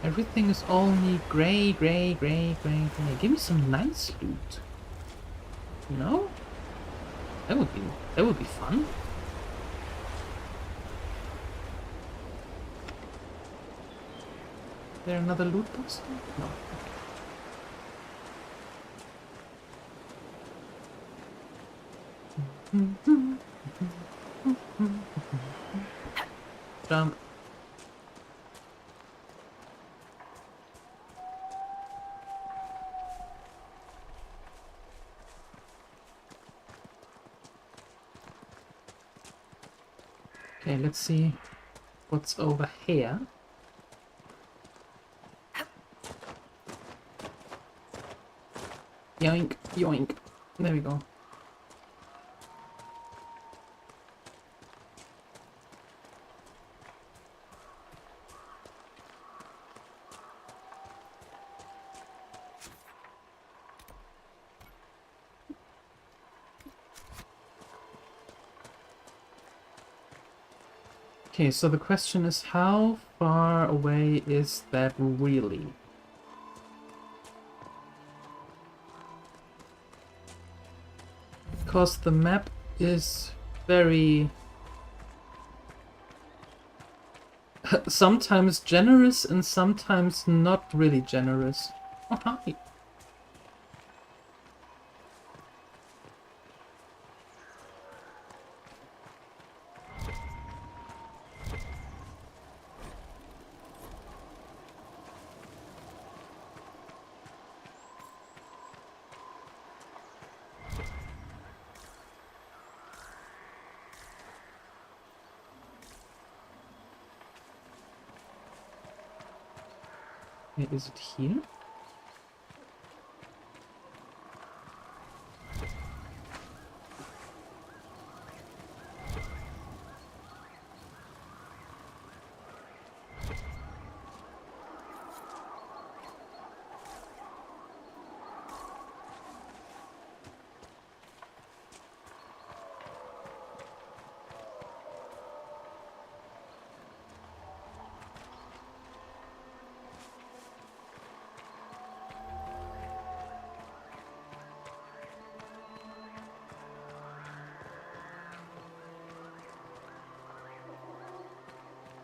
Everything is only gray, gray, gray, gray, gray. Give me some nice loot. You know? That would be fun. Is there another loot box? No. Jump. Okay, let's see what's over here. Yoink, yoink. There we go. Okay, so the question is, how far away is that really? Because the map is very... sometimes generous and sometimes not really generous. Oh, hi. Is it here?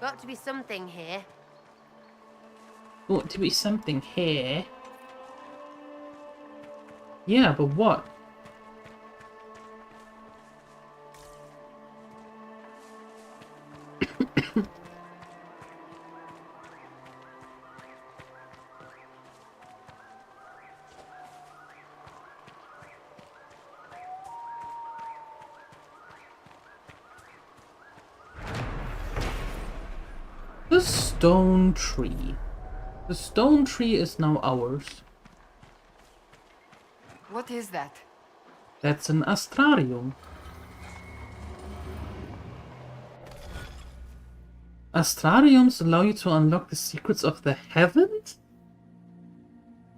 Got to be something here. Got to be something here. Yeah, but what? The stone tree. The stone tree is now ours. What is that? That's an astrarium. Astrariums allow you to unlock the secrets of the heavens?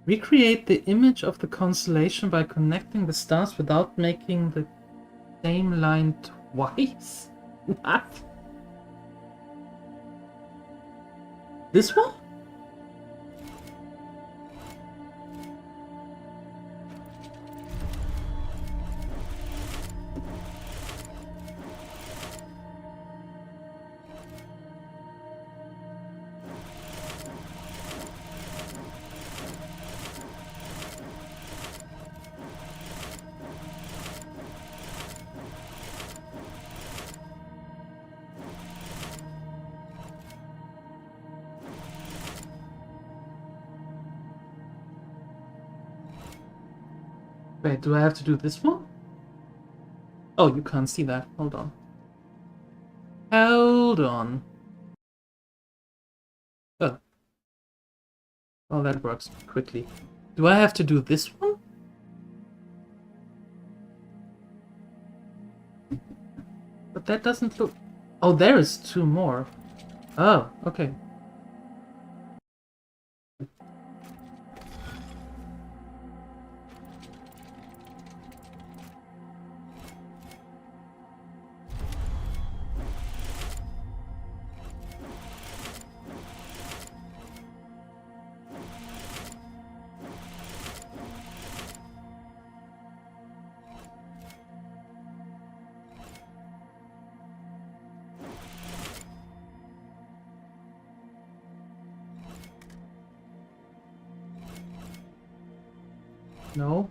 Recreate the image of the constellation by connecting the stars without making the same line twice? What? This one? Wait, do I have to do this one? Oh, you can't see that. Hold on. Hold on. Oh. Well, that works quickly. Do I have to do this one? But that doesn't look... Oh, there is two more. Oh, okay. No.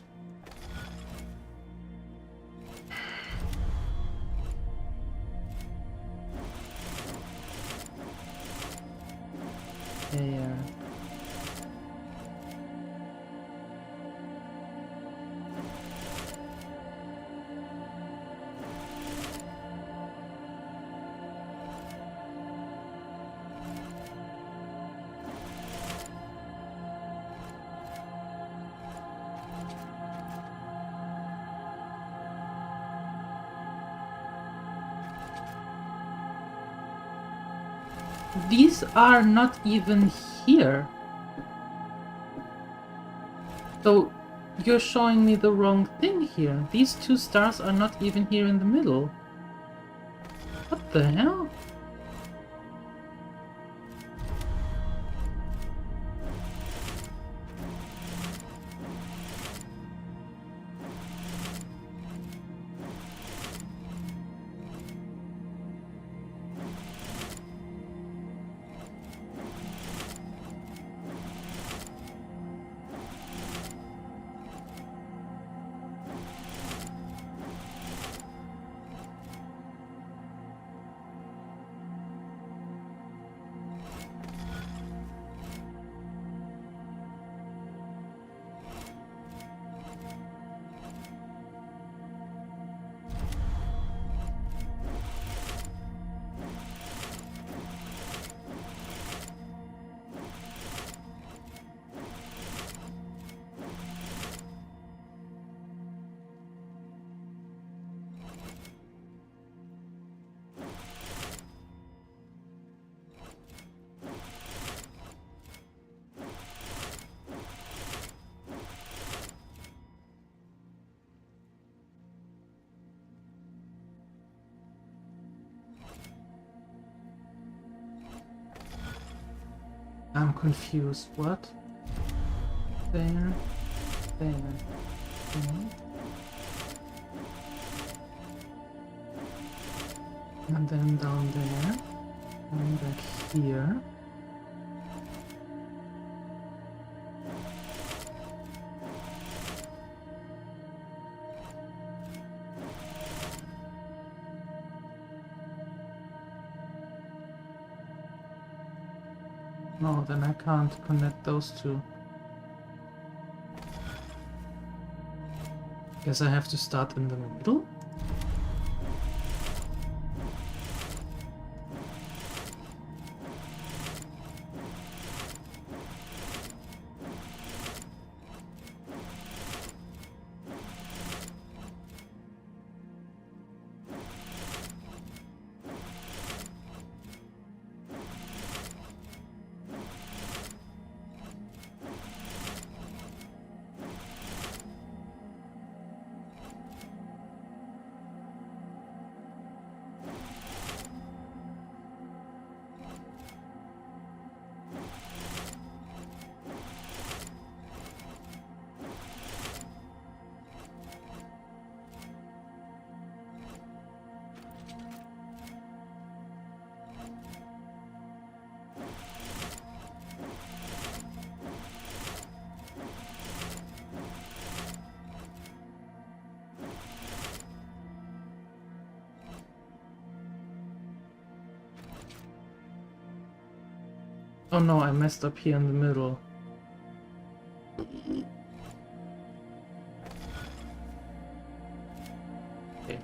Yeah. These are not even here. So you're showing me the wrong thing here. These two stars are not even here in the middle. What the hell? I'm confused. What? There. There. And then down there. And back here. No, then I can't connect those two. Guess I have to start in the middle? Oh no, I messed up here in the middle. Okay.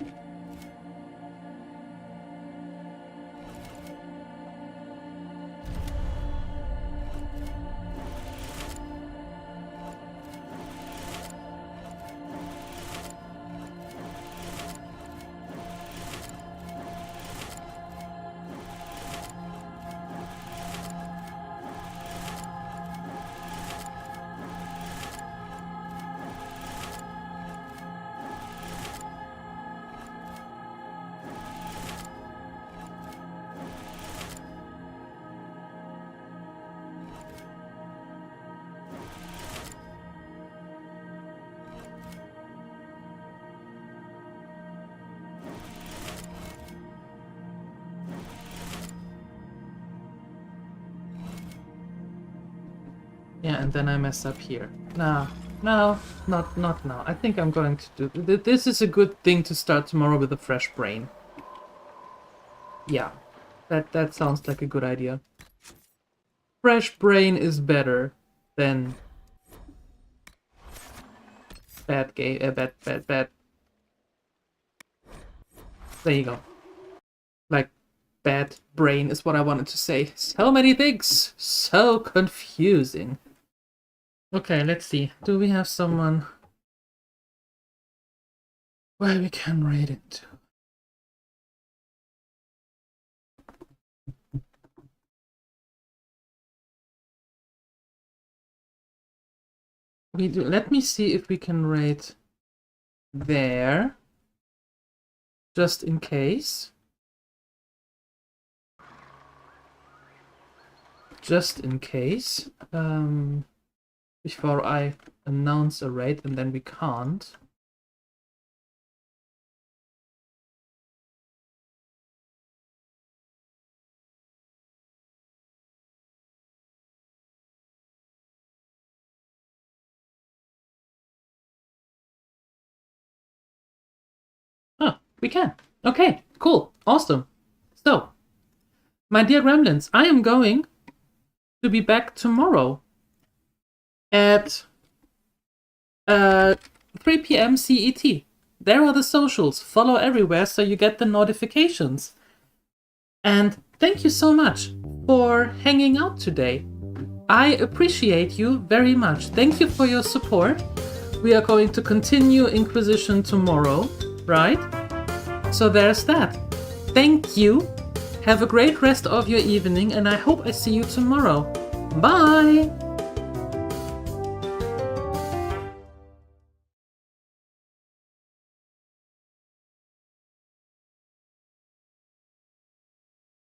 Yeah, and then I mess up here. No, not now. I think I'm going to do... This is a good thing to start tomorrow with a fresh brain. Yeah, that sounds like a good idea. Fresh brain is better than... bad. There you go. Like, bad brain is what I wanted to say. So many things! So confusing. Okay, let's see. Do we have someone where we can raid into? We do. Let me see if we can raid there, just in case. Just in case. Before I announce a raid, and then we can't. Huh, we can. Okay, cool, awesome. So, my dear Gremlins, I am going to be back tomorrow at 3 PM CET. There are the socials. Follow everywhere so you get the notifications. And thank you so much for hanging out today. I appreciate you very much. Thank you for your support. We are going to continue Inquisition tomorrow, right? So there's that. Thank you. Have a great rest of your evening, and I hope I see you tomorrow. Bye!